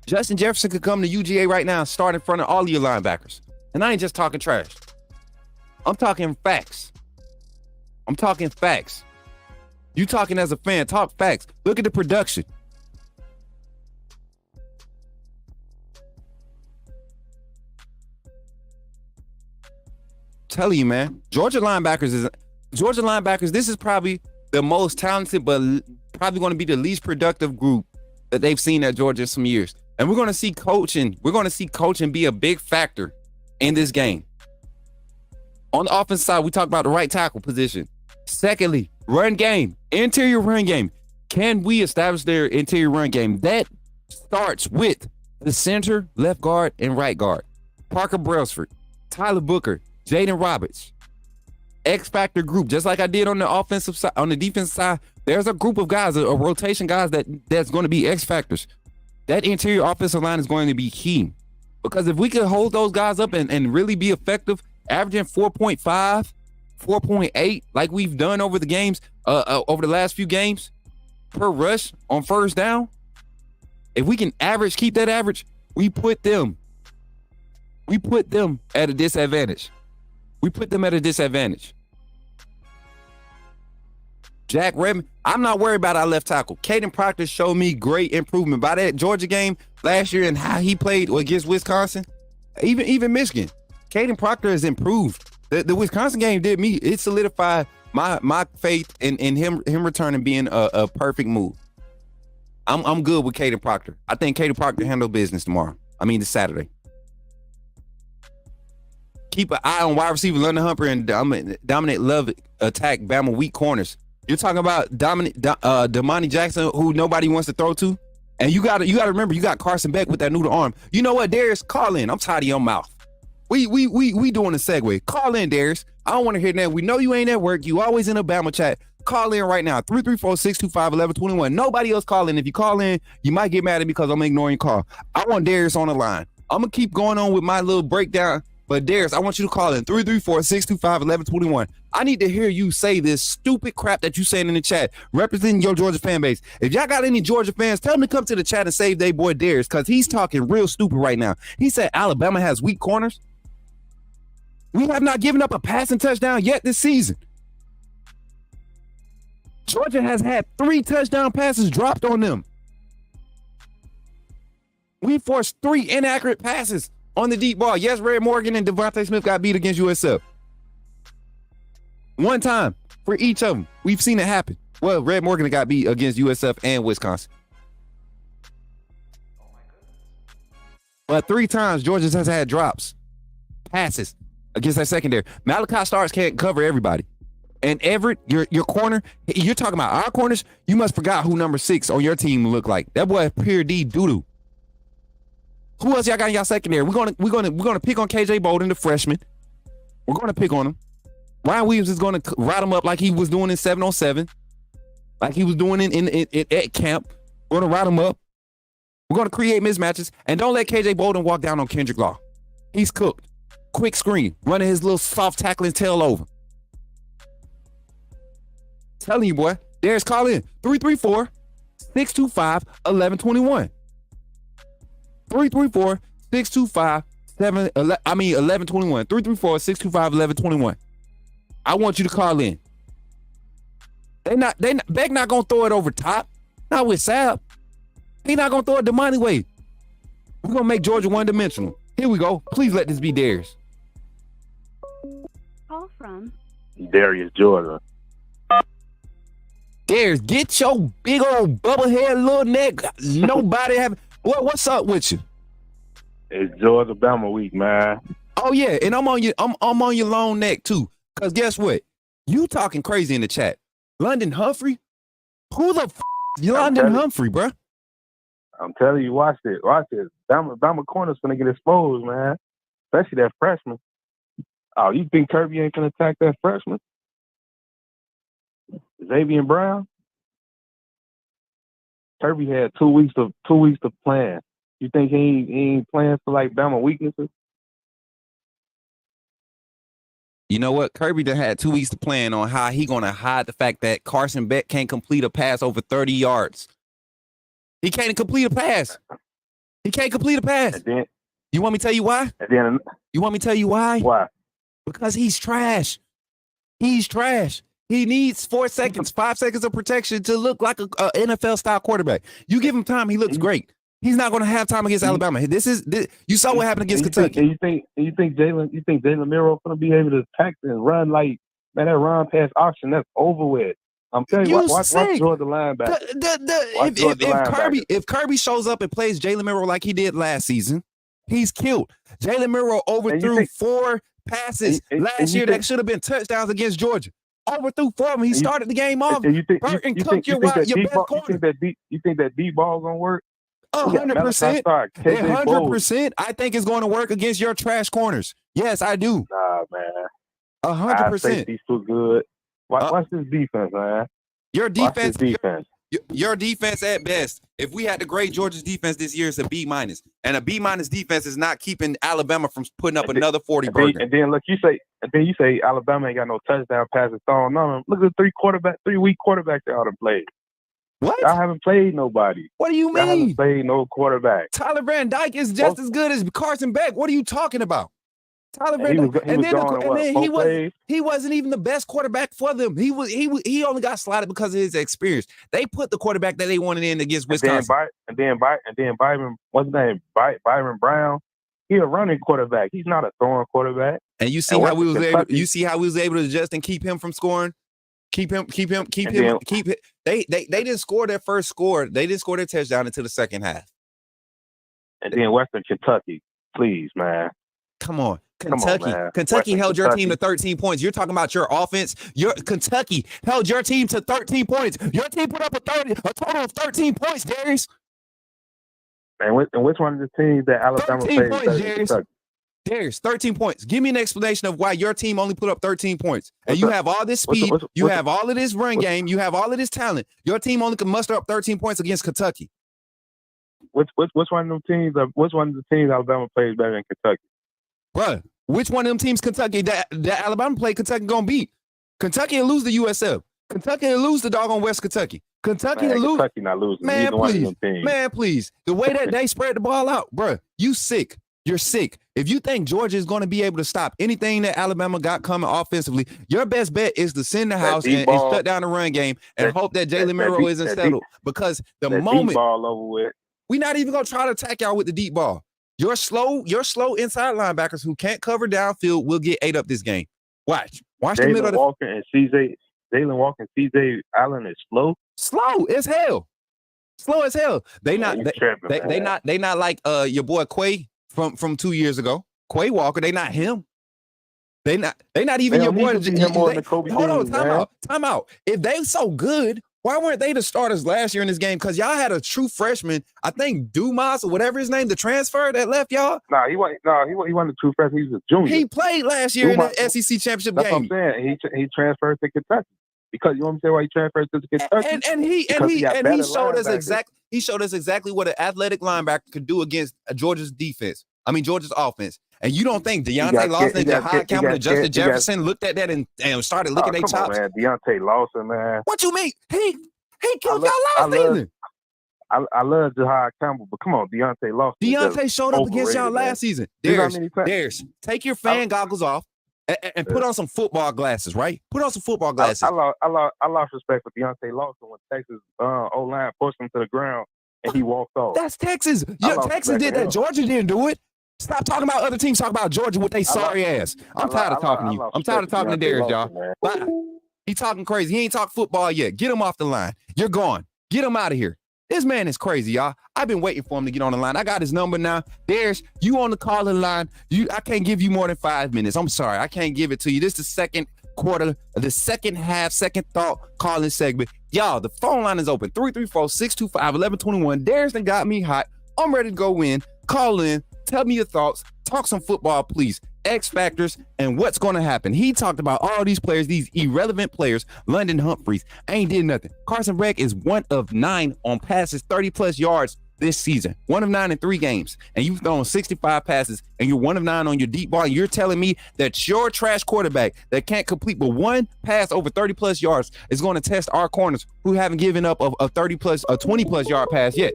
Justin Jefferson could come to UGA right now and start in front of all of your linebackers. And I ain't just talking trash. I'm talking facts. You talking as a fan, talk facts. Look at the production. Telling you, man, Georgia linebackers, this is probably the most talented, but probably going to be the least productive group that they've seen at Georgia in some years. And we're going to see coaching. We're going to see coaching be a big factor in this game. On the offensive side, we talk about the right tackle position. Secondly, run game, interior run game. Can we establish their interior run game? That starts with the center, left guard, and right guard. Parker Brailsford, Tyler Booker, Jaden Roberts. X factor group, just like I did on the offensive side, on the defensive side. There's a group of guys, a rotation guys that's going to be X factors. That interior offensive line is going to be key, because if we could hold those guys up and really be effective, averaging 4.5, 4.8, like we've done over the games, over the last few games per rush on first down. If we can keep that average, we put them at a disadvantage. Jack Redmond, I'm not worried about our left tackle. Caden Proctor showed me great improvement by that Georgia game last year and how he played against Wisconsin, even Michigan. Caden Proctor has improved. The Wisconsin game it solidified my faith in him returning being a perfect move. I'm good with Caden Proctor. I think Caden Proctor handle business tomorrow. This Saturday. Keep an eye on wide receiver London Humper and Dominic Love attack Bama weak corners. You're talking about Damani Jackson, who nobody wants to throw to, and you got to remember you got Carson Beck with that noodle arm. You know what, Darius? Call in. I'm tired of your mouth. We doing a segue. Call in, Darius. I don't want to hear that. We know you ain't at work. You always in a Bama chat. Call in right now. 334-625-1121. Nobody else call in. If you call in, you might get mad at me because I'm ignoring your call. I want Darius on the line. I'm gonna keep going on with my little breakdown. But Darius, I want you to call in 334-625-1121. I need to hear you say this stupid crap that you saying in the chat, representing your Georgia fan base. If y'all got any Georgia fans, tell them to come to the chat and save their boy Darius, because he's talking real stupid right now. He said Alabama has weak corners. We have not given up a passing touchdown yet this season. Georgia has had 3 touchdown passes dropped on them. We forced 3 inaccurate passes on the deep ball. Yes, Red Morgan and Devontae Smith got beat against USF. One time for each of them. We've seen it happen. Well, Red Morgan got beat against USF and Wisconsin. But 3 times Georgia has had drops, passes against that secondary. Malachi Starks can't cover everybody. And Everett, your corner, you're talking about our corners. You must forgot who number 6 on your team look like. That boy Pure D Doodoo. Who else y'all got in y'all secondary? We're gonna pick on KJ Bolden, the freshman. We're gonna pick on him. Ryan Williams is gonna ride him up like he was doing in 7-on-7, like he was doing at camp. We're gonna ride him up. We're gonna create mismatches, and don't let KJ Bolden walk down on Kendrick Law. He's cooked. Quick screen, running his little soft tackling tail over. Telling you, boy. There's Callin. 334-625-1121. 334-625-1121. 334-625-1121. I want you to call in. Beck not gonna throw it over top. Not with Sab. He not gonna throw it the money way. We're gonna make Georgia one-dimensional. Here we go. Please let this be Darius. Call from Darius, Georgia. Darius, get your big old bubble head little neck. Nobody have. What's up with you? It's Georgia Bama week, man. Oh yeah, and I'm on your long neck too. Cause guess what? You talking crazy in the chat. London Humphrey? Who the is London Humphrey, bro? I'm telling you, watch this. Bama corner's gonna get exposed, man. Especially that freshman. Oh, you think Kirby ain't gonna attack that freshman? Xavier Brown? Kirby had 2 weeks to plan. You think he ain't playing for like Bama weaknesses? You know what? Kirby done had 2 weeks to plan on how he gonna hide the fact that Carson Beck can't complete a pass over 30 yards. He can't complete a pass. He can't complete a pass. And then, you want me to tell you why? You want me to tell you why? Why? Because he's trash. He's trash. He needs 4 seconds, 5 seconds of protection to look like a NFL style quarterback. You give him time, he looks great. He's not going to have time against Alabama. You saw what happened against Kentucky. You think Jalen Miro going to be able to attack and run like, man, that run past auction, that's over with. I'm telling you, watch Georgia linebacker. If Kirby shows up and plays Jalen Miro like he did last season, he's killed. Jalen Miro overthrew 4 passes last year that should have been touchdowns against Georgia. Overthrew 4 of them. He started the game off. You think your best corner. You think that deep ball gonna work? 100%. 100%. I think it's going to work against your trash corners. Yes, I do. Nah, man. 100%. He's too good. Watch this defense, man. Your defense. Your defense at best. If we had to grade Georgia's defense this year, it's a B-. And a B- defense is not keeping Alabama from putting up another 40 burger. And then look, you say Alabama ain't got no touchdown passes thrown on them. Look at the 3 week quarterbacks they ought to play. What? Y'all haven't played nobody. What do you mean? Y'all haven't played no quarterback. Tyler Van Dyke is just as good as Carson Beck. What are you talking about? Tyler Van Dyke. He wasn't even the best quarterback for them. He only got slotted because of his experience. They put the quarterback that they wanted in against Wisconsin. And then Byron, what's his name? Byron Brown. He's a running quarterback. He's not a throwing quarterback. And you see how we was able. You see how we was able to adjust and keep him from scoring. Keep him. They didn't score their first score. They didn't score their touchdown until the second half. And then Western Kentucky, please, man. Come on. Kentucky held your team to 13 points. You're talking about your offense. Kentucky held your team to 13 points. Your team put up a total of 13 points, Darius. And which one of the teams that Alabama played? Darius, 13 points. Give me an explanation of why your team only put up 13 points. And you have all this speed. You have all of this run game. You have all of this talent. Your team only can muster up 13 points against Kentucky. Which one of them teams? Which one of the teams Alabama plays better than Kentucky? Bruh, which one of them teams Kentucky that Alabama played Kentucky gonna beat? Kentucky will lose the USF. Kentucky will lose the doggone West Kentucky. Kentucky will lose. Kentucky not losing. Man, Neither one of please. them teams. Man, please. The way that they spread the ball out, bruh, you sick. You're sick. If you think Georgia is going to be able to stop anything that Alabama got coming offensively, your best bet is to send the house and shut down the run game and hope that Jalen Miro isn't settled. Because the moment ball over with, we're not even going to try to attack y'all with the deep ball. Your slow inside linebackers who can't cover downfield will get ate up this game. Watch the middle of the Walker and Jalen Walker and CJ Allen is slow as hell. Slow as hell. They not like your boy Quay from 2 years ago. Quay Walker, they not him. They not even your boy. Hold on, time out. If they so good, why weren't they the starters last year in this game? Because y'all had a true freshman, I think Dumas or whatever his name, the transfer that left y'all. He wasn't a true freshman. He was a junior. He played last year in the SEC championship That's game. What I'm saying. He transferred to Kentucky. Because you understand why he transferred to Kentucky? And he showed us exactly. He showed us exactly what an athletic linebacker could do against Georgia's defense. I mean Georgia's offense. And you don't think Deontay Lawson, Jahad Campbell, and Justin Jefferson looked at that and started licking their chops? Man, Deontay Lawson, man. What you mean? He killed y'all last season. I love Jahad Campbell, but come on, Deontay Lawson. Deontay showed up against y'all last season. There's take your fan goggles off and put on some football glasses, right? Put on some football glasses. I lost respect for Deontay Lawson when Texas O-line pushed him to the ground and he walked off. That's Texas. Texas did that. Georgia didn't do it. Stop talking about other teams. Talk about Georgia with they sorry ass. I'm tired of talking to you. I'm tired of talking to Darius, y'all. Bye. He talking crazy. He ain't talked football yet. Get him off the line. You're gone. Get him out of here. This man is crazy, y'all. I've been waiting for him to get on the line. I got his number now. Darius, you on the calling line. I can't give you more than 5 minutes. I'm sorry. I can't give it to you. This is the second quarter, the second half, second thought calling segment. Y'all, the phone line is open. 334-625-1121. Darius done got me hot. I'm ready to go in. Call in. Tell me your thoughts. Talk some football, please. X factors and what's going to happen. He talked about all these players, these irrelevant players. London Humphreys ain't did nothing. Carson Beck is 1 of 9 on passes, 30+ yards this season. 1 of 9 in 3 games. And you've thrown 65 passes and you're 1 of 9 on your deep ball. And you're telling me that your trash quarterback that can't complete but 1 pass over 30+ yards is going to test our corners who haven't given up a 20+ yard pass yet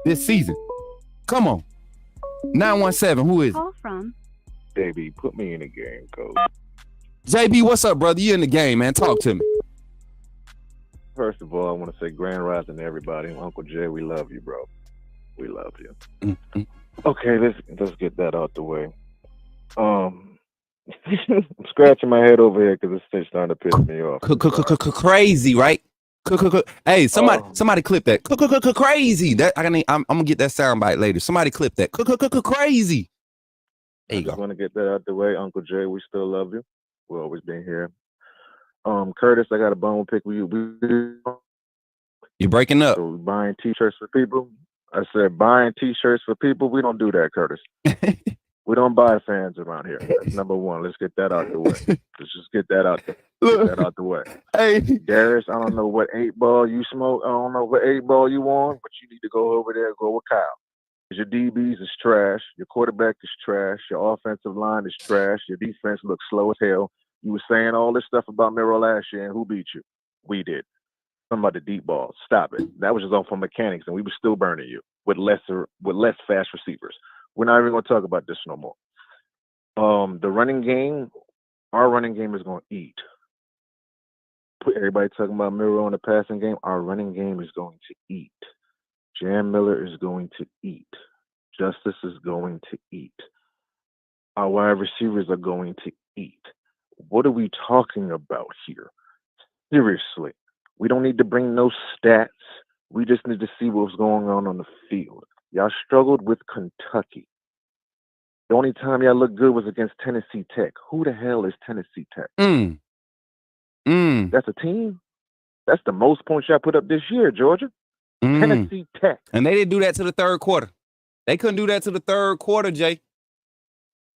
this season. Come on. 917, who is it? Call from JB, put me in the game, coach. JB, what's up, brother? You in the game, man. Talk to me. First of all, I want to say grand rising to everybody. Uncle Jay, we love you, bro. We love you. Mm-hmm. Okay, let's get that out the way. I'm scratching my head over here because this thing's starting to piss me off. Crazy, right? Hey, somebody clip that. Crazy. I'm gonna get that sound bite later. Somebody clip that. Crazy. There you go. I want to get that out the way, Uncle Jay. We still love you. We've always been here. Curtis, I got a bone pick with you. You're breaking up. So buying T-shirts for people. I said buying T-shirts for people. We don't do that, Curtis. We don't buy fans around here. That's number one. Let's get that out the way. Let's just get that out the way. Hey, Darius, I don't know what 8-ball you smoke. I don't know what 8-ball you on, but you need to go over there and go with Kyle. Your DBs is trash. Your quarterback is trash. Your offensive line is trash. Your defense looks slow as hell. You were saying all this stuff about Miro last year, and who beat you? We did. Something about the deep ball. Stop it. That was just off for mechanics, and we were still burning you with less fast receivers. We're not even going to talk about this no more. The running game, our running game is going to eat. Everybody talking about Miro in the passing game. Our running game is going to eat. Jan Miller is going to eat. Justice is going to eat. Our wide receivers are going to eat. What are we talking about here? Seriously, we don't need to bring no stats. We just need to see what's going on the field. Y'all struggled with Kentucky. The only time y'all looked good was against Tennessee Tech. Who the hell is Tennessee Tech? That's a team? That's the most points y'all put up this year, Georgia. Tennessee Tech. And they didn't do that to the third quarter. They couldn't do that to the third quarter, Jay.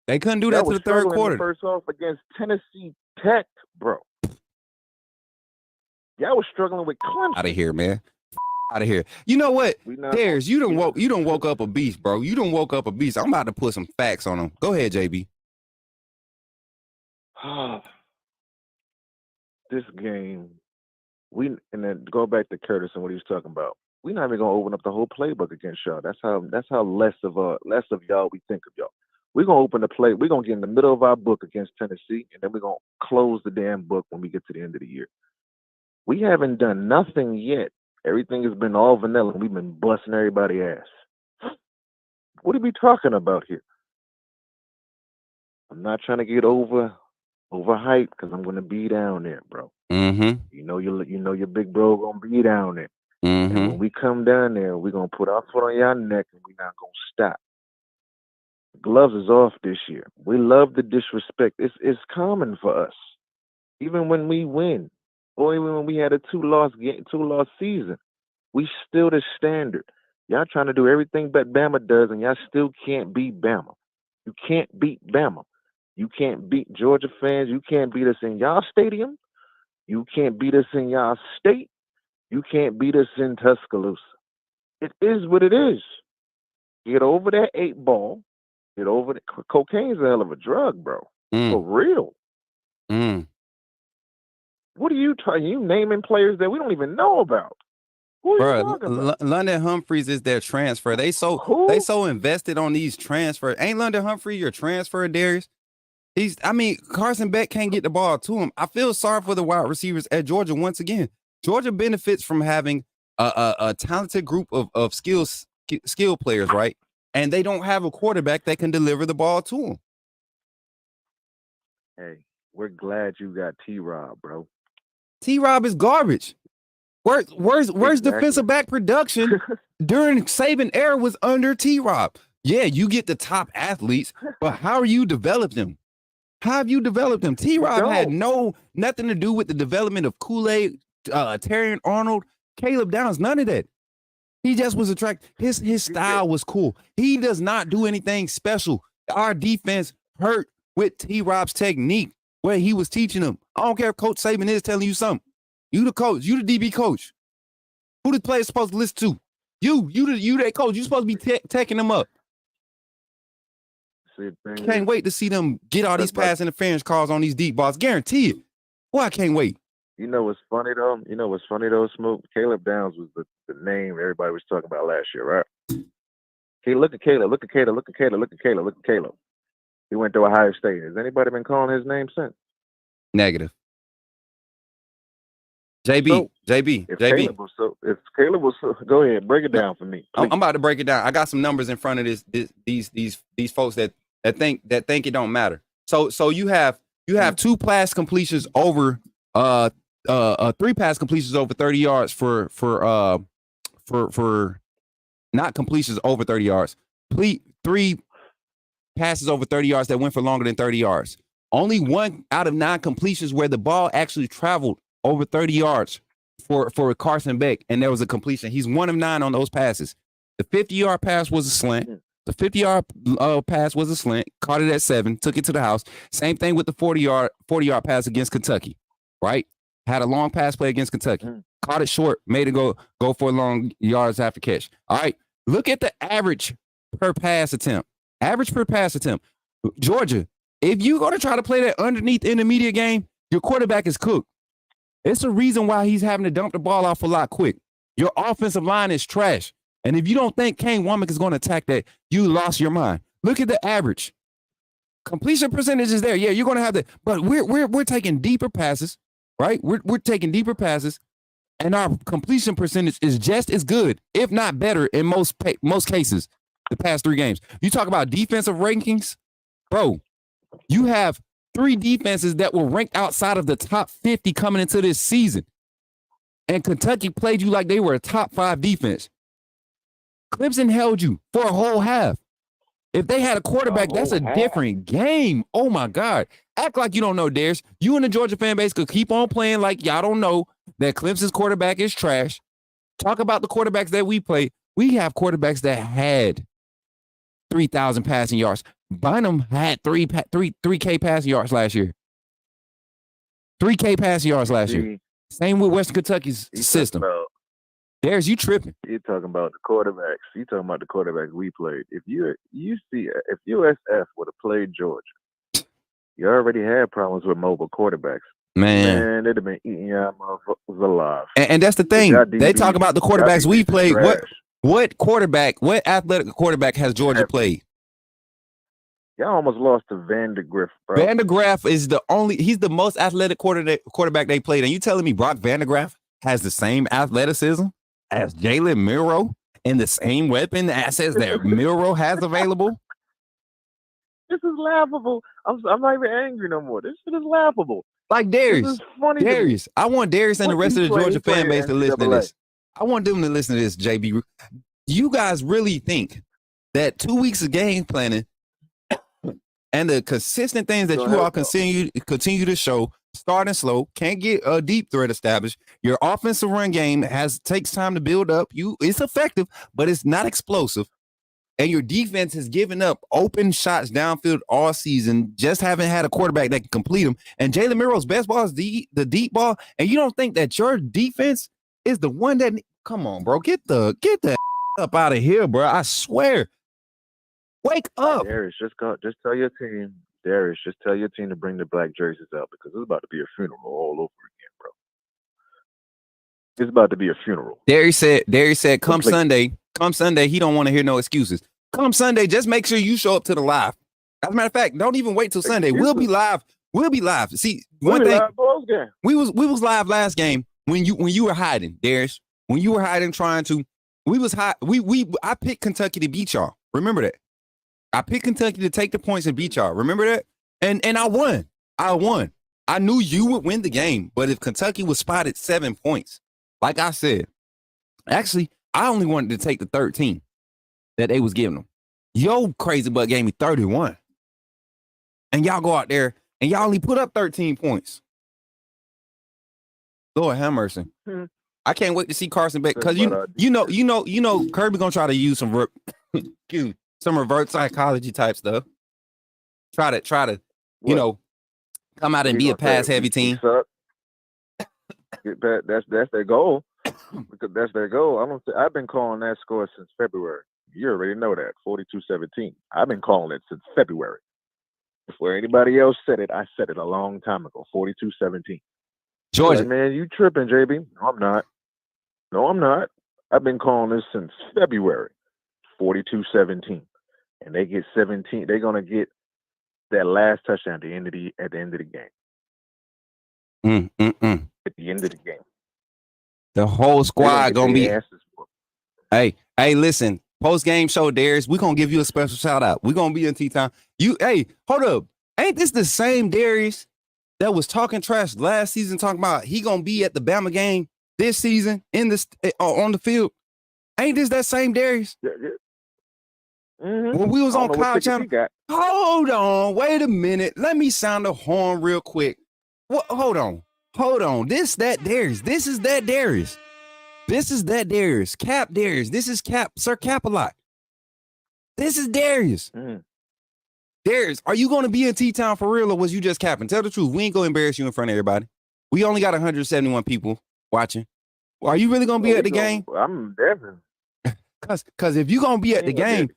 They couldn't do that to the third quarter. First off against Tennessee Tech, bro. Y'all was struggling with Clemson. Out of here, man. Out of here. You know what? Darius, you done woke up a beast, bro. You done woke up a beast. I'm about to put some facts on him. Go ahead, JB. this game, and then go back to Curtis and what he was talking about. We're not even gonna open up the whole playbook against y'all. That's how less of y'all we think of y'all. We're gonna open the play. We're gonna get in the middle of our book against Tennessee, and then we're gonna close the damn book when we get to the end of the year. We haven't done nothing yet. Everything has been all vanilla, and we've been busting everybody's ass. What are we talking about here? I'm not trying to get overhyped because I'm gonna be down there, bro. Mm-hmm. You know your big bro gonna be down there. Mm-hmm. And when we come down there, we're gonna put our foot on y'all neck and we're not gonna stop. Gloves is off this year. We love the disrespect. It's common for us. Even when we win, or even when we had a two-loss season, we still the standard. Y'all trying to do everything but Bama does, and y'all still can't beat Bama. You can't beat Bama. You can't beat Georgia fans. You can't beat us in y'all stadium. You can't beat us in y'all state. You can't beat us in Tuscaloosa. It is what it is. Get over that 8-ball. Get over it. Cocaine's a hell of a drug, bro. For real. What are you talking? You naming players that we don't even know about? Who are you talking about? London Humphreys is their transfer. They so invested on these transfers. Ain't London Humphrey your transfer, Darius? Carson Beck can't get the ball to him. I feel sorry for the wide receivers at Georgia once again. Georgia benefits from having a talented group of skill players, right? And they don't have a quarterback that can deliver the ball to them. Hey, we're glad you got T-Rob, bro. T-Rob is garbage. Where's defensive back production during Saban era was under T-Rob? Yeah, you get the top athletes, but how are you develop them? How have you developed them? T-Rob had nothing to do with the development of Kool-Aid, Terrion Arnold, Caleb Downs, none of that. He just was attracted. His style was cool. He does not do anything special. Our defense hurt with T-Rob's technique where he was teaching them. I don't care if Coach Saban is telling you something. You the coach. You the DB coach. Who the players supposed to listen to? You that coach. You supposed to be taking them up. Can't wait to see them get all these pass interference calls on these deep balls. Guarantee it. Boy, I can't wait. You know what's funny though? Smook? Caleb Downs was the name everybody was talking about last year, right? Okay, look at Caleb. He went to Ohio State. Has anybody been calling his name since? Negative. JB. If Caleb was go ahead, break it down for me. I'm about to break it down. I got some numbers in front of these folks that think it don't matter. So you have 2 pass completions over 3 pass completions over 30 yards for not completions over 30 yards. 3 passes over 30 yards that went for longer than 30 yards. Only 1 out of 9 completions where the ball actually traveled over 30 yards for Carson Beck, and there was a completion. He's 1 of 9 on those passes. The 50-yard pass was a slant. The 50-yard pass was a slant. Caught it at 7, took it to the house. Same thing with the 40-yard pass against Kentucky, right? Had a long pass play against Kentucky. Caught it short, made it go for long yards after catch. All right, look at the average per pass attempt. Georgia, if you're going to try to play that underneath intermediate game, your quarterback is cooked. It's the reason why he's having to dump the ball off a lot quick. Your offensive line is trash. And if you don't think Kane Womack is going to attack that, you lost your mind. Look at the average. Completion percentage is there. Yeah, you're going to have that. But we're taking deeper passes, right? We're taking deeper passes, and our completion percentage is just as good, if not better, in most cases, the past 3 games. You talk about defensive rankings, bro, you have 3 defenses that were ranked outside of the top 50 coming into this season. And Kentucky played you like they were a top 5 defense. Clemson held you for a whole half. If they had a quarterback, that's a different game. Oh, my God. Act like you don't know, Darius. You and the Georgia fan base could keep on playing like y'all don't know that Clemson's quarterback is trash. Talk about the quarterbacks that we play. We have quarterbacks that had 3,000 passing yards. Bynum had 3K passing yards last year. 3K passing yards last year. Same with Western Kentucky's system. There's you tripping. You're talking about the quarterbacks. You're talking about the quarterbacks we played. If USF would have played Georgia, you already had problems with mobile quarterbacks. Man. they'd have been eating y'all motherfuckers alive. And that's the thing. Y'all They talk DBs about the quarterbacks we played. trash. What athletic quarterback has Georgia played? Y'all almost lost to Vandergrift, bro. Vandergraff is he's the most athletic quarterback they played. And you telling me Brock Vandergraff has the same athleticism as Jalen Milroe and the same weapon assets that Milroe has available? This is laughable. I'm not even angry no more. This shit is laughable. Like Darius. This is funny. Darius. I want Darius and the rest of the Georgia fan base to listen to this. I want them to listen to this, JB. You guys really think that 2 weeks of game planning and the consistent things that you all continue to show, starting slow, can't get a deep threat established. Your offensive run game takes time to build up. It's effective, but it's not explosive. And your defense has given up open shots downfield all season. Just haven't had a quarterback that can complete them. And Jalen Milroe's best ball is the deep ball. And you don't think that your defense is the one that? Come on, bro, get the up out of here, bro. I swear. Wake up. Darius, just tell your team. Darius, just tell your team to bring the black jerseys out because it's about to be a funeral all over again, bro. It's about to be a funeral. Darius said, come Sunday, he don't want to hear no excuses. Come Sunday, just make sure you show up to the live. As a matter of fact, don't even wait till Sunday. We'll be live. See, one thing, we was live last game when you were hiding, Darius. When you were hiding, I picked Kentucky to beat y'all. Remember that. I picked Kentucky to take the points and beat y'all. Remember that? And I won. I knew you would win the game, but if Kentucky was spotted 7 points, like I said, actually, I only wanted to take the 13 that they was giving them. Yo, crazy butt gave me 31. And y'all go out there and y'all only put up 13 points. Lord have mercy. I can't wait to see Carson back because you know Kirby gonna try to use some reverse psychology type stuff. Try to come out and be a pass heavy team. That's their goal. Because that's their goal. I've been calling that score since February. You already know that 42-17. I've been calling it since February. Before anybody else said it, I said it a long time ago. 42-17. Georgia, like, man, you tripping, JB? No, I'm not. I've been calling this since February. 42-17, and they get 17. They're gonna get that last touchdown at the end of the game. At the end of the game, the whole squad gonna be. Hey, listen. Post game show, Darius. We're gonna give you a special shout out. We're gonna be in T-Town. Hold up. Ain't this the same Darius that was talking trash last season, talking about he gonna be at the Bama game this season on the field? Ain't this that same Darius? Yeah. Mm-hmm. When we was on Kyle Channel. Hold on, wait a minute. Let me sound the horn real quick. Hold on. This is that Darius. This is that Darius. Cap Darius. This is Cap, Sir Cap-a-Lot. This is Darius. Darius, are you going to be in T-Town for real or was you just capping? Tell the truth. We ain't going to embarrass you in front of everybody. We only got 171 people watching. Are you really going to be at the game? I'm definitely. Because if you're going to be at the game,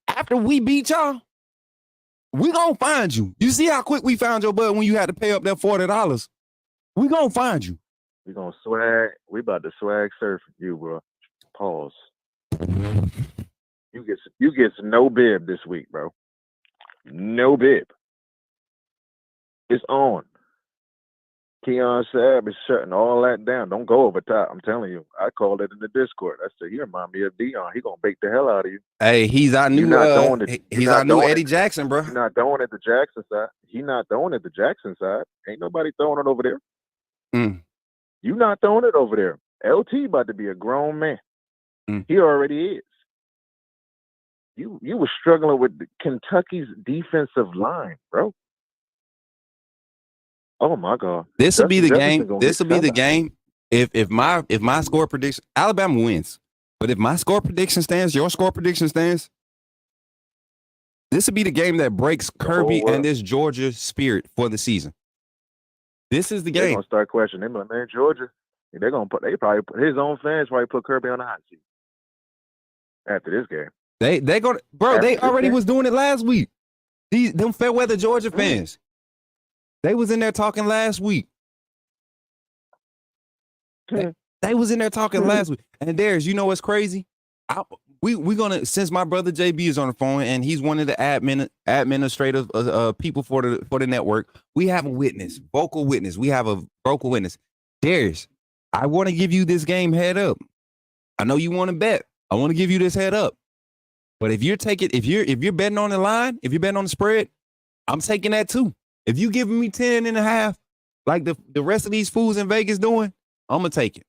after we beat y'all, we going to find you. You see how quick we found your butt when you had to pay up that $40? We going to find you. We going to swag. We about to swag surf you, bro. Pause. You get no bib this week, bro. No bib. It's on. Keon Sabb is shutting all that down. Don't go over top. I'm telling you. I called it in the Discord. I said, you remind me of Dion. He gonna bake the hell out of you. Hey, he's our new Eddie Jackson, bro. He's not throwing it the Jackson side. He's not throwing it the Jackson side. Ain't nobody throwing it over there. You not throwing it over there. LT about to be a grown man. He already is. You were struggling with Kentucky's defensive line, bro. Oh my God! This will be the game. This will be the game. If my score prediction, Alabama wins. But if my score prediction stands, your score prediction stands. This will be the game that breaks Kirby and this Georgia spirit for the season. This is the game. They're gonna start questioning. They're like, man, Georgia. They probably put his own fans probably put Kirby on the hot seat after this game. They gonna, bro. They already was doing it last week. Them fair weather Georgia fans. They was in there talking last week. They was in there talking last week. And there's, you know what's crazy? We gonna, since my brother JB is on the phone and he's one of the administrative people for the network, we have a witness, vocal witness. We have a vocal witness. Darius, I want to give you this game head up. I know you want to bet. I want to give you this head up. But if you're betting on the line, if you're betting on the spread, I'm taking that too. If you giving me 10.5, like the rest of these fools in Vegas doing, I'm gonna take it.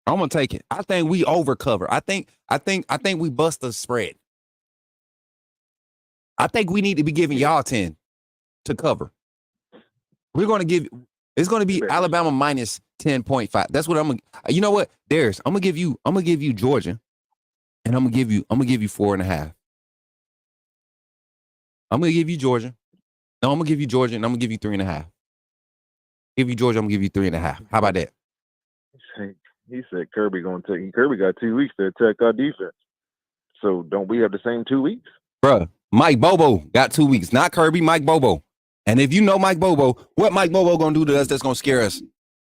I'm gonna take it. I think we overcover. I think we bust the spread. I think we need to be giving y'all 10 to cover. We're gonna give. It's gonna be Alabama minus 10.5. That's what I'm gonna. You know what, Darius? I'm gonna give you Georgia, and I'm gonna give you 4.5. I'm gonna give you Georgia. No, I'm gonna give you Georgia, and I'm gonna give you 3.5. Give you Georgia. I'm gonna give you 3.5. How about that? He said Kirby got 2 weeks to attack our defense. So don't we have the same 2 weeks? Bruh, Mike Bobo got 2 weeks. Not Kirby, Mike Bobo. And if you know Mike Bobo, what Mike Bobo gonna do to us that's gonna scare us?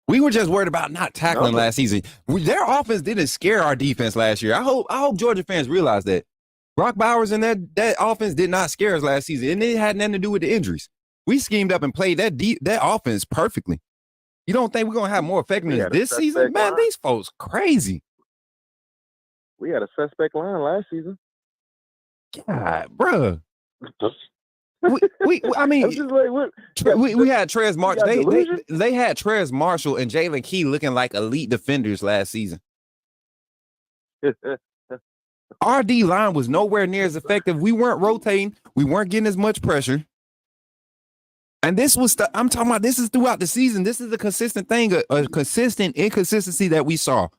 We were just worried about not tackling last season. Their offense didn't scare our defense last year. I hope Georgia fans realize that. Brock Bowers and that offense did not scare us last season, and it had nothing to do with the injuries. We schemed up and played that offense perfectly. You don't think we're gonna have more effectiveness this season? Man, these folks crazy. We had a suspect line last season. God, bruh. I mean, we had Trez Marshall. They had Trez Marshall and Jalen Key looking like elite defenders last season. Our D line was nowhere near as effective. We weren't rotating. We weren't getting as much pressure. And this was I'm talking about. This is throughout the season. This is a consistent thing, a consistent inconsistency that we saw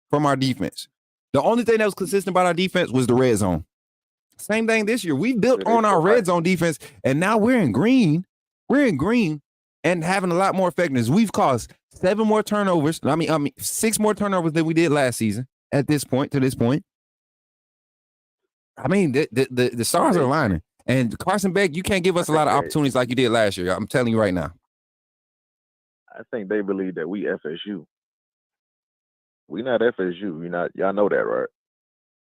from our defense. The only thing that was consistent about our defense was the red zone. Same thing this year. We built on our red zone defense, and now we're in green. We're in green and having a lot more effectiveness. We've caused 7 more turnovers. I mean, 6 more turnovers than we did last season. At this point, to this point, I mean, the stars are aligning. And Carson Beck, you can't give us a lot of opportunities like you did last year. I'm telling you right now. I think they believe that we FSU. We not FSU. Y'all know that, right?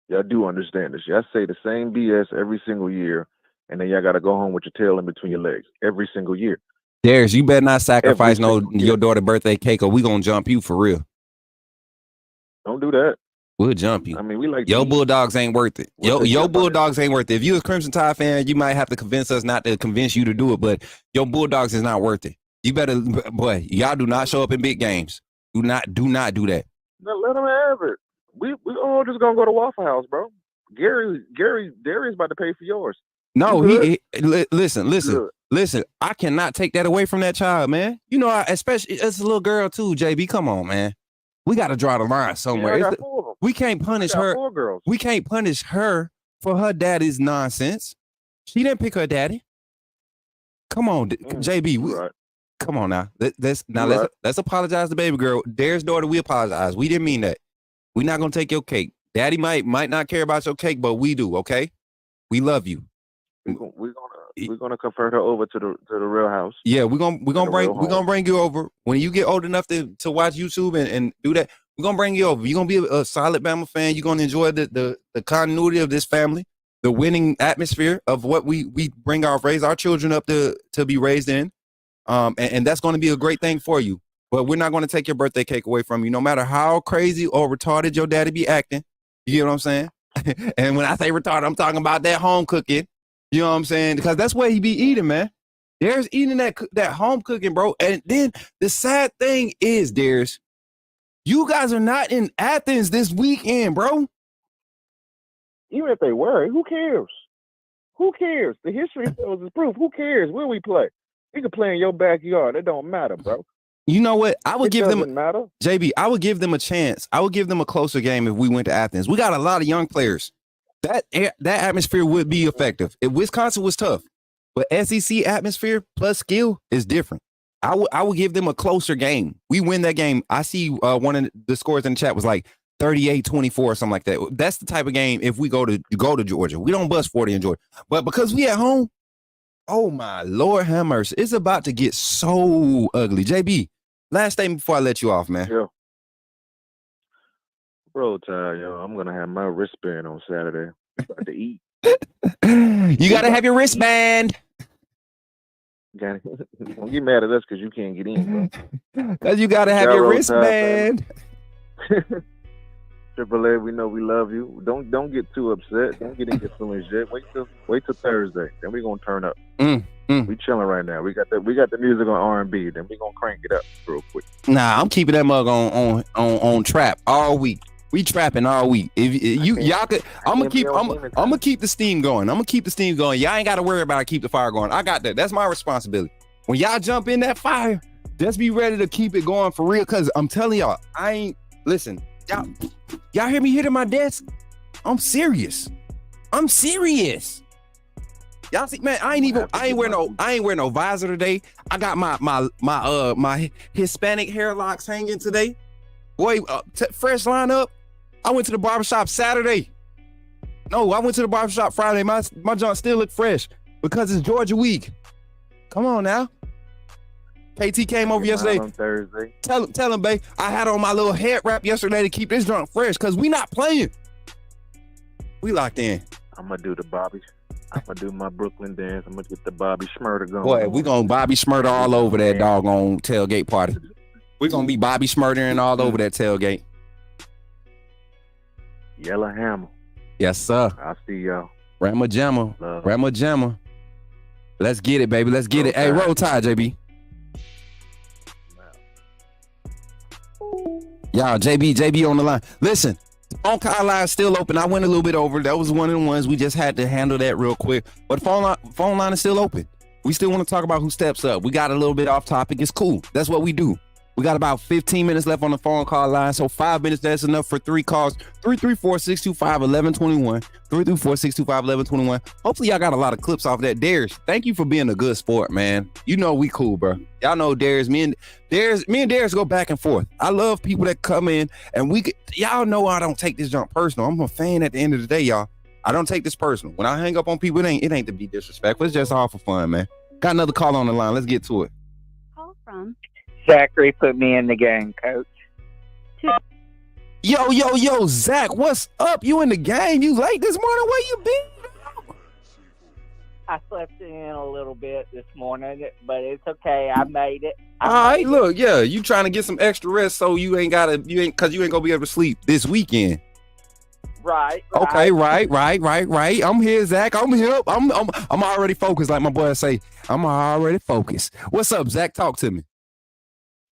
Y'all do understand this. Y'all say the same BS every single year, and then y'all got to go home with your tail in between your legs every single year. Darius, you better not sacrifice your daughter's birthday cake, or we gonna jump you for real. Don't do that. We'll jump you. I mean, we like your Bulldogs ain't worth it. Your Bulldogs ain't worth it. If you a Crimson Tide fan, you might have to convince us not to convince you to do it, but your Bulldogs is not worth it. You better, boy, y'all do not show up in big games. Do not do that. Let them have it. We all just gonna go to Waffle House, bro. Darius about to pay for yours. No, listen. I cannot take that away from that child, man. You know, especially as a little girl too, JB. Come on, man. We got to draw the line somewhere. Yeah, we can't punish her. We can't punish her for her daddy's nonsense. She didn't pick her daddy. Come on, JB. Come on now. Let's apologize to baby girl. Darius' daughter, we apologize. We didn't mean that. We're not gonna take your cake. Daddy might not care about your cake, but we do. Okay, we love you. We're gonna convert her over to the real house. Yeah, we're gonna bring you over when you get old enough to watch YouTube and do that. We're gonna bring you over. You're gonna be a solid Bama fan. You're gonna enjoy the continuity of this family, the winning atmosphere of what we raise our children up to be raised in. And that's gonna be a great thing for you. But we're not gonna take your birthday cake away from you, no matter how crazy or retarded your daddy be acting. You get what I'm saying? And when I say retarded, I'm talking about that home cooking. You know what I'm saying? Because that's what he be eating, man. Darius eating that home cooking, bro. And then the sad thing is, Darius, you guys are not in Athens this weekend, bro. Even if they were, who cares? Who cares? The history shows is proof. Who cares where we play? We can play in your backyard. It don't matter, bro. You know what? I would give them matter. JB. I would give them a chance. I would give them a closer game if we went to Athens. We got a lot of young players. That atmosphere would be effective. If Wisconsin was tough, but SEC atmosphere plus skill is different. I would give them a closer game. We win that game. I see one of the scores in the chat was like 38-24 or something like that. That's the type of game if we go to Georgia. We don't bust 40 in Georgia. But because we at home, Oh my Lord, have mercy. It's about to get so ugly. JB, last statement before I let you off, man. Yo. Roll Tide, yo. I'm gonna have my wristband on Saturday. About to eat. You gotta have your wristband. Don't get mad at us because you can't get in, bro. Cause you gotta have your wristband. Triple A, we know we love you. Don't get too upset. Don't get in your feelings yet. Wait till Thursday. Then we gonna turn up. We chilling right now. We got the music on R&B. Then we gonna crank it up real quick. Nah, I'm keeping that mug on trap all week. We trapping all week. If y'all could, I'm gonna keep the steam going. Y'all ain't gotta worry about keep the fire going. I got that. That's my responsibility. When y'all jump in that fire, just be ready to keep it going for real. Cause I'm telling y'all, listen. Y'all hear me hitting my desk? I'm serious. Y'all see, man, I ain't wear no visor today. I got my Hispanic hair locks hanging today. Boy, fresh lineup. I went to the barbershop Saturday. No, I went to the barbershop Friday. My junk still look fresh because it's Georgia week. Come on now. KT came over yesterday. On Thursday. Tell him, babe. I had on my little head wrap yesterday to keep this junk fresh because we not playing. We locked in. I'm gonna do the Bobby. I'm gonna do my Brooklyn dance. I'm gonna get the Bobby Schmurder going. Boy, we gonna Bobby Schmurder all over that doggone tailgate party. We're gonna be Bobby Schmurdering all over that tailgate. Yellow Hammer. Yes, sir. I'll see y'all. Rama Jamma. Let's get it, baby. Let's get it. Hey, roll tide, JB. Y'all, JB on the line. Listen, the phone call line is still open. I went a little bit over. That was one of the ones we just had to handle that real quick. But the phone line is still open. We still want to talk about who steps up. We got a little bit off topic. It's cool. That's what we do. We got about 15 minutes left on the phone call line. So 5 minutes, that's enough for 3 calls. 334-625-1121. 334-625-1121. Hopefully y'all got a lot of clips off that. Darius, thank you for being a good sport, man. You know we cool, bro. Y'all know Darius. Me and Darius go back and forth. I love people that come in and y'all know I don't take this jump personal. I'm a fan at the end of the day, y'all. I don't take this personal. When I hang up on people, it ain't to be disrespectful. It's just all for fun, man. Got another call on the line. Let's get to it. Call from Zachary put me in the game, coach. Yo, Zach, what's up? You in the game? You late this morning? Where you been? I slept in a little bit this morning, but it's okay. I made it. All right, look, yeah, you trying to get some extra rest so you ain't gonna be able to sleep this weekend. Right. Okay, right. I'm here, Zach. I'm here. I'm already focused, like my boy say. I'm already focused. What's up, Zach? Talk to me.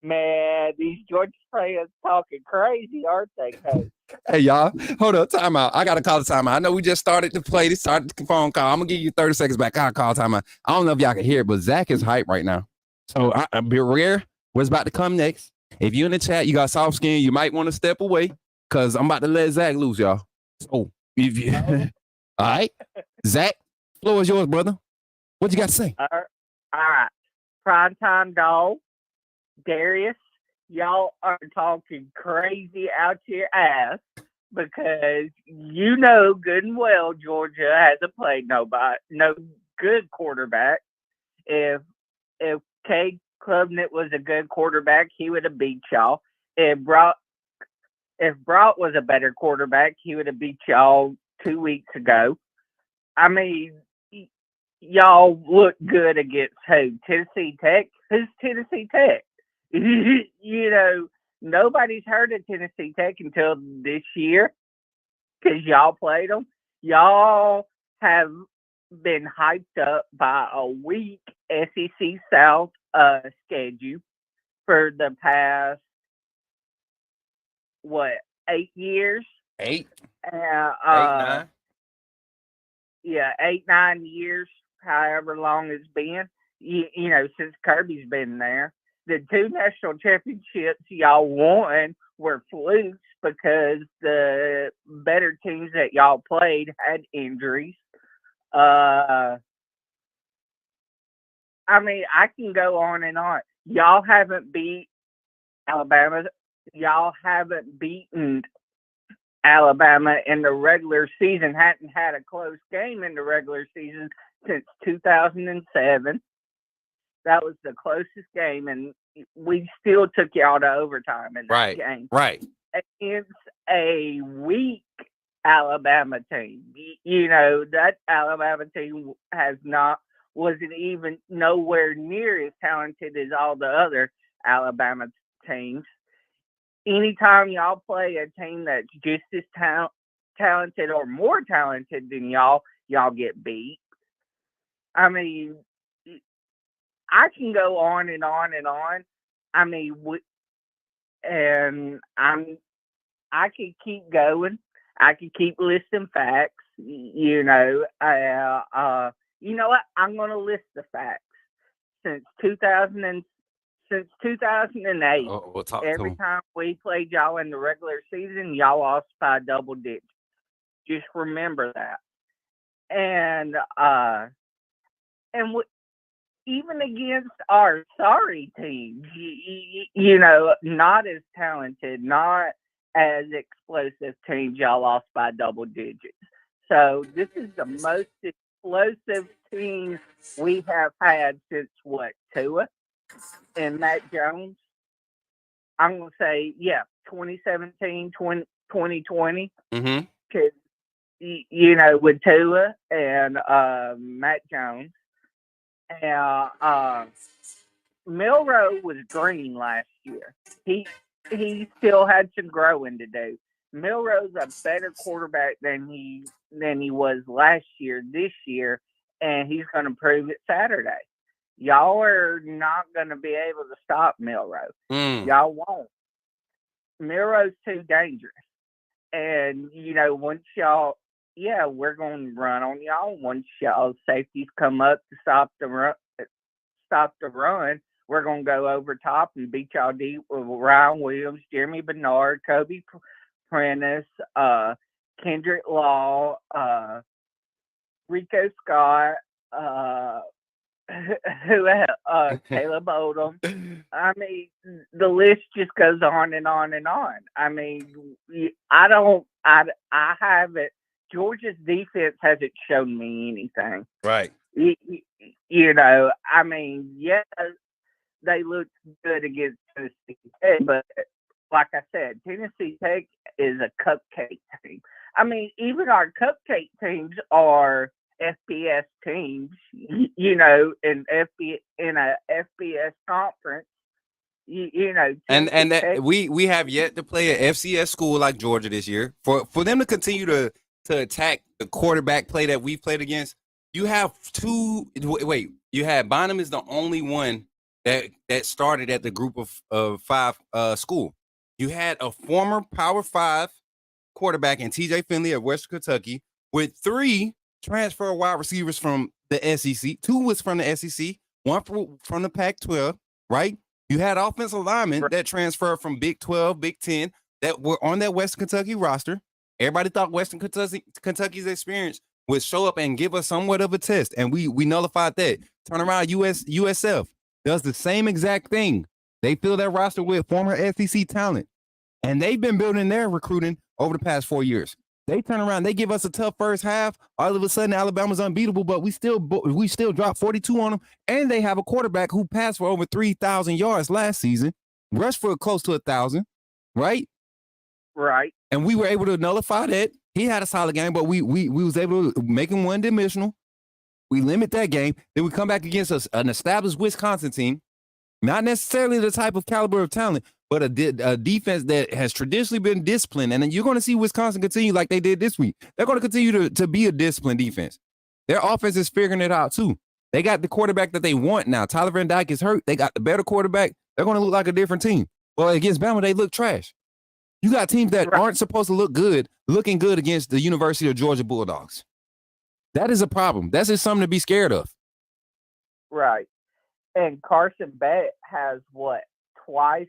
Man, these Georgia players talking crazy, aren't they, coach? Hey, y'all. Hold up. Time out. I got to call the timeout. I know we just started to play. This started the phone call. I'm going to give you 30 seconds back. I'll call timeout. I don't know if y'all can hear it, but Zach is hype right now. So, be aware what's about to come next. If you're in the chat, you got soft skin, you might want to step away because I'm about to let Zach loose, y'all. So, if you... All right. Zach, floor is yours, brother. What you got to say? All right. Primetime dog. Darius, y'all are talking crazy out your ass because you know good and well Georgia hasn't played no good quarterback. If Cade Klubnik was a good quarterback, he would have beat y'all. If Brock was a better quarterback, he would have beat y'all 2 weeks ago. I mean, y'all look good against who? Tennessee Tech? Who's Tennessee Tech? You know, nobody's heard of Tennessee Tech until this year because y'all played them. Y'all have been hyped up by a weak SEC South schedule for the past, 8 years? 8? 9? Yeah, 8-9 years, however long it's been. You know, since Kirby's been there. The 2 national championships y'all won were flukes because the better teams that y'all played had injuries. I mean, I can go on and on. Y'all haven't beat Alabama. Y'all haven't beaten Alabama in the regular season. Hadn't had a close game in the regular season since 2007. That was the closest game, and we still took y'all to overtime in that game. Right. Against a weak Alabama team. That Alabama team wasn't even nowhere near as talented as all the other Alabama teams. Anytime y'all play a team that's just as talented or more talented than y'all get beat. I mean, I can go on and on and on. I mean, I can keep going. I can keep listing facts. You know what? I'm going to list the facts. Since 2008, we'll talk every time we played y'all in the regular season, y'all lost by double digits. Just remember that. And even against our sorry teams, not as talented, not as explosive teams, y'all lost by double digits. So this is the most explosive team we have had since Tua and Matt Jones? I'm going to say, 2017, 2020. Mm-hmm. Because, with Tua and Matt Jones. Milroe was green last year. He still had some growing to do. Milroe's a better quarterback than he was last year, this year, and he's going to prove it Saturday. Y'all are not going to be able to stop Milroe. Y'all won't. Milroe's too dangerous. And, once y'all, we're going to run on y'all. Once y'all safeties come up to stop the run, we're going to go over top and beat y'all deep with Ryan Williams, Jeremy Bernard, Kobe Prentice, Kendrick Law, Rico Scott, who else? Caleb Odom. I mean, the list just goes on and on and on. I mean, I haven't. Georgia's defense hasn't shown me anything. Right. I mean, they looked good against Tennessee Tech, but like I said, Tennessee Tech is a cupcake team. I mean, even our cupcake teams are FBS teams, in a FBS conference. And that we have yet to play an FCS school like Georgia this year. For them to continue to attack the quarterback play that we've played against, you have you had Bonham is the only one that started at the group of five school. You had a former Power 5 quarterback in TJ Finley of Western Kentucky with 3 transfer wide receivers from the SEC. 2 was from the SEC, 1 from the Pac-12, right? You had offensive linemen that transferred from Big 12, Big 10 that were on that Western Kentucky roster. Everybody thought Western Kentucky's experience would show up and give us somewhat of a test, and we nullified that. Turn around, USF does the same exact thing. They fill their roster with former SEC talent, and they've been building their recruiting over the past 4 years. They turn around, they give us a tough first half. All of a sudden, Alabama's unbeatable, but we still drop 42 on them, and they have a quarterback who passed for over 3,000 yards last season, rushed for close to 1,000, right? Right. And we were able to nullify that. He had a solid game, but we was able to make him one-dimensional. We limit that game. Then we come back against an established Wisconsin team, not necessarily the type of caliber of talent, but a defense that has traditionally been disciplined. And then you're going to see Wisconsin continue like they did this week. They're going to continue to be a disciplined defense. Their offense is figuring it out, too. They got the quarterback that they want now. Tyler Van Dyke is hurt. They got the better quarterback. They're going to look like a different team. Well, against Bama, they look trash. You got teams that aren't supposed to look good, looking good against the University of Georgia Bulldogs. That is a problem. That's just something to be scared of. Right. And Carson Beck has, twice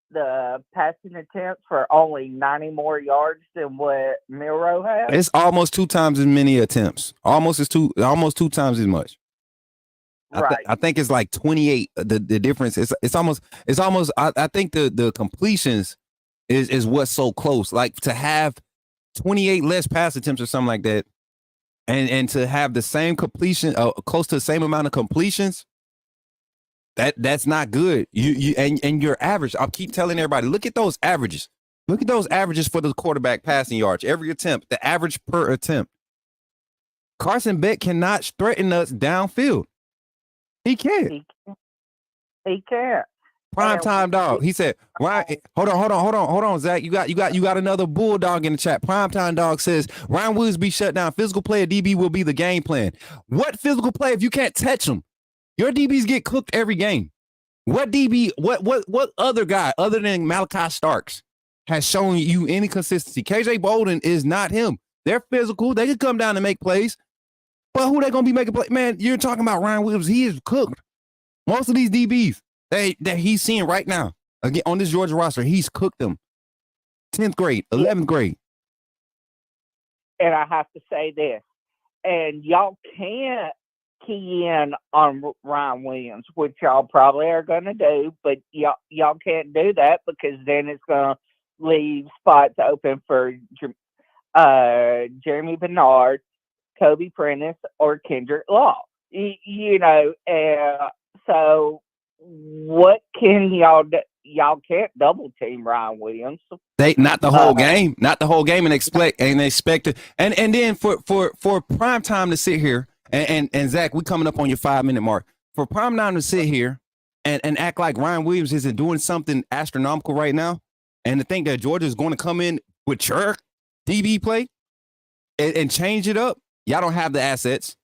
the passing attempts for only 90 more yards than what Milroe has? It's almost 2 times as many attempts. Almost 2 times as much. Right. I think it's like 28. The difference is it's almost. I think the completions is what's so close. Like to have 28 less pass attempts or something like that. and to have the same completion, close to the same amount of completions, that's not good. And your average. I'll keep telling everybody, look at those averages. Look at those averages for the quarterback passing yards. Every attempt, the average per attempt. Carson Beck cannot threaten us downfield. He can't. He can't. Prime time dog. He said, Ryan, hold on, Zach. You got another bulldog in the chat. Prime time dog says Ryan Williams be shut down. Physical player DB will be the game plan. What physical play if you can't touch them? Your DBs get cooked every game. What DB, what other guy other than Malachi Starks has shown you any consistency? KJ Bolden is not him. They're physical. They can come down and make plays. But who they gonna be making play? Man, you're talking about Ryan Williams. He is cooked. Most of these DBs that he's seeing right now, again on this Georgia roster, he's cooked them. 10th grade, 11th grade. And I have to say this, and y'all can't key in on Ryan Williams, which y'all probably are going to do, but y'all can't do that because then it's going to leave spots open for Jeremy Bernard, Kobe Prentice, or Kendrick Law. So what can y'all do? Y'all can't double team Ryan Williams. Not the whole game, and expect it. And then for prime time to sit here and Zach, we coming up on your 5-minute mark. For prime time to sit here and act like Ryan Williams isn't doing something astronomical right now, and to think that Georgia is going to come in with your DB play and change it up, y'all don't have the assets.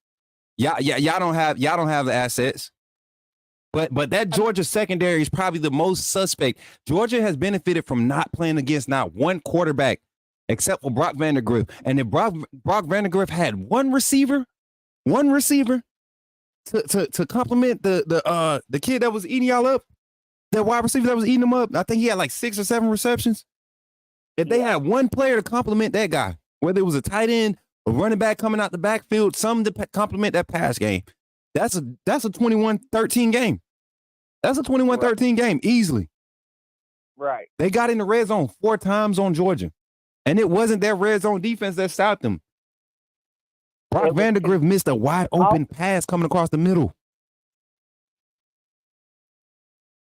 Y'all don't have the assets. But that Georgia secondary is probably the most suspect. Georgia has benefited from not playing against not one quarterback except for Brock Vandagriff. And if Brock Vandagriff had one receiver to complement the kid that was eating y'all up, that wide receiver that was eating them up, I think he had like 6 or 7 receptions. If they had one player to complement that guy, whether it was a tight end, a running back coming out the backfield, something to complement that pass game, that's a 21-13 game. That's a 21-13 game, easily. Right. They got in the red zone 4 times on Georgia. And it wasn't their red zone defense that stopped them. Brock Vandagriff missed a wide open pass coming across the middle.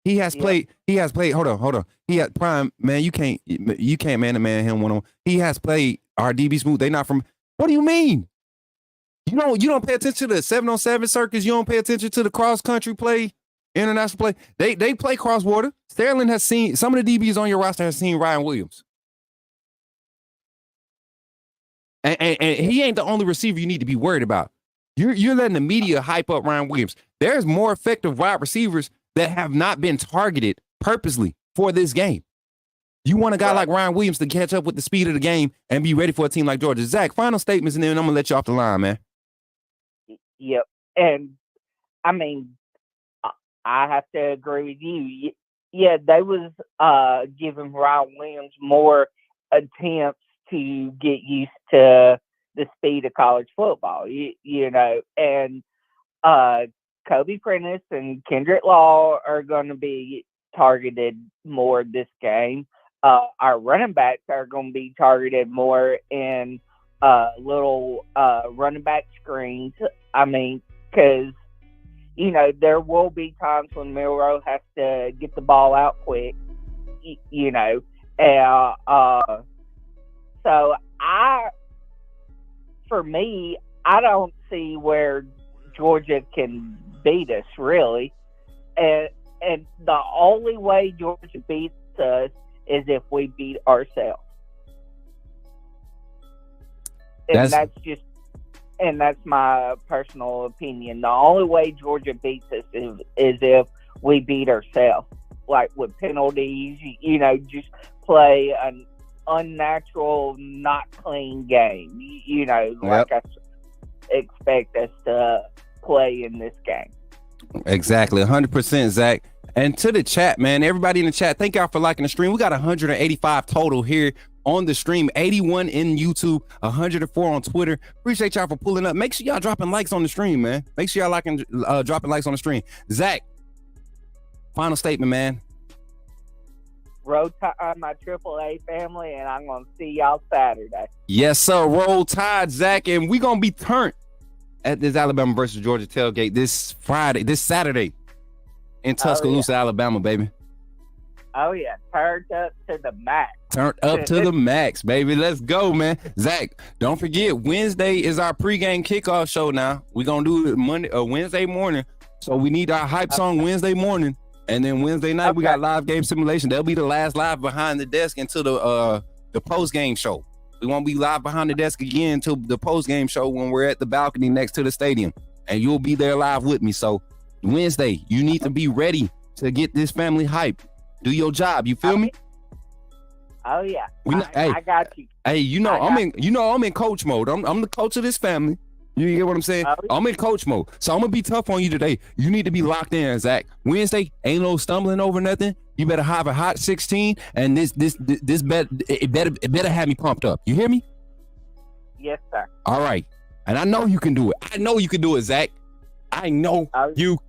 He has played. Hold on. He had prime, man. You can't man-to-man him one-on-one. He has played our DB Smook. They not from. What do you mean? You don't pay attention to the 7-on-7 circus. You don't pay attention to the cross-country play, international play. They play cross-border. Sterling has seen, some of the DBs on your roster has seen Ryan Williams. And he ain't the only receiver you need to be worried about. You're letting the media hype up Ryan Williams. There's more effective wide receivers that have not been targeted purposely for this game. You want a guy like Ryan Williams to catch up with the speed of the game and be ready for a team like Georgia. Zach, final statements, and then I'm going to let you off the line, man. Yep. And, I mean, I have to agree with you. Yeah, they was giving Ryan Williams more attempts to get used to the speed of college football, and Kobe Prentice and Kendrick Law are going to be targeted more this game. Our running backs are going to be targeted more in little running back screens. I mean, because, there will be times when Milroe has to get the ball out quick, so for me, I don't see where Georgia can beat us, really. And the only way Georgia beats us is if we beat ourselves. And that's my personal opinion. The only way Georgia beats us is if we beat ourselves, like with penalties, just play an unnatural, not clean game, like I expect us to play in this game. Exactly, 100%, Zach. And to the chat, man, everybody in the chat, thank y'all for liking the stream. We got 185 total here on the stream, 81 in YouTube, 104 on Twitter. Appreciate y'all for pulling up. Make sure y'all dropping likes on the stream, man. Make sure y'all dropping likes on the stream. Zach, final statement, man. Roll Tide, my AAA family, and I'm going to see y'all Saturday. Yes, sir. Roll Tide, Zach, and we gonna be turned at this Alabama versus Georgia tailgate this Saturday in Tuscaloosa, Alabama, baby. Oh, yeah. Turned up to the max. Turned up to the max, baby. Let's go, man. Zach, don't forget, Wednesday is our pregame kickoff show now. We're going to do it Wednesday morning. So we need our hype song Wednesday morning. And then Wednesday night, we got live game simulation. That'll be the last live behind the desk until the post-game show. We won't be live behind the desk again until the post-game show when we're at the balcony next to the stadium. And you'll be there live with me. So Wednesday, you need to be ready to get this family hype. Do your job. You feel me? Oh yeah. I got you. Hey, I'm in coach mode. I'm the coach of this family. You get what I'm saying? I'm in coach mode. So I'm gonna be tough on you today. You need to be locked in, Zach. Wednesday, ain't no stumbling over nothing. You better have a hot 16, and this better have me pumped up. You hear me? Yes, sir. All right. And I know you can do it. I know you can do it, Zach. I know you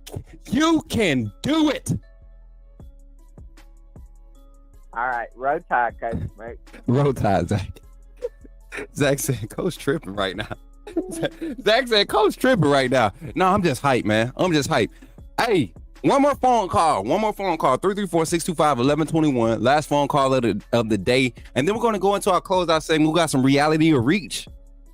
can do it. All right, Roll Tide, Coach Smook. Roll Tide, Zach. Zach said, Coach tripping right now. Zach said, Coach tripping right now. No, I'm just hyped, man. I'm just hyped. Hey, one more phone call. 334-625-1121. Last phone call of the day. And then we're going to go into our closeout segment. We got some reality of reach.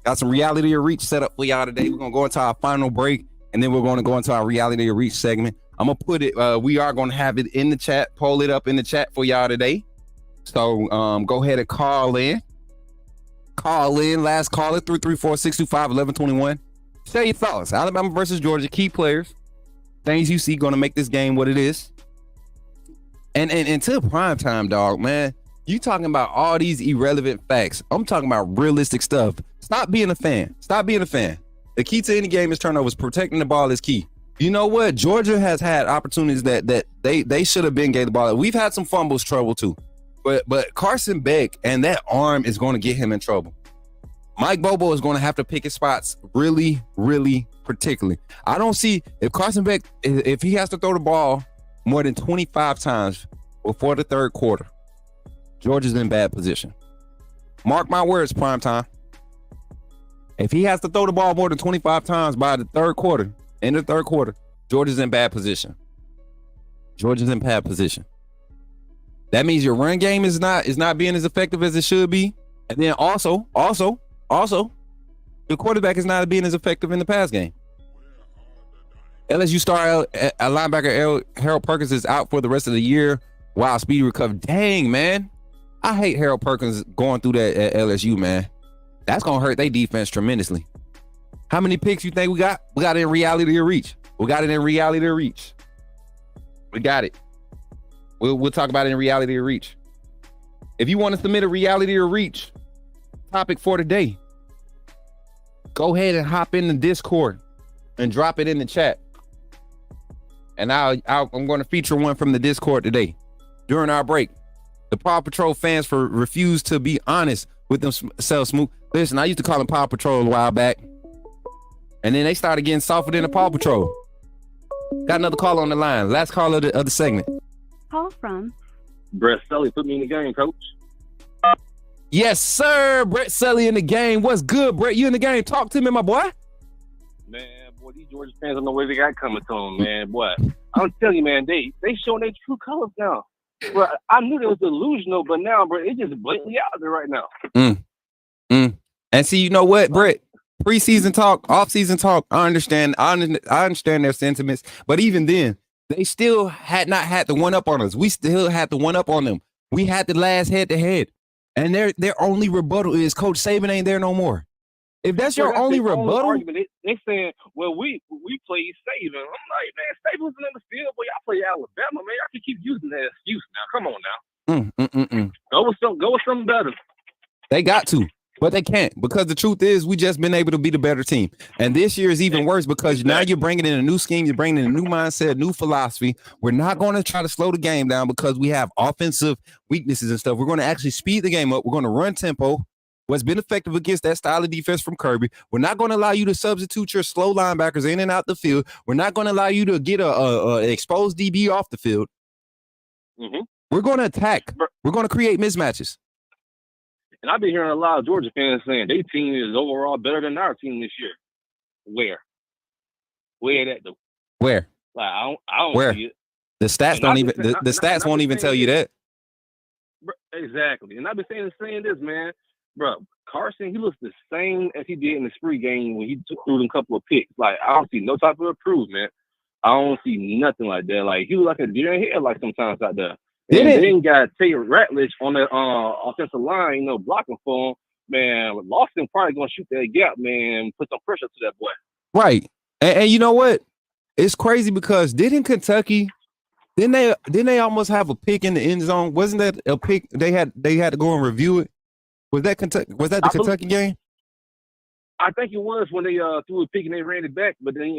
Got some reality of reach set up for y'all today. We're going to go into our final break. And then we're going to go into our reality of reach segment. I'm going to put it, we are going to have it in the chat, poll it up in the chat for y'all today. So go ahead and call in. Call in, last caller, 334-625-1121. Share your thoughts. Alabama versus Georgia, key players. Things you see going to make this game what it is. And until prime time, dog, man, you talking about all these irrelevant facts. I'm talking about realistic stuff. Stop being a fan. Stop being a fan. The key to any game is turnovers. Protecting the ball is key. You know what? Georgia has had opportunities that they should have been gave the ball. We've had some fumbles trouble too. But Carson Beck and that arm is going to get him in trouble. Mike Bobo is going to have to pick his spots really, really particularly. I don't see if Carson Beck, if he has to throw the ball more than 25 times before the third quarter, Georgia's in bad position. Mark my words, prime time. If he has to throw the ball more than 25 times by the third quarter, in the third quarter, Georgia's in bad position. Georgia's in bad position. That means your run game is not being as effective as it should be. And then also, your quarterback is not being as effective in the pass game. LSU star linebacker Harold Perkins is out for the rest of the year while Speedy recovered. Dang, man. I hate Harold Perkins going through that at LSU, man. That's going to hurt their defense tremendously. How many picks you think we got? We got it in reality of reach. We got it in reality of reach. We got it. We'll talk about it in reality of reach. If you want to submit a reality of reach topic for today, go ahead and hop in the Discord and drop it in the chat. And I'm going to feature one from the Discord today during our break. The Paw Patrol fans refused to be honest with themselves. Smook. Listen, I used to call them Paw Patrol a while back. And then they started getting softer than the Paw Patrol. Got another call on the line. Last call of the segment. Call from Brett Sully, put me in the game, coach. Yes, sir. Brett Sully in the game. What's good, Brett? You in the game? Talk to me, my boy. Man, boy, these Georgia fans don't know where they got coming to them, man. Boy, I'm telling you, man, they showing their true colors now. Well, I knew they was delusional, but now, bro, it's just blatantly out there right now. And see, you know what, Brett? Preseason talk, off-season talk. I understand their sentiments, but even then, they still had not had the one up on us. We still had the one up on them. We had the last head-to-head, and their only rebuttal is Coach Saban ain't there no more. If that's your only rebuttal, argument, they saying, well, we play Saban. I'm like, man, Saban's in the field, but y'all play Alabama, man. Y'all can keep using that excuse now. Come on now. Go with something better. They got to. But they can't, because the truth is we just been able to be the better team. And this year is even worse because now you're bringing in a new scheme. You're bringing in a new mindset, new philosophy. We're not going to try to slow the game down because we have offensive weaknesses and stuff. We're going to actually speed the game up. We're going to run tempo. What's been effective against that style of defense from Kirby. We're not going to allow you to substitute your slow linebackers in and out the field. We're not going to allow you to get a exposed DB off the field. We're going to attack. We're going to create mismatches. And I've been hearing a lot of Georgia fans saying their team is overall better than our team this year. Where? Where that though? Where? Like I don't Where? see it. The stats And don't I've even. been saying- The stats won't even tell you that. Exactly. And I've been saying this, man. Bro, Carson, he looks the same as he did in the spree game when he threw them couple of picks. Like, I don't see no type of improvement. I don't see nothing like that. Like, he was like a deer in headlights sometimes out there. And then got Taylor Ratledge on the offensive line, you know, blocking for him. Man, Lawson probably going to shoot that gap, man, put some pressure to that boy. Right. And you know what? It's crazy because didn't they almost have a pick in the end zone? Wasn't that a pick they had to go and review it? Was that the Kentucky game? I think it was when they threw a pick and they ran it back, but then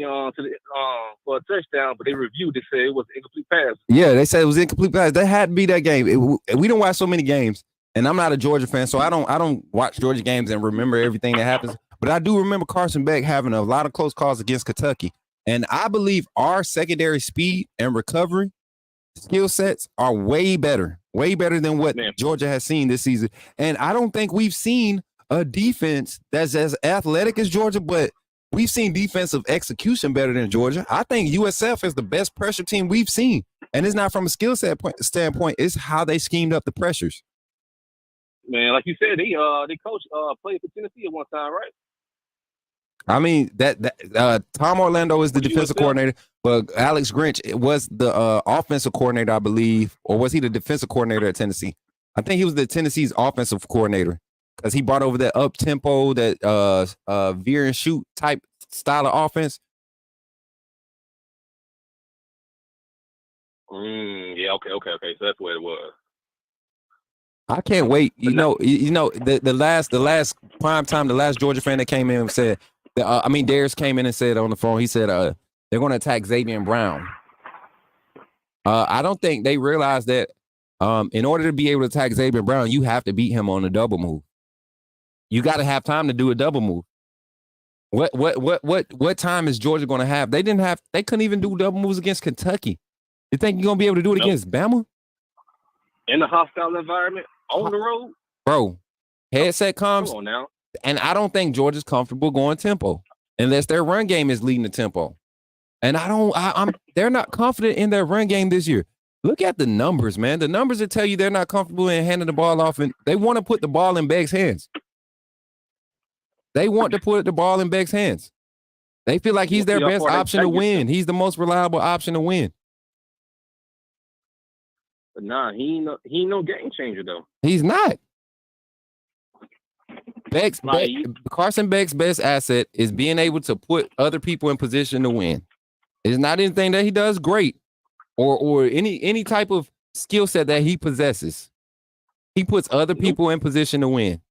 for a touchdown, but they reviewed it, said it was an incomplete pass. Yeah, they said it was incomplete pass. That had to be that game. We don't watch so many games, and I'm not a Georgia fan, so I don't watch Georgia games and remember everything that happens. But I do remember Carson Beck having a lot of close calls against Kentucky, and I believe our secondary speed and recovery skill sets are way better than what Georgia has seen this season. And I don't think we've seen a defense that's as athletic as Georgia, but we've seen defensive execution better than Georgia. I think USF is the best pressure team we've seen. And it's not from a skill set standpoint, it's how they schemed up the pressures. Man, like you said, they coach played for Tennessee at one time, right? I mean, Tom Orlando is the defensive coordinator, but Alex Grinch was the offensive coordinator, I believe, or was he the defensive coordinator at Tennessee? I think he was the Tennessee's offensive coordinator because he brought over that up-tempo, that veer and shoot type style of offense. Yeah, okay. So that's what it was. I can't wait. You know, the last prime time, the last Georgia fan that came in and said, Darius came in and said on the phone, he said they're going to attack Xavier Brown. I don't think they realize that in order to be able to attack Xavier Brown, you have to beat him on a double move. You got to have time to do a double move. What time is Georgia going to have? They couldn't even do double moves against Kentucky. You think you're going to be able to do it against Bama? In a hostile environment, on the road? Bro, headset comes. Come on now. And I don't think Georgia's comfortable going tempo unless their run game is leading the tempo. And they're not confident in their run game this year. Look at the numbers, man. The numbers that tell you they're not comfortable in handing the ball off, and they want to put the ball in Beck's hands. They want to put the ball in Beck's hands. They feel like he's their best option to win. He's the most reliable option to win. But nah, he ain't no game changer though. He's not. Carson Beck's best asset is being able to put other people in position to win. It's not anything that he does great or any type of skill set that he possesses. He puts other people in position to win.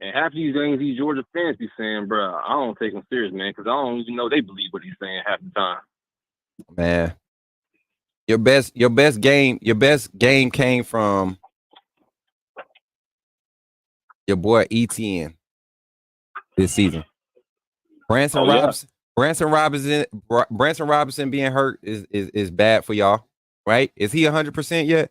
And half of these things these Georgia fans be saying, bro, I don't take them serious, man, because I don't even know they believe what he's saying half the time. Man, your best game came from your boy ETN this season. Branson Robinson being hurt is bad for y'all, right? Is he 100% yet?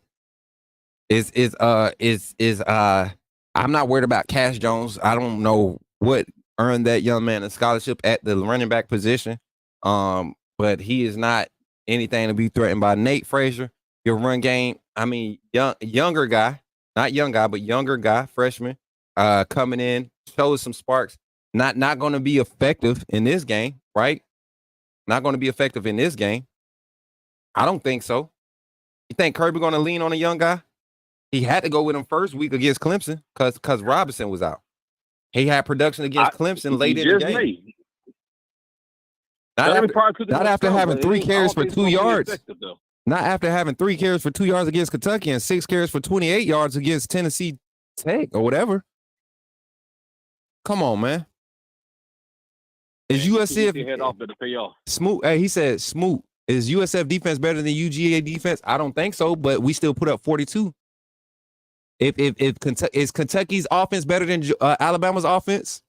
I'm not worried about Cash Jones. I don't know what earned that young man a scholarship at the running back position. But he is not anything to be threatened by. Nate Frazier, your run game. I mean, younger guy, not young guy, but younger guy, freshman, coming in, shows some sparks. Not going to be effective in this game, right? Not going to be effective in this game. I don't think so. You think Kirby going to lean on a young guy? He had to go with him first week against Clemson because Robinson was out. He had production against Clemson late in the game. Not after having 3 carries for 2 yards. Not after having 3 carries for 2 yards against Kentucky and 6 carries for 28 yards against Tennessee Tech or whatever. Come on, man. Is USF head off to pay off? Smook? Hey, he said Smook. Is USF defense better than UGA defense? I don't think so, but we still put up 42. Is Kentucky's offense better than Alabama's offense?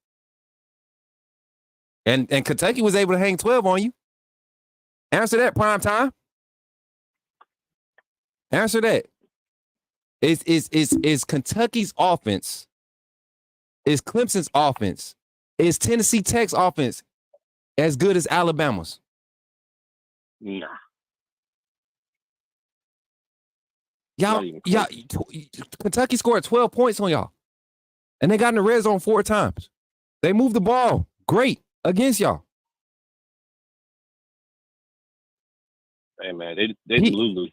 And Kentucky was able to hang 12 on you. Answer that, prime time. Answer that. Is Kentucky's offense, is Clemson's offense, is Tennessee Tech's offense as good as Alabama's? Nah. Y'all, Kentucky scored 12 points on y'all. And they got in the red zone 4 times. They moved the ball great against y'all. Hey man, they lose.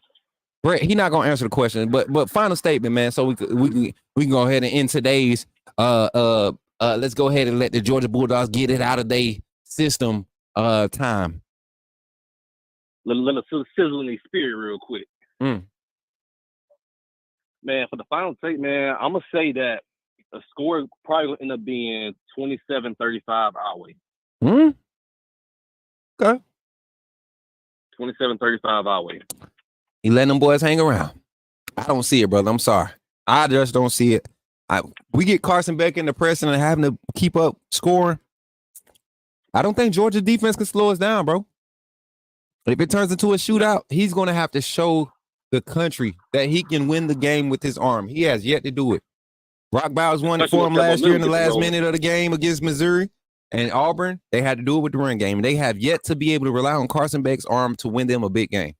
Brett, he not gonna answer the question, but final statement, man. So we can go ahead and end today's let's go ahead and let the Georgia Bulldogs get it out of their system time. Let us sizzle in their spirit real quick. Man, for the final take, man, I'm gonna say that the score probably will end up being 27-35 our way. Okay. 27-35 our way. He letting them boys hang around. I don't see it, brother. I'm sorry. I just don't see it. We get Carson Beck in the press and having to keep up scoring. I don't think Georgia defense can slow us down, bro. But if it turns into a shootout, he's going to have to show the country that he can win the game with his arm. He has yet to do it. Brock Bowers won it for him last year in the last minute of the game against Missouri and Auburn. They had to do it with the run game. They have yet to be able to rely on Carson Beck's arm to win them a big game.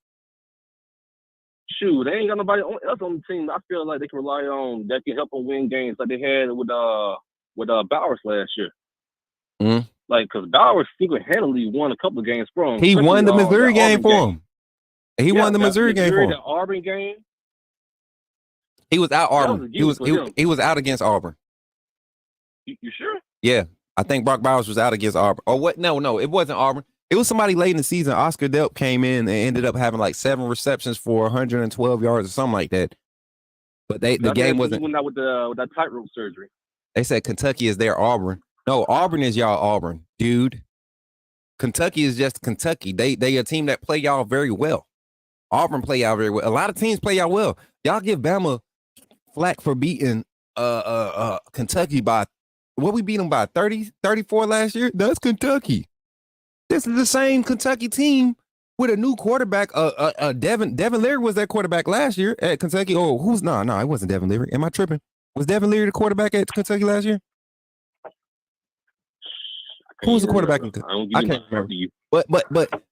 Shoot, they ain't got nobody else on the team. I feel like they can rely on that can help them win games like they had with Bowers last year. Like, because Bowers single-handedly won a couple of games for him. He won the Missouri game for him. He won the Missouri game for him. The Auburn game. He was out Auburn. He was out against Auburn. You sure? Yeah, I think Brock Bowers was out against Auburn. Or what? No, it wasn't Auburn. It was somebody late in the season. Oscar Delp came in and ended up having like 7 receptions for 112 yards or something like that. But the game wasn't. He went out with that tightrope surgery. They said Kentucky is their Auburn. No, Auburn is y'all Auburn, dude. Kentucky is just Kentucky. They a team that play y'all very well. Auburn play y'all very well. A lot of teams play y'all well. Y'all give Bama flack for beating Kentucky by what we beat them by 30, 34 last year. That's Kentucky. This is the same Kentucky team with a new quarterback. Devin Leary was that quarterback last year at Kentucky. Oh, no, it wasn't Devin Leary. Am I tripping? Was Devin Leary the quarterback at Kentucky last year? Who was the quarterback? I can't remember.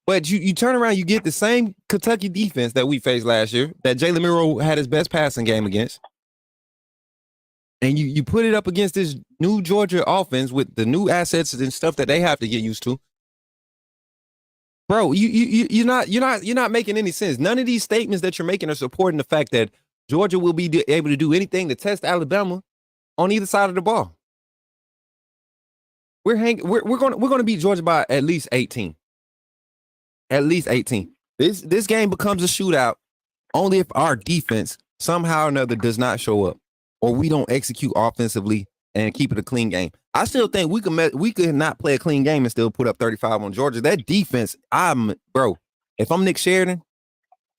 But you turn around, you get the same Kentucky defense that we faced last year, that Jalen Milroe had his best passing game against. And you put it up against this new Georgia offense with the new assets and stuff that they have to get used to. Bro, you're not making any sense. None of these statements that you're making are supporting the fact that Georgia will be able to do anything to test Alabama on either side of the ball. We're going to beat Georgia by at least 18. At least 18. This game becomes a shootout only if our defense somehow or another does not show up, or we don't execute offensively and keep it a clean game. I still think we could not play a clean game and still put up 35 on Georgia. That defense, if I'm Nick Sheridan,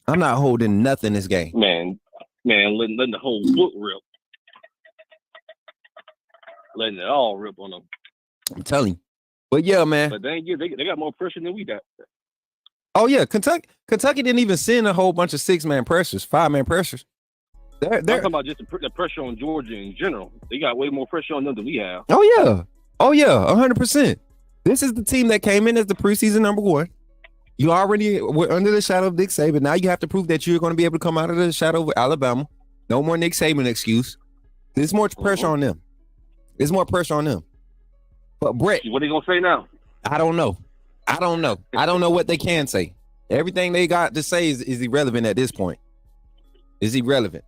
I'm not holding nothing this game. Man, letting the whole book rip. Letting it all rip on them. I'm telling you. But yeah, man. But they got more pressure than we got. Oh yeah, Kentucky didn't even send a whole bunch of 6-man pressures, 5-man pressures. I'm talking about just the pressure on Georgia in general. They got way more pressure on them than we have. Oh yeah, 100%. This is the team that came in as the preseason number 1. You already were under the shadow of Nick Saban. Now you have to prove that you're going to be able to come out of the shadow of Alabama. No more Nick Saban excuse. There's more pressure on them. There's more pressure on them. But Brett, what are they gonna say now? I don't know. I don't know what they can say. Everything they got to say is irrelevant at this point. Is irrelevant.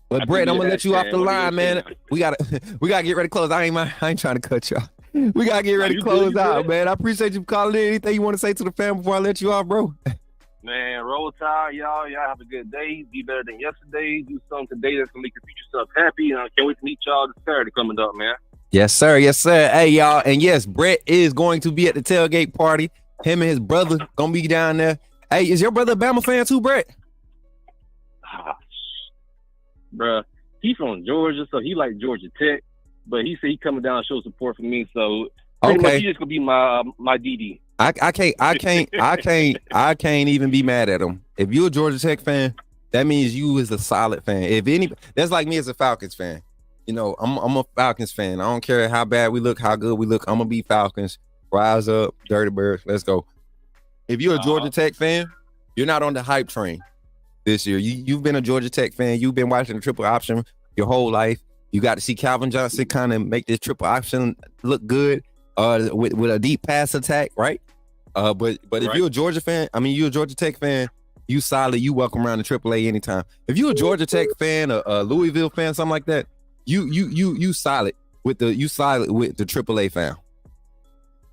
But Brett, I'm gonna let you off the line, man. We gotta get ready to close. I ain't trying to cut you off. We gotta get ready to close out, man. I appreciate you calling in. Anything you want to say to the family before I let you off, bro? Man, roll tide, y'all. Y'all have a good day. Be better than yesterday. Do something today that's gonna make your future self happy. And I can't wait to meet y'all this Saturday coming up, man. Yes, sir. Yes, sir. Hey, y'all. And yes, Brett is going to be at the tailgate party. Him and his brother gonna be down there. Hey, is your brother a Bama fan too, Brett? Bruh, he's from Georgia, so he like Georgia Tech. But he said he coming down to show support for me. So pretty much he's just gonna be my DD. I can't even be mad at them. If you're a Georgia Tech fan, that means you is a solid fan. If any, that's like me as a Falcons fan. You know, I'm a Falcons fan. I don't care how bad we look, how good we look. I'm gonna be Falcons. Rise up, Dirty Birds. Let's go. If you're a Georgia Tech fan, you're not on the hype train this year. You've been a Georgia Tech fan. You've been watching the triple option your whole life. You got to see Calvin Johnson kind of make this triple option look good with a deep pass attack, right? But if you're a Georgia fan, you're a Georgia Tech fan, you solid. You welcome around the AAA anytime. If you're a Georgia Tech fan, a Louisville fan, something like that, you solid with the AAA fan.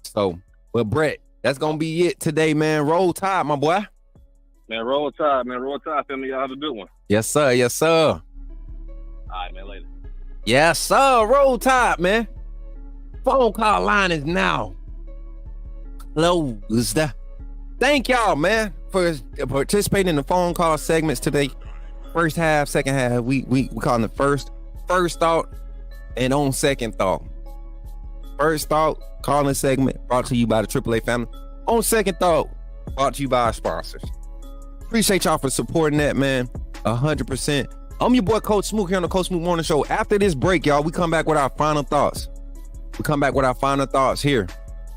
So, but Brett, that's gonna be it today, man. Roll Tide, my boy. Man, roll tide, man. Roll tide, family. Y'all have a good one. Yes, sir. Yes, sir. All right, man. Later. Yes, sir. Roll Tide, man. Phone call line is now closed. Thank y'all, man, for participating in the phone call segments today. First half, second half. We calling it first thought and on second thought. First thought, calling segment brought to you by the AAA family. On second thought, brought to you by our sponsors. Appreciate y'all for supporting that, man. 100%. I'm your boy, Coach Smook, here on the Coach Smook Morning Show. After this break, y'all, we come back with our final thoughts. Here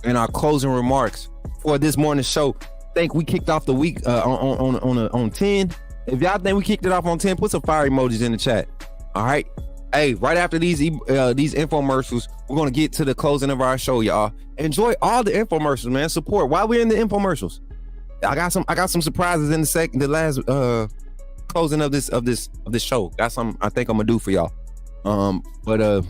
in our closing remarks for this morning's show. Think we kicked off the week on 10. If y'all think we kicked it off on 10, put some fire emojis in the chat. All right. Hey, right after these infomercials, we're gonna get to the closing of our show, y'all. Enjoy all the infomercials, man. Support while we're in the infomercials. I got some surprises in the last closing of this show. Got some I think I'm gonna do for y'all. But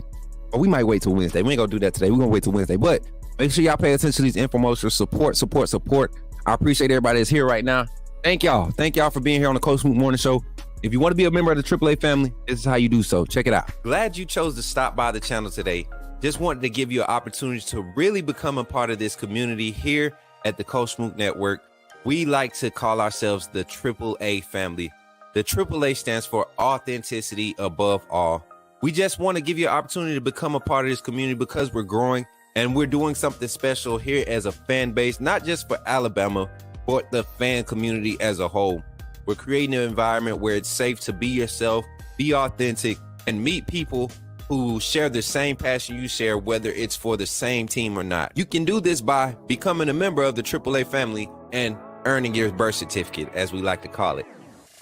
we might wait till Wednesday. We ain't gonna do that today. We're gonna wait till Wednesday. But make sure y'all pay attention to these infomercials. Support. I appreciate everybody that's here right now. Thank y'all for being here on the Coach Smook Morning Show. If you want to be a member of the AAA family, this is how you do so. Check it out. Glad you chose to stop by the channel today. Just wanted to give you an opportunity to really become a part of this community here at the Coach Smook Network. We like to call ourselves the AAA family. The AAA stands for authenticity above all. We just want to give you an opportunity to become a part of this community because we're growing and we're doing something special here as a fan base, not just for Alabama, but the fan community as a whole. We're creating an environment where it's safe to be yourself, be authentic, and meet people who share the same passion you share, whether it's for the same team or not. You can do this by becoming a member of the AAA family and earning your birth certificate, as we like to call it.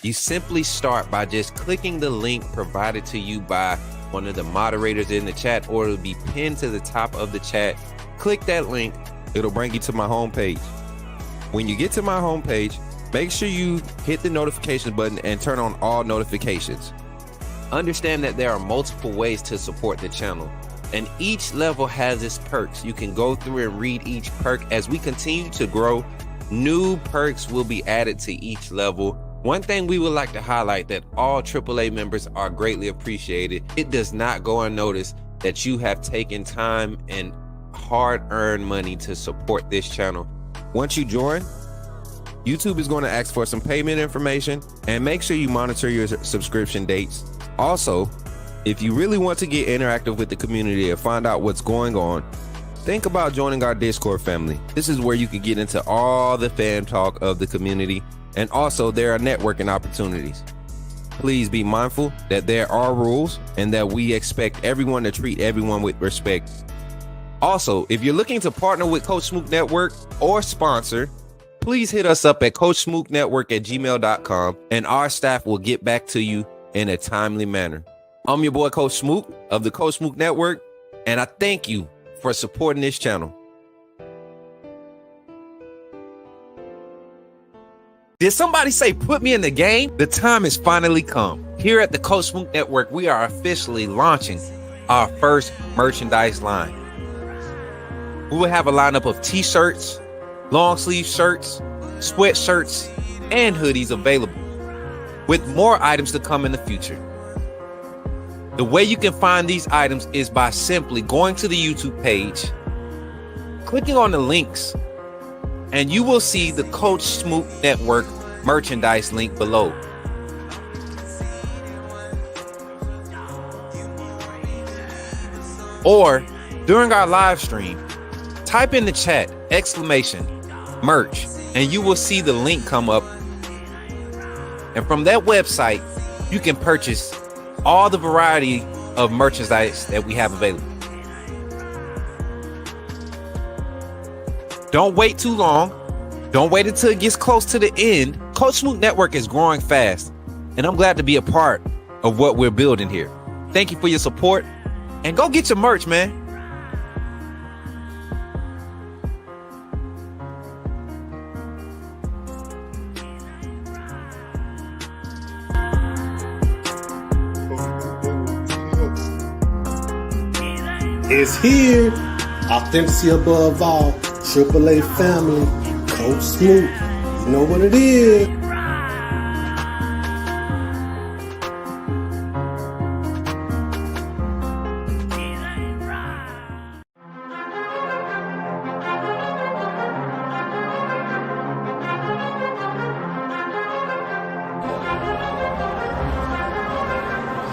You simply start by just clicking the link provided to you by one of the moderators in the chat, or it'll be pinned to the top of the chat. Click that link. It'll bring you to my homepage. When you get to my homepage, make sure you hit the notification button and turn on all notifications. Understand that there are multiple ways to support the channel, and each level has its perks. You can go through and read each perk. As we continue to grow, new perks will be added to each level. One thing we would like to highlight that all AAA members are greatly appreciated. It does not go unnoticed that you have taken time and hard-earned money to support this channel. Once you join, YouTube is going to ask for some payment information, and make sure you monitor your subscription dates. Also, if you really want to get interactive with the community and find out what's going on, think about joining our Discord family. This is where you can get into all the fan talk of the community, and also there are networking opportunities. Please be mindful that there are rules and that we expect everyone to treat everyone with respect. Also, if you're looking to partner with Coach Smook Network or sponsor, please hit us up at coachsmooknetwork@gmail.com, and our staff will get back to you in a timely manner. I'm your boy, Coach Smook of the Coach Smook Network, and I thank you for supporting this channel. Did somebody say put me in the game? The time has finally come. Here at the Coach Smook Network, we are officially launching our first merchandise line. We will have a lineup of t-shirts, long sleeve shirts, sweatshirts, and hoodies available, with more items to come in the future. The way you can find these items is by simply going to the YouTube page, clicking on the links, and you will see the Coach Smook Network merchandise link below. Or during our live stream, type in the chat exclamation merch, and you will see the link come up. And from that website, you can purchase all the variety of merchandise that we have available. Don't wait too long. Don't wait until it gets close to the end. Coach Smook Network is growing fast, and I'm glad to be a part of what we're building here. Thank you for your support, and go get your merch, man. It's here. Authenticity above all. AAA family. Coach Smook. You know what it is.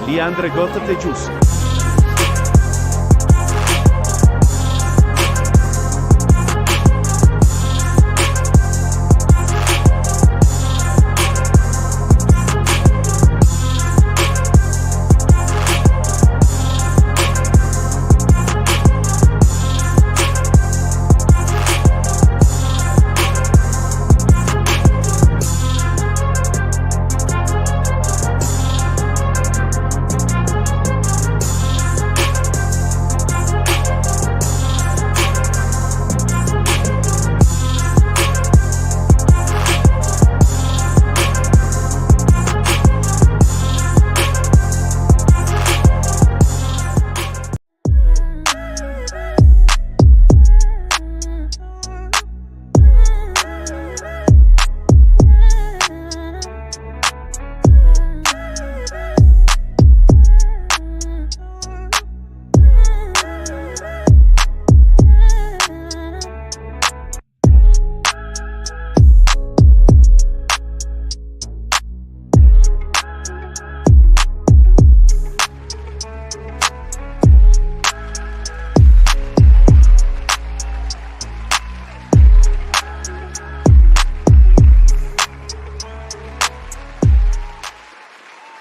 Leandre Gota Tejus.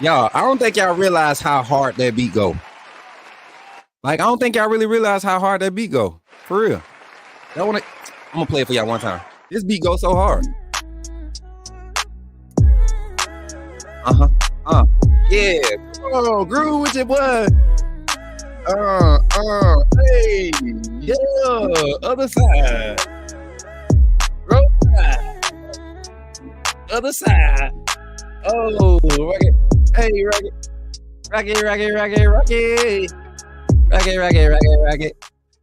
Y'all, I don't think y'all realize how hard that beat go. Like, I don't think y'all really realize how hard that beat go. For real. I'm gonna play it for y'all one time. This beat goes so hard. Yeah. Oh, groove with your boy. Hey, yeah. Other side. Roll side. Other side. Oh, rocket. Hey, rocket. Rocket.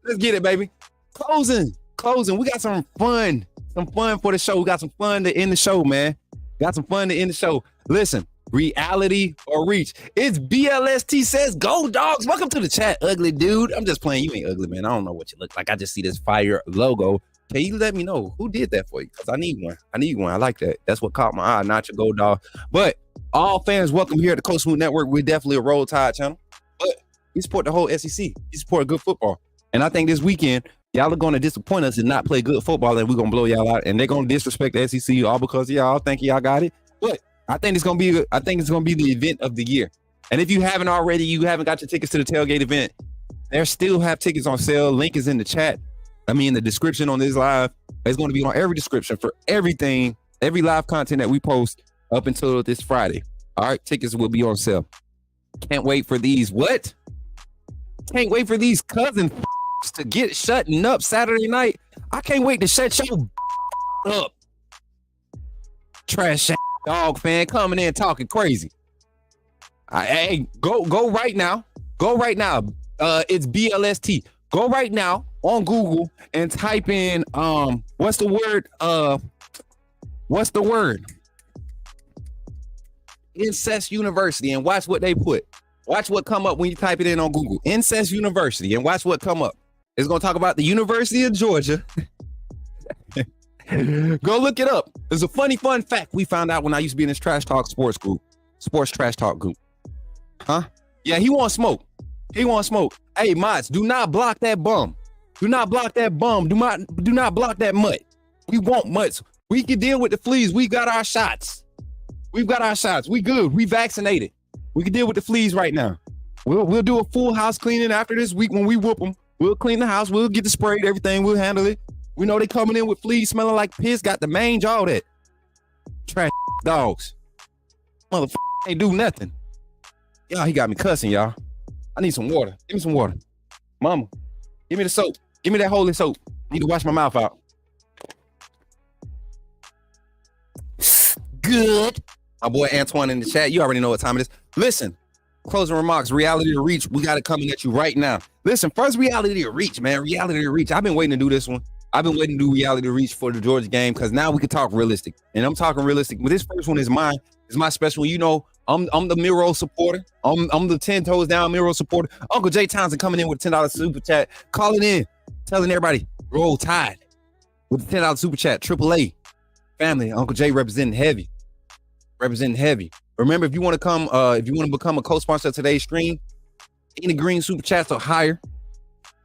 Let's get it, baby. Closing. We got some fun for the show. We got some fun to end the show, man. Listen, reality or reach. It's BLST says, go dogs. Welcome to the chat, ugly dude. I'm just playing. You ain't ugly, man. I don't know what you look like. I just see this fire logo. Can you let me know who did that for you? Because I need one. I like that. That's what caught my eye, not your gold dog. But all fans, welcome here to Coach Smook Network. We're definitely a Roll Tide channel. But we support the whole SEC. We support good football. And I think this weekend, y'all are going to disappoint us and not play good football, and we're going to blow y'all out. And they're going to disrespect the SEC all because y'all think y'all got it. But I think it's going to be the event of the year. And if you haven't already, you haven't got your tickets to the tailgate event, there still have tickets on sale. Link is in the chat. In the description on this live. It's going to be on every description for everything, every live content that we post up until this Friday. All right, tickets will be on sale. Can't wait for these. What? Can't wait for these cousin to get shutting up Saturday night. I can't wait to shut your up. Trash dog fan coming in talking crazy. Hey, go right now. It's BLST. Go right now on Google and type in what's the word? Incest University, and watch what they put. Watch what come up when you type it in on Google. Incest University, and watch what come up. It's gonna talk about the University of Georgia. Go look it up. There's a fun fact we found out when I used to be in this sports trash talk group. Huh? Yeah, he wants smoke. Hey, Mutts, do not block that bum. Do not block that mutt. We want mutts. We can deal with the fleas. We got our shots. We've got our shots. We good. We vaccinated. We can deal with the fleas right now. We'll do a full house cleaning after this week when we whoop them. We'll clean the house. We'll get the spray, everything. We'll handle it. We know they coming in with fleas smelling like piss, got the mange, all that. Trash dogs. Motherfucker ain't do nothing. Y'all, he got me cussing, y'all. I need some water. Give me some water. Mama, give me the soap. Give me that holy soap. Need to wash my mouth out. Good. My boy Antoine in the chat. You already know what time it is. Listen, closing remarks, reality to reach. We got it coming at you right now. Listen, first reality to reach, man. Reality to reach. I've been waiting to do this one. I've been waiting to do reality to reach for the Georgia game because now we can talk realistic. And I'm talking realistic. But this first one is mine. It's my special one. You know, I'm the Miro supporter. I'm the 10 toes down Miro supporter. Uncle Jay Townsend coming in with a $10 super chat, calling in, telling everybody, roll tide with the $10 super chat. AAA family. Uncle Jay representing heavy. Remember, if you want to come, if you want to become a co-sponsor of today's stream, any green super chats or higher,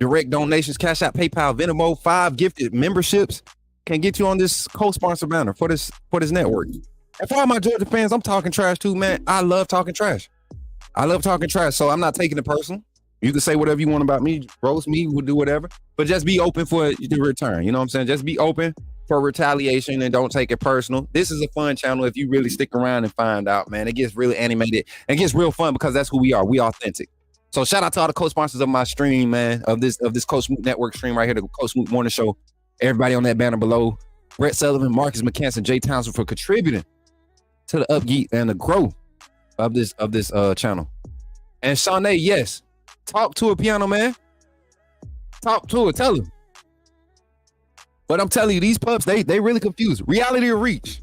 direct donations, Cashapp, PayPal, Venmo, 5 gifted memberships can get you on this co-sponsor banner for this network. And for all my Georgia fans, I'm talking trash too, man. I love talking trash. So I'm not taking it personal. You can say whatever you want about me, roast me, we'll do whatever, but just be open for the return. You know what I'm saying? Just be open for retaliation and don't take it personal. This is a fun channel if you really stick around and find out, man. It gets really animated and gets real fun because that's who we are. We authentic. So shout out to all the co-sponsors of my stream, man, of this Coach Smook Network stream right here, the Coach Smook Morning Show. Everybody on that banner below. Brett Sullivan, Marcus McCanson, Jay Townsend for contributing to the upgeek and the growth of this channel. And Shawnee, yes, talk to a piano man. Talk to it, tell him. But I'm telling you, these pups, they really confused. Reality or reach.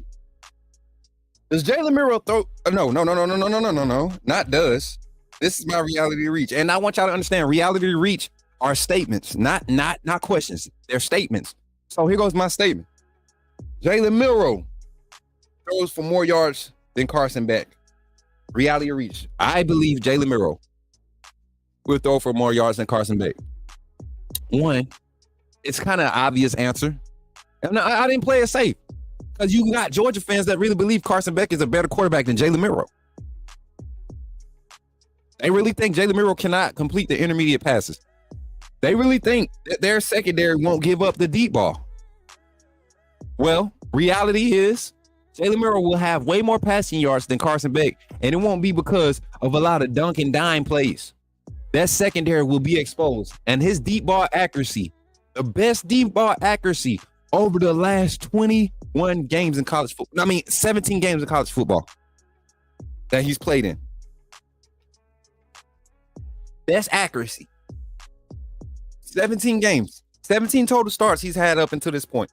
Does Jalen Miro throw? No. Not does. This is my reality to reach. And I want y'all to understand, reality to reach are statements, not questions. They're statements. So here goes my statement. Jalen Miro throws for more yards than Carson Beck. Reality to reach. I believe Jalen Miro will throw for more yards than Carson Beck. One, it's kind of an obvious answer. And I didn't play it safe because you got Georgia fans that really believe Carson Beck is a better quarterback than Jalen Miro. They really think Jalen Miro cannot complete the intermediate passes. They really think that their secondary won't give up the deep ball. Well, reality is Jalen Miro will have way more passing yards than Carson Beck, and it won't be because of a lot of dunk and dime plays. That secondary will be exposed, and his deep ball accuracy, the best deep ball accuracy over the last 21 games in college football. 17 games in college football that he's played in. Best accuracy. 17 games. 17 total starts he's had up until this point.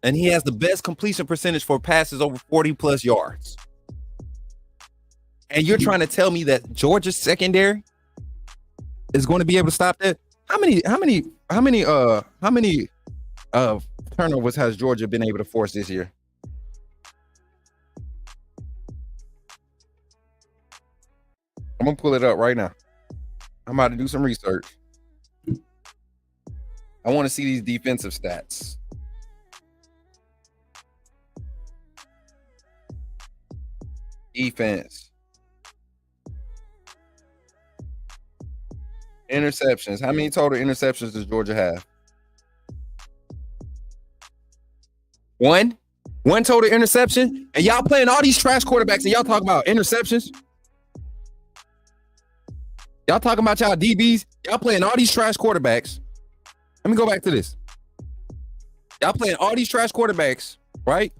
And he has the best completion percentage for passes over 40 plus yards. And you're trying to tell me that Georgia's secondary is going to be able to stop that? How many turnovers has Georgia been able to force this year? I'm gonna pull it up right now. I'm about to do some research. I want to see these defensive stats. Defense. Interceptions. How many total interceptions does Georgia have? One total interception, and y'all playing all these trash quarterbacks, and y'all talking about interceptions. Y'all talking about y'all DBs. Y'all playing all these trash quarterbacks. Let me go back to this. Y'all playing all these trash quarterbacks, right?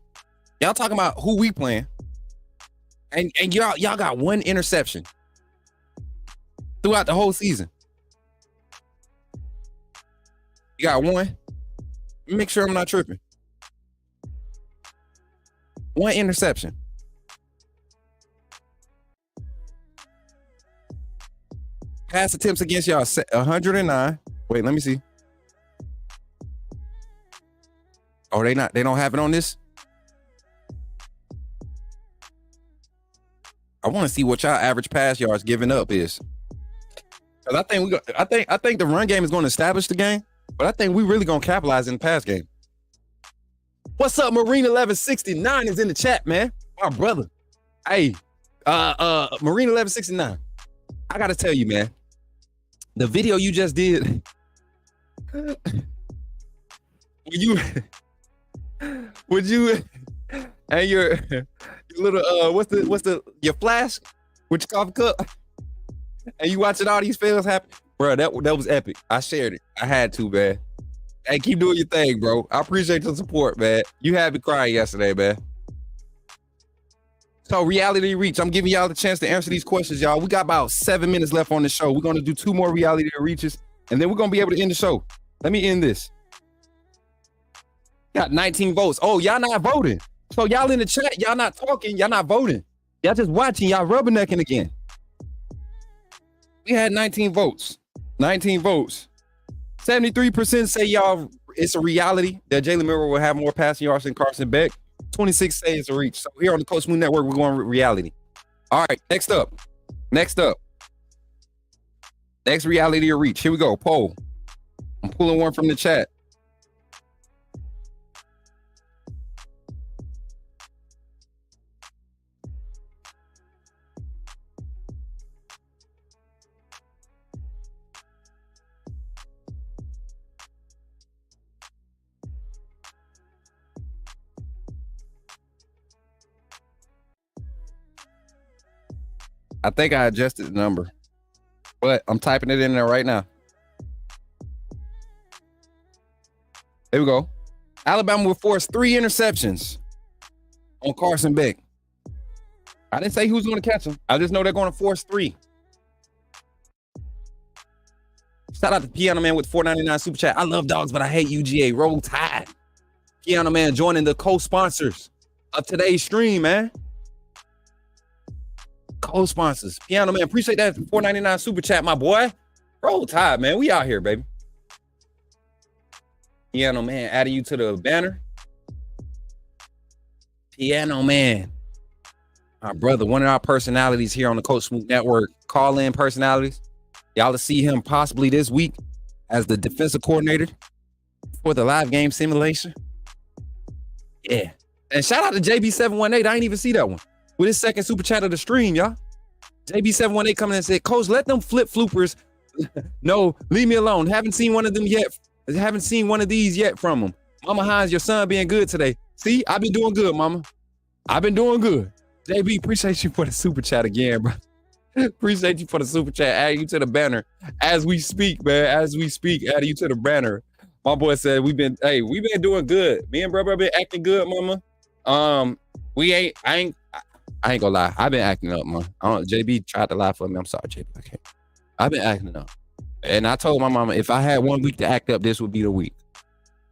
Y'all talking about who we playing, and y'all got one interception throughout the whole season. You got one. Let me make sure I'm not tripping. One interception. Pass attempts against y'all 109. Wait, let me see. Oh, they don't have it on this. I want to see what y'all average pass yards giving up is. Cause I think the run game is going to establish the game, but I think we really going to capitalize in the pass game. What's up, Marine 1169 is in the chat, man. My brother. Hey, Marine 1169. I gotta tell you, man. The video you just did. Would you and your little what's your flash with your coffee cup and you watching all these fails happen, bro? That was epic. I shared it. I had to, man. Hey, keep doing your thing, bro. I appreciate the support, man. You had me crying yesterday, man. So reality reach, I'm giving y'all the chance to answer these questions, y'all. We got about 7 minutes left on the show. We're going to do 2 more reality reaches, and then we're going to be able to end the show. Let me end this. Got 19 votes. Oh, y'all not voting. So y'all in the chat, y'all not talking, y'all not voting. Y'all just watching, y'all rubbernecking again. We had 19 votes. 19 votes. 73% say y'all it's a reality that Jalen Miller will have more passing yards than Carson Beck. 26 say it's a reach. So here on the Coach Smook Network, we're going with reality. All right, next up. Next reality or reach. Here we go. Poll. I'm pulling one from the chat. I think I adjusted the number, but I'm typing it in there right now. There we go. Alabama will force 3 interceptions on Carson Beck. I didn't say who's going to catch them. I just know they're going to force 3. Shout out to Piano Man with $4.99 super chat. I love dogs, but I hate UGA. Roll Tide. Piano Man joining the co-sponsors of today's stream, man. Co-sponsors. Piano Man, appreciate that $4.99 super chat, my boy. Roll Tide, man. We out here, baby. Piano Man, adding you to the banner. Piano Man. My brother, one of our personalities here on the Coach Smook Network. Call-in personalities. Y'all will see him possibly this week as the defensive coordinator for the live game simulation. Yeah. And shout out to JB718. I didn't even see that one. With his second super chat of the stream, y'all. JB718 coming in and said, Coach, let them flip floopers. No, leave me alone. Haven't seen one of them yet. Haven't seen one of these yet from them. Mama Hines, your son being good today. See, I've been doing good, mama. I've been doing good. JB, appreciate you for the super chat again, bro. Appreciate you for the super chat. Add you to the banner as we speak, man. As we speak, add you to the banner. My boy said we've been doing good. Me and brother been acting good, mama. I ain't gonna lie. I've been acting up, man. JB tried to lie for me. I'm sorry, JB. I can't. I've been acting up. And I told my mama if I had 1 week to act up, this would be the week.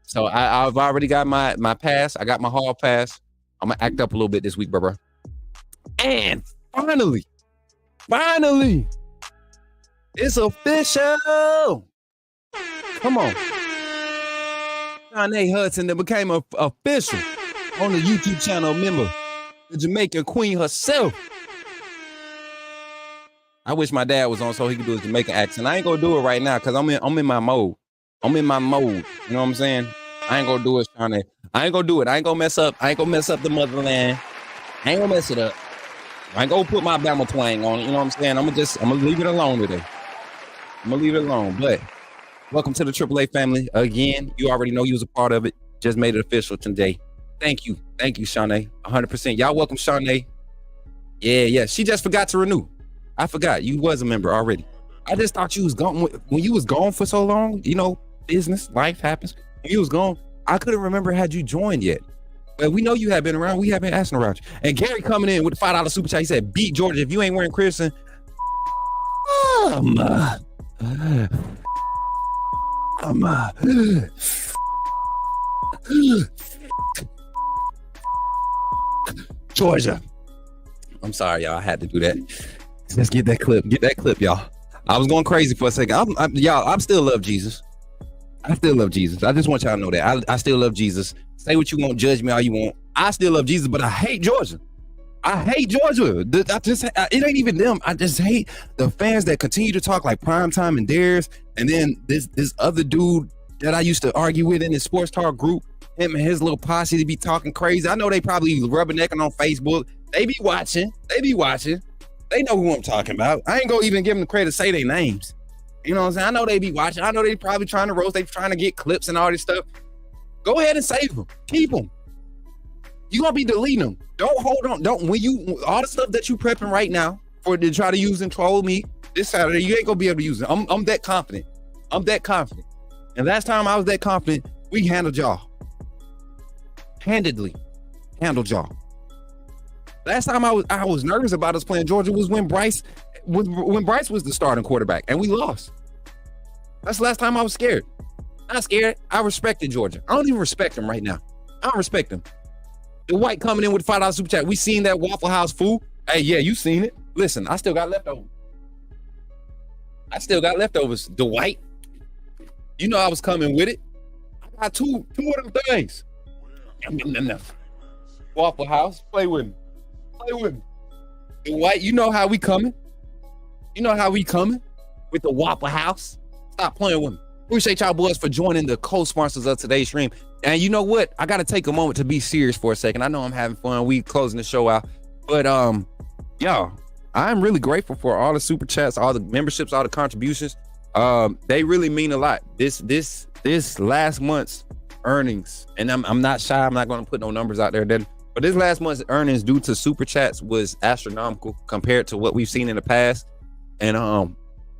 So I've already got my pass. I got my hall pass. I'm gonna act up a little bit this week, bro. And finally, it's official. Come on. Shanae Hudson that became official on the YouTube channel member. The Jamaican queen herself. I wish my dad was on so he could do his Jamaican accent. I ain't gonna do it right now because I'm in my mode. I'm in my mode. You know what I'm saying? I ain't gonna do it, Shawnee. I ain't gonna do it. I ain't gonna mess up the motherland. I ain't gonna mess it up. I ain't gonna put my Bama twang on it. You know what I'm saying? I'm gonna leave it alone today. I'm gonna leave it alone. But welcome to the AAA family. Again, you already know you was a part of it. Just made it official today. Thank you, Shawnee. 100%. Y'all welcome, Shawnee. Yeah. She just forgot to renew. I forgot you was a member already. I just thought you was gone when you was gone for so long. You know, business, life happens. When you was gone, I couldn't remember had you joined yet. But we know you have been around. We have been asking around you. And Gary coming in with the $5 super chat. He said, "Beat Georgia if you ain't wearing Christian." Georgia. I'm sorry, y'all. I had to do that. Let's get that clip. Get that clip, y'all. I was going crazy for a second. I still love Jesus. I still love Jesus. I just want y'all to know that. I still love Jesus. Say what you want. Judge me all you want. I still love Jesus, but I hate Georgia. I hate Georgia. It ain't even them. I just hate the fans that continue to talk like Primetime and Dares. And then this other dude that I used to argue with in his sports talk group, him and his little posse to be talking crazy. I know they probably rubbernecking on Facebook. They be watching. They know who I'm talking about. I ain't gonna even give them the credit to say their names. You know what I'm saying? I know they be watching. I know they probably trying to roast. They trying to get clips and all this stuff. Go ahead and save them. Keep them. You gonna be deleting them. Don't hold on. Don't all the stuff that you prepping right now to try to use and troll me this Saturday. You ain't gonna be able to use it. I'm that confident. And last time I was that confident, we handled y'all. Handedly handled y'all. Last time I was nervous about us playing Georgia was when Bryce was the starting quarterback and we lost. That's the last time I was scared. Not scared. I respected Georgia. I don't even respect them right now. I don't respect them. The white coming in with the $5 super chat. We seen that Waffle House food. Hey, yeah, you seen it. Listen, I still got leftovers. The white. You know I was coming with it. I got two of them things. Waffle House. Play with me. The white, you know how we coming. With the Waffle House. Stop playing with me. Appreciate y'all boys for joining the co-sponsors of today's stream. And you know what? I got to take a moment to be serious for a second. I know I'm having fun. We closing the show out. But y'all, I'm really grateful for all the super chats, all the memberships, all the contributions. They really mean a lot. This last month's earnings, and I'm not shy. I'm not going to put no numbers out there then. But this last month's earnings due to super chats was astronomical compared to what we've seen in the past. And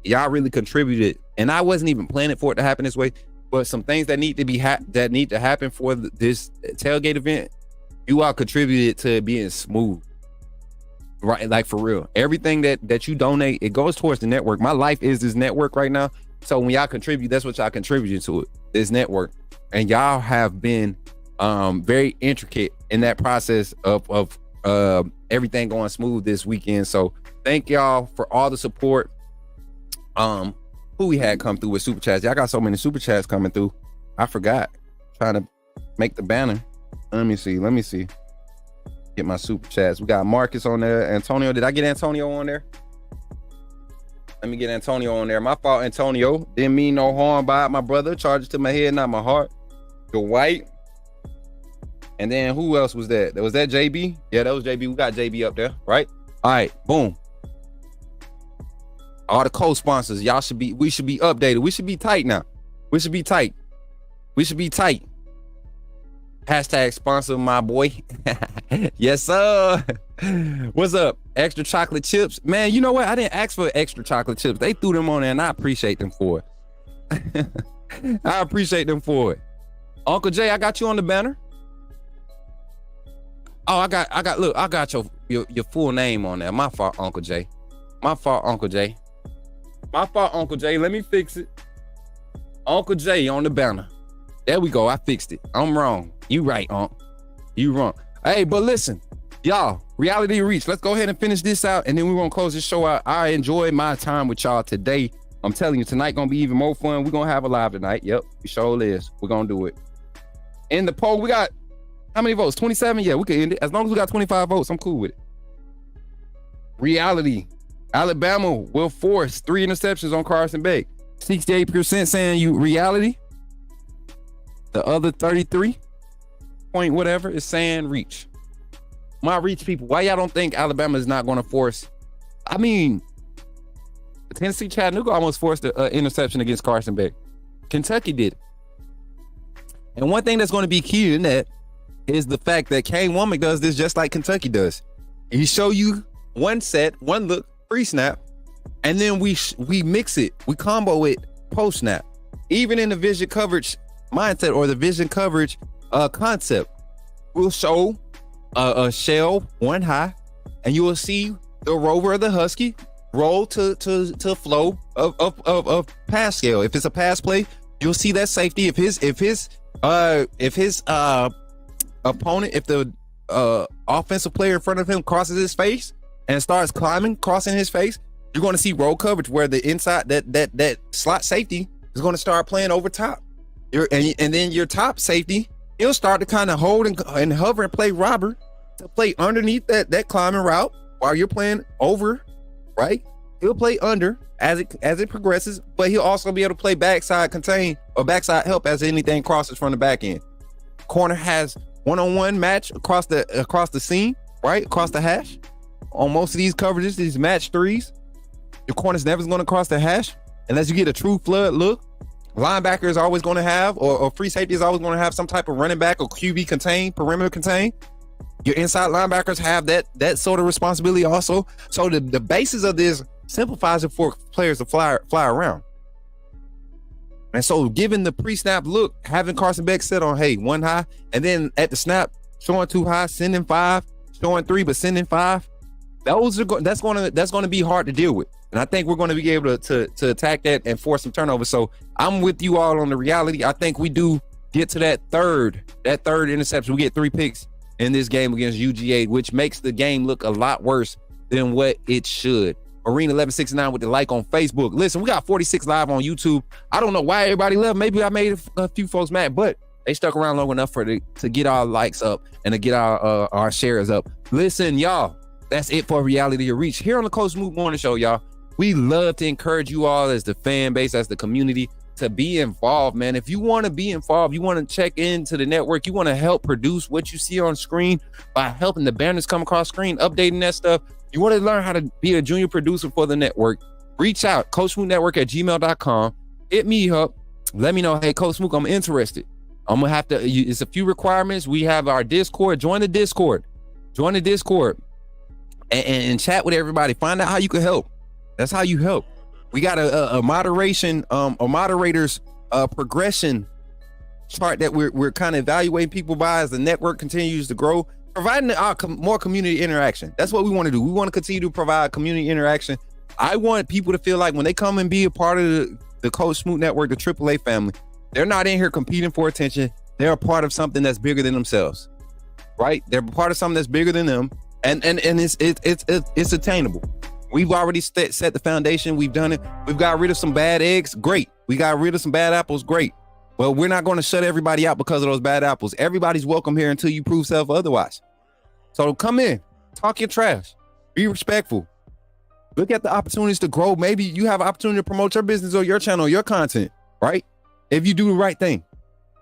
y'all really contributed. And I wasn't even planning for it to happen this way. But some things that need to happen for this tailgate event, you all contributed to it being smooth. Right, like for real. Everything that you donate, it goes towards the network. My life is this network right now. So when y'all contribute, that's what y'all contribute to it, this network. And y'all have been very intricate in that process of everything going smooth this weekend. So thank y'all for all the support. Who we had come through with super chats. Y'all got so many super chats coming through. I forgot. Trying to make the banner. Let me see. Get my super chats. We got Marcus on there. Antonio. Did I get Antonio on there? Let me get Antonio on there. My fault, Antonio. Didn't mean no harm by it, my brother. Charge it to my head, not my heart. The white. And then who else was that? Was that JB? Yeah, that was JB. We got JB up there, right? All right, boom. All the co-sponsors, we should be updated. We should be tight now. We should be tight. Hashtag sponsor my boy. Yes, sir. What's up? Extra chocolate chips. Man, you know what? I didn't ask for extra chocolate chips. They threw them on there and I appreciate them for it. Uncle Jay, I got you on the banner. Oh, I got your full name on there. My fault, Uncle Jay. Let me fix it. Uncle Jay on the banner. There we go. I fixed it. I'm wrong. You right, Unc. You wrong. Hey, but listen, y'all, Reality Reach. Let's go ahead and finish this out, and then we're going to close this show out. I enjoyed my time with y'all today. I'm telling you, tonight going to be even more fun. We're going to have a live tonight. Yep, we sure is. We're going to do it. In the poll, we got how many votes? 27? Yeah, we can end it. As long as we got 25 votes, I'm cool with it. Reality. Alabama will force 3 interceptions on Carson Beck. 68% saying you reality. The other 33 point whatever is saying reach. My reach people, why y'all don't think Alabama is not going to force? I mean, Tennessee Chattanooga almost forced an interception against Carson Beck. Kentucky did. And one thing that's going to be key in that is the fact that Kane Womack does this just like Kentucky does. He show you one set, one look, pre-snap, and then we mix it, we combo it post-snap. Even in the vision coverage mindset or the vision coverage concept, we'll show a shell one high, and you will see the rover of the Husky roll to flow of pass scale. If it's a pass play, you'll see that safety. If his opponent, if the offensive player in front of him crosses his face and starts crossing his face, you're going to see roll coverage where the inside that slot safety is going to start playing over top. And then your top safety, he'll start to kind of hold and hover and play robber to play underneath that climbing route while you're playing over, right? He'll play under as it progresses, but he'll also be able to play backside contain or backside help as anything crosses from the back end. corner has one-on-one match across the seam, right? Across the hash. On most of these coverages, these match threes, your corner's never going to cross the hash unless you get a true flood look. Linebacker is always going to have, or free safety is always going to have some type of running back or QB contain, perimeter contain. Your inside linebackers have that sort of responsibility also. So the basis of this simplifies it for players to fly around. And so given the pre-snap look, having Carson Beck sit on, hey, 1 high, and then at the snap, showing 2 high, sending 5, showing 3, but sending 5, that's going to be hard to deal with. And I think we're going to be able to attack that and force some turnovers. So I'm with you all on the reality. I think we do get to that third interception. We get 3 picks in this game against UGA, which makes the game look a lot worse than what it should. Marine 1169 with the like on Facebook. Listen, we got 46 live on YouTube. I don't know why everybody left. Maybe I made a few folks mad, but they stuck around long enough to get our likes up and to get our shares up. Listen, y'all, that's it for Reality to Reach here on the Coach Smook Morning Show, y'all. We love to encourage you all as the fan base, as the community, to be involved, man. If you want to be involved, you want to check into the network, you want to help produce what you see on screen by helping the banners come across screen, updating that stuff. You want to learn how to be a junior producer for the network, reach out, coachsmooknetwork@gmail.com. Hit me up. Let me know, hey, Coach Smook, I'm interested. I'm going to have to, it's a few requirements. We have our Discord. Join the Discord and chat with everybody. Find out how you can help. That's how you help. We got a moderator's progression chart that we're kind of evaluating people by as the network continues to grow, providing more community interaction. That's what we want to do. We want to continue to provide community interaction. I want people to feel like when they come and be a part of the Coach Smook Network, the AAA family, they're not in here competing for attention. They're a part of something that's bigger than themselves, right? They're part of something that's bigger than them, and it's attainable. We've already set the foundation. We've done it. We've got rid of some bad eggs. Great. We got rid of some bad apples. Great. Well, we're not going to shut everybody out because of those bad apples. Everybody's welcome here until you prove self otherwise. So come in, talk your trash, be respectful. Look at the opportunities to grow. Maybe you have an opportunity to promote your business or your channel, your content, right? If you do the right thing.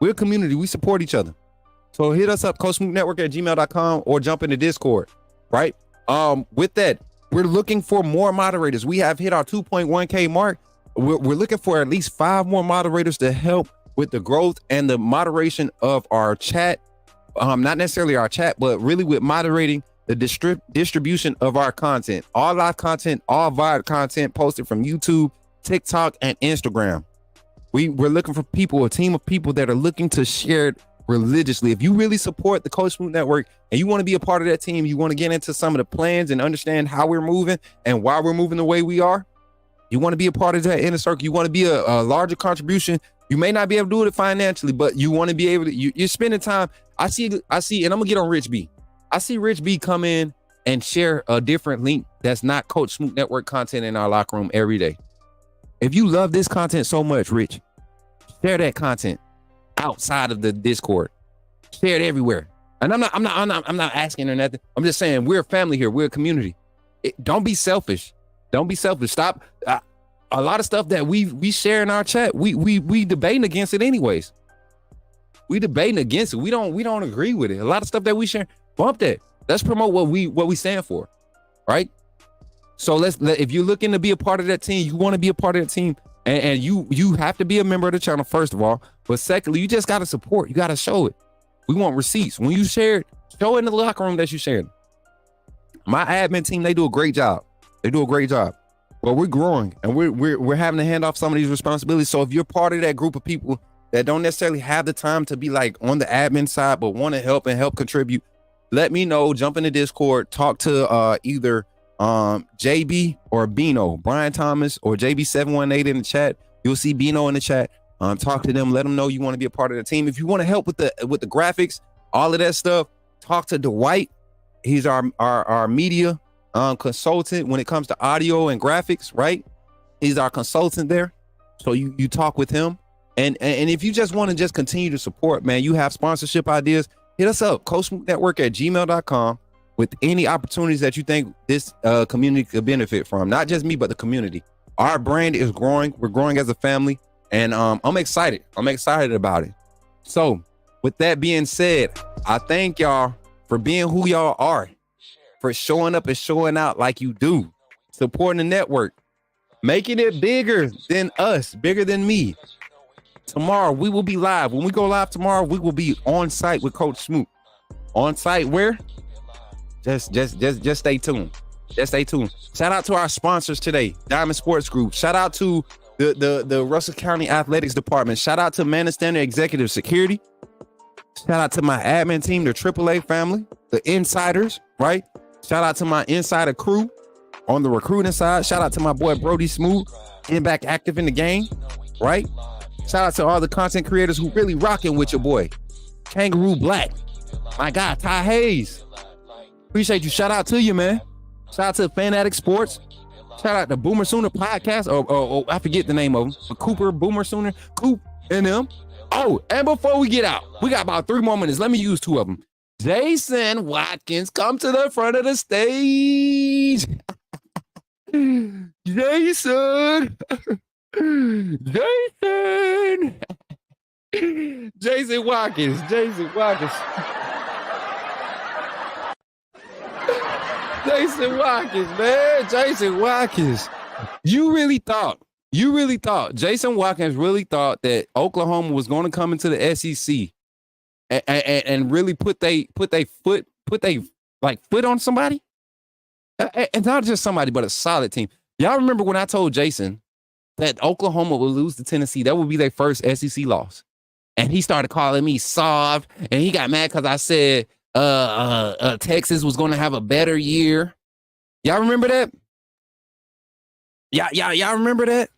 We're a community. We support each other. So hit us up, coachsmooknetwork@gmail.com, or jump into Discord, right? With that, we're looking for more moderators. We have hit our 2.1K mark. We're looking for at least 5 more moderators to help with the growth and the moderation of our chat. Not necessarily our chat, but really with moderating the distribution of our content. All live content, all VOD content posted from YouTube, TikTok, and Instagram. We're looking for people, a team of people that are looking to share it religiously. If you really support the Coach Smook Network and you want to be a part of that team, you want to get into some of the plans and understand how we're moving and why we're moving the way we are, you want to be a part of that inner circle, you want to be a larger contribution. You may not be able to do it financially, but you want to be able to, you're spending time. I see, and I'm gonna get on Rich B. I see Rich B come in and share a different link that's not Coach Smook Network content in our locker room every day. If you love this content so much, Rich, share that content outside of the Discord. Share it everywhere. And I'm not asking or nothing. I'm just saying we're a family here. We're a community. Don't be selfish. Don't be selfish. Stop. A lot of stuff that we share in our chat, we debating against it anyways. We debating against it. We don't agree with it. A lot of stuff that we share, bump that. Let's promote what we stand for, right? So if you're looking to be a part of that team, you want to be a part of that team, and you have to be a member of the channel, first of all. But secondly, you just got to support. You got to show it. We want receipts. When you share it, show it in the locker room that you shared. My admin team, they do a great job. Well, we're growing, and we're having to hand off some of these responsibilities. So if you're part of that group of people that don't necessarily have the time to be like on the admin side, but want to help contribute, let me know. Jump in the Discord, talk to either JB or Bino, Brian Thomas or JB718 in the chat. You'll see Bino in the chat. Talk to them. Let them know you want to be a part of the team. If you want to help with the graphics, all of that stuff, talk to Dwight. He's our media consultant when it comes to audio and graphics, right? He's our consultant there. So you talk with him. And if you just want to just continue to support, man, you have sponsorship ideas, hit us up, coachsmooknetwork@gmail.com, with any opportunities that you think this community could benefit from. Not just me, but the community. Our brand is growing. We're growing as a family. And I'm excited. I'm excited about it. So with that being said, I thank y'all for being who y'all are, for showing up and showing out like you do, supporting the network, making it bigger than us, bigger than me. Tomorrow we will be live. When we go live tomorrow, we will be on site with Coach Smook. On site where? Just stay tuned. Just stay tuned. Shout out to our sponsors today, Diamond Sports Group. Shout out to the Russell County Athletics Department. Shout out to Man Standard Executive Security. Shout out to my admin team, the AAA family, the insiders, right? Shout out to my insider crew on the recruiting side. Shout out to my boy Brody Smooth, getting back active in the game, right? Shout out to all the content creators who really rocking with your boy. Kangaroo Black, my guy, Ty Hayes. Appreciate you. Shout out to you, man. Shout out to Fanatic Sports. Shout out to Boomer Sooner Podcast. Or I forget the name of them. But Cooper, Boomer Sooner, Coop, and them. Oh, and before we get out, we got about 3 more minutes. Let me use 2 of them. Jason Watkins, come to the front of the stage. Jason. Jason Watkins. Jason Watkins, man. Jason Watkins. You really thought Jason Watkins really thought that Oklahoma was going to come into the SEC and really put they foot on somebody? And not just somebody, but a solid team. Y'all remember when I told Jason that Oklahoma would lose to Tennessee? That would be their first SEC loss. And he started calling me soft, and he got mad because I said Texas was going to have a better year. Y'all remember that? Y'all remember that?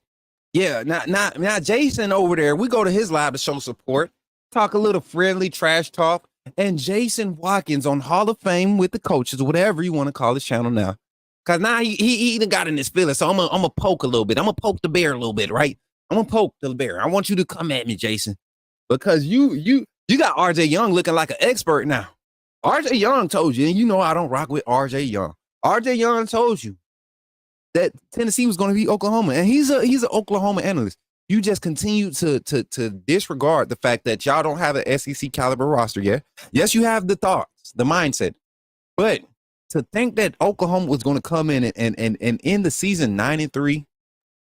Yeah. Now Jason over there, we go to his live to show support, talk a little friendly trash talk, and Jason Watkins on Hall of Fame with the coaches, whatever you want to call his channel now. Cause now he even got in his feelings. So I'm gonna poke a little bit. I'm gonna poke the bear a little bit, right? I'm gonna poke the bear. I want you to come at me, Jason, because you got RJ Young looking like an expert now. RJ Young told you, and you know I don't rock with RJ Young. RJ Young told you that Tennessee was going to beat Oklahoma, and he's an Oklahoma analyst. You just continue to disregard the fact that y'all don't have an SEC caliber roster yet. Yes, you have the thoughts, the mindset, but to think that Oklahoma was going to come in and end the season 9-3,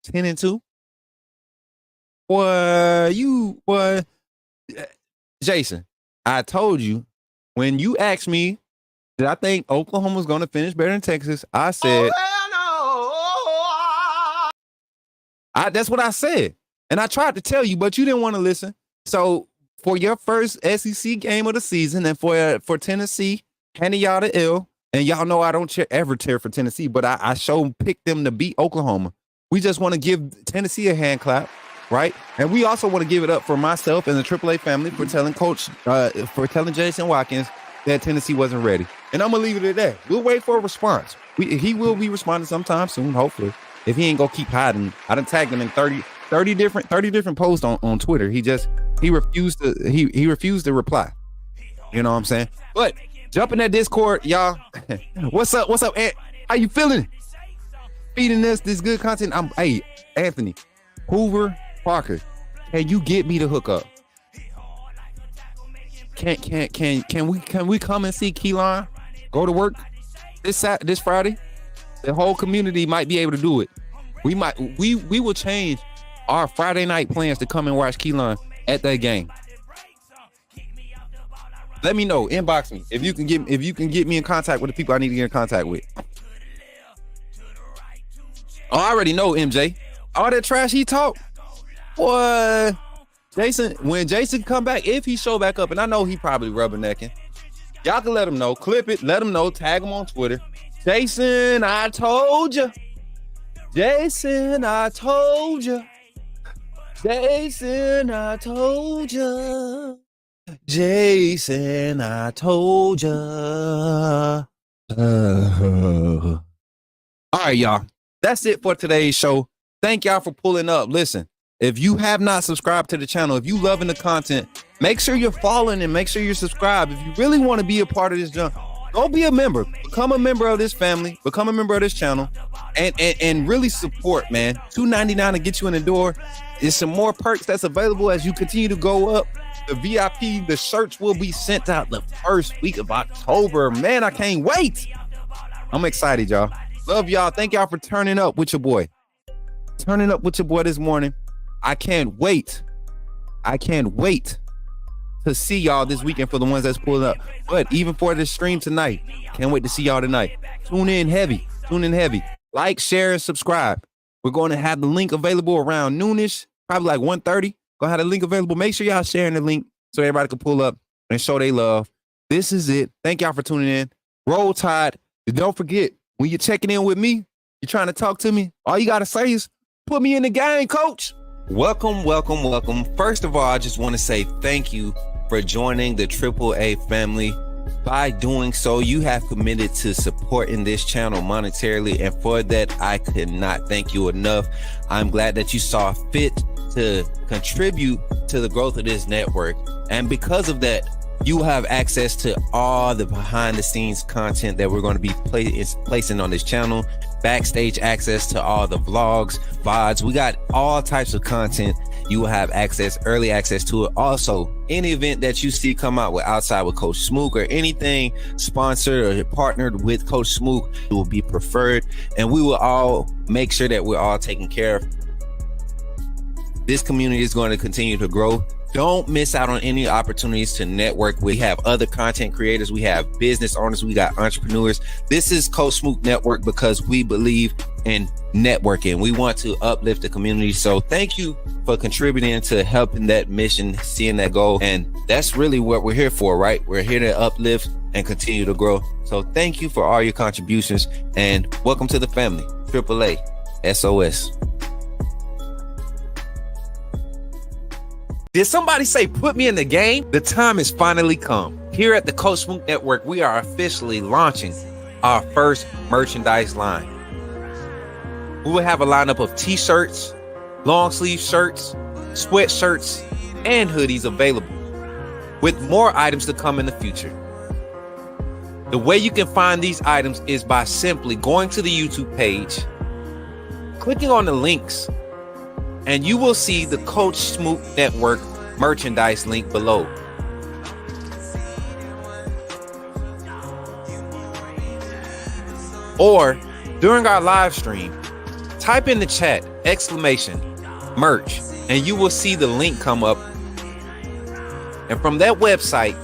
10-2, Jason, I told you when you asked me, did I think Oklahoma was going to finish better than Texas? I said, that's what I said. And I tried to tell you, but you didn't want to listen. So for your first SEC game of the season and for Tennessee, handing y'all the L, and y'all know I don't ever cheer for Tennessee, but I picked them to beat Oklahoma. We just want to give Tennessee a hand clap, right? And we also want to give it up for myself and the AAA family for telling Jason Watkins that Tennessee wasn't ready. And I'm going to leave it at that. We'll wait for a response. He will be responding sometime soon, hopefully, if he ain't going to keep hiding. I done tagged him in 30 different posts on Twitter. He refused to reply. You know what I'm saying? But jump in that Discord, y'all. What's up, Ant? How you feeling? Feeding us this good content. Hey, Anthony, Hoover, Parker, can you get me the hookup? Can we come and see Callin go to work this Friday? The whole community might be able to do it. We will change our Friday night plans to come and watch Callin at that game. Let me know. Inbox me if you can get me in contact with the people I need to get in contact with. Oh, I already know MJ. All that trash he talked. Boy, when Jason come back, if he show back up, and I know he probably rubbernecking, y'all can let him know. Clip it, let him know, tag him on Twitter. Jason, I told you. Jason, I told you. Jason, I told you. Jason, I told you. All right, y'all. That's it for today's show. Thank y'all for pulling up. Listen, if you have not subscribed to the channel, if you loving the content, make sure you're following and make sure you're subscribed. If you really want to be a part of this junk, go be a member. Become a member of this family. Become a member of this channel, and really support, man. $2.99 to get you in the door. there's some more perks that's available as you continue to go up. The VIP, the shirts will be sent out the first week of October. Man, I can't wait. I'm excited, y'all. Love y'all. Thank y'all for turning up with your boy. Turning up with your boy this morning. I can't wait. I can't wait to see y'all this weekend for the ones that's pulling up. But even for the stream tonight, can't wait to see y'all tonight. Tune in heavy. Tune in heavy. Like, share, and subscribe. We're going to have the link available around noonish, probably like 1:30. Gonna have the link available. Make sure y'all sharing the link so everybody can pull up and show they love. This is it. Thank y'all for tuning in. Roll Tide. And don't forget, when you're checking in with me, you're trying to talk to me, all you got to say is, put me in the game, coach. Welcome, welcome, welcome. First of all, I just want to say thank you for joining the AAA family. By doing so, you have committed to supporting this channel monetarily, and for that, I could not thank you enough. I'm glad that you saw fit to contribute to the growth of this network, and because of that, you have access to all the behind the scenes content that we're going to be placing on this channel, backstage access to all the vlogs, VODs. We got all types of content. You will have access, early access to it. Also, any event that you see come out with outside with Coach Smook or anything sponsored or partnered with Coach Smook, it will be preferred, and we will all make sure that we're all taken care of. This community is going to continue to grow. Don't miss out on any opportunities to network. We have other content creators. We have business owners. We got entrepreneurs. This is Coach Smook Network because we believe in networking. We want to uplift the community. So thank you for contributing to helping that mission, seeing that goal. And that's really what we're here for, right? We're here to uplift and continue to grow. So thank you for all your contributions and welcome to the family. AAA SOS. Did somebody say, put me in the game? The time has finally come. Here at the Coach Smook Network, we are officially launching our first merchandise line. We will have a lineup of t-shirts, long sleeve shirts, sweatshirts, and hoodies available, with more items to come in the future. The way you can find these items is by simply going to the YouTube page, clicking on the links, and you will see the Coach Smook Network merchandise link below. Or during our live stream, type in the chat !merch, and you will see the link come up. And from that website,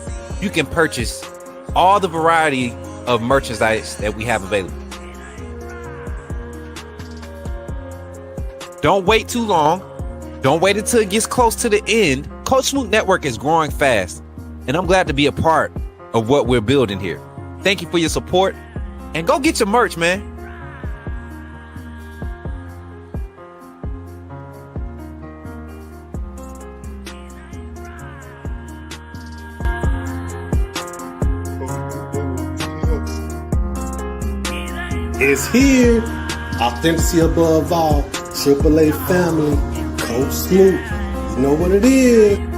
you can purchase all the variety of merchandise that we have available. Don't wait too long. Don't wait until it gets close to the end. Coach Smook Network is growing fast, and I'm glad to be a part of what we're building here. Thank you for your support, and go get your merch, man. It's here. Authenticity above all. AAA family. Coach Smook. You know what it is.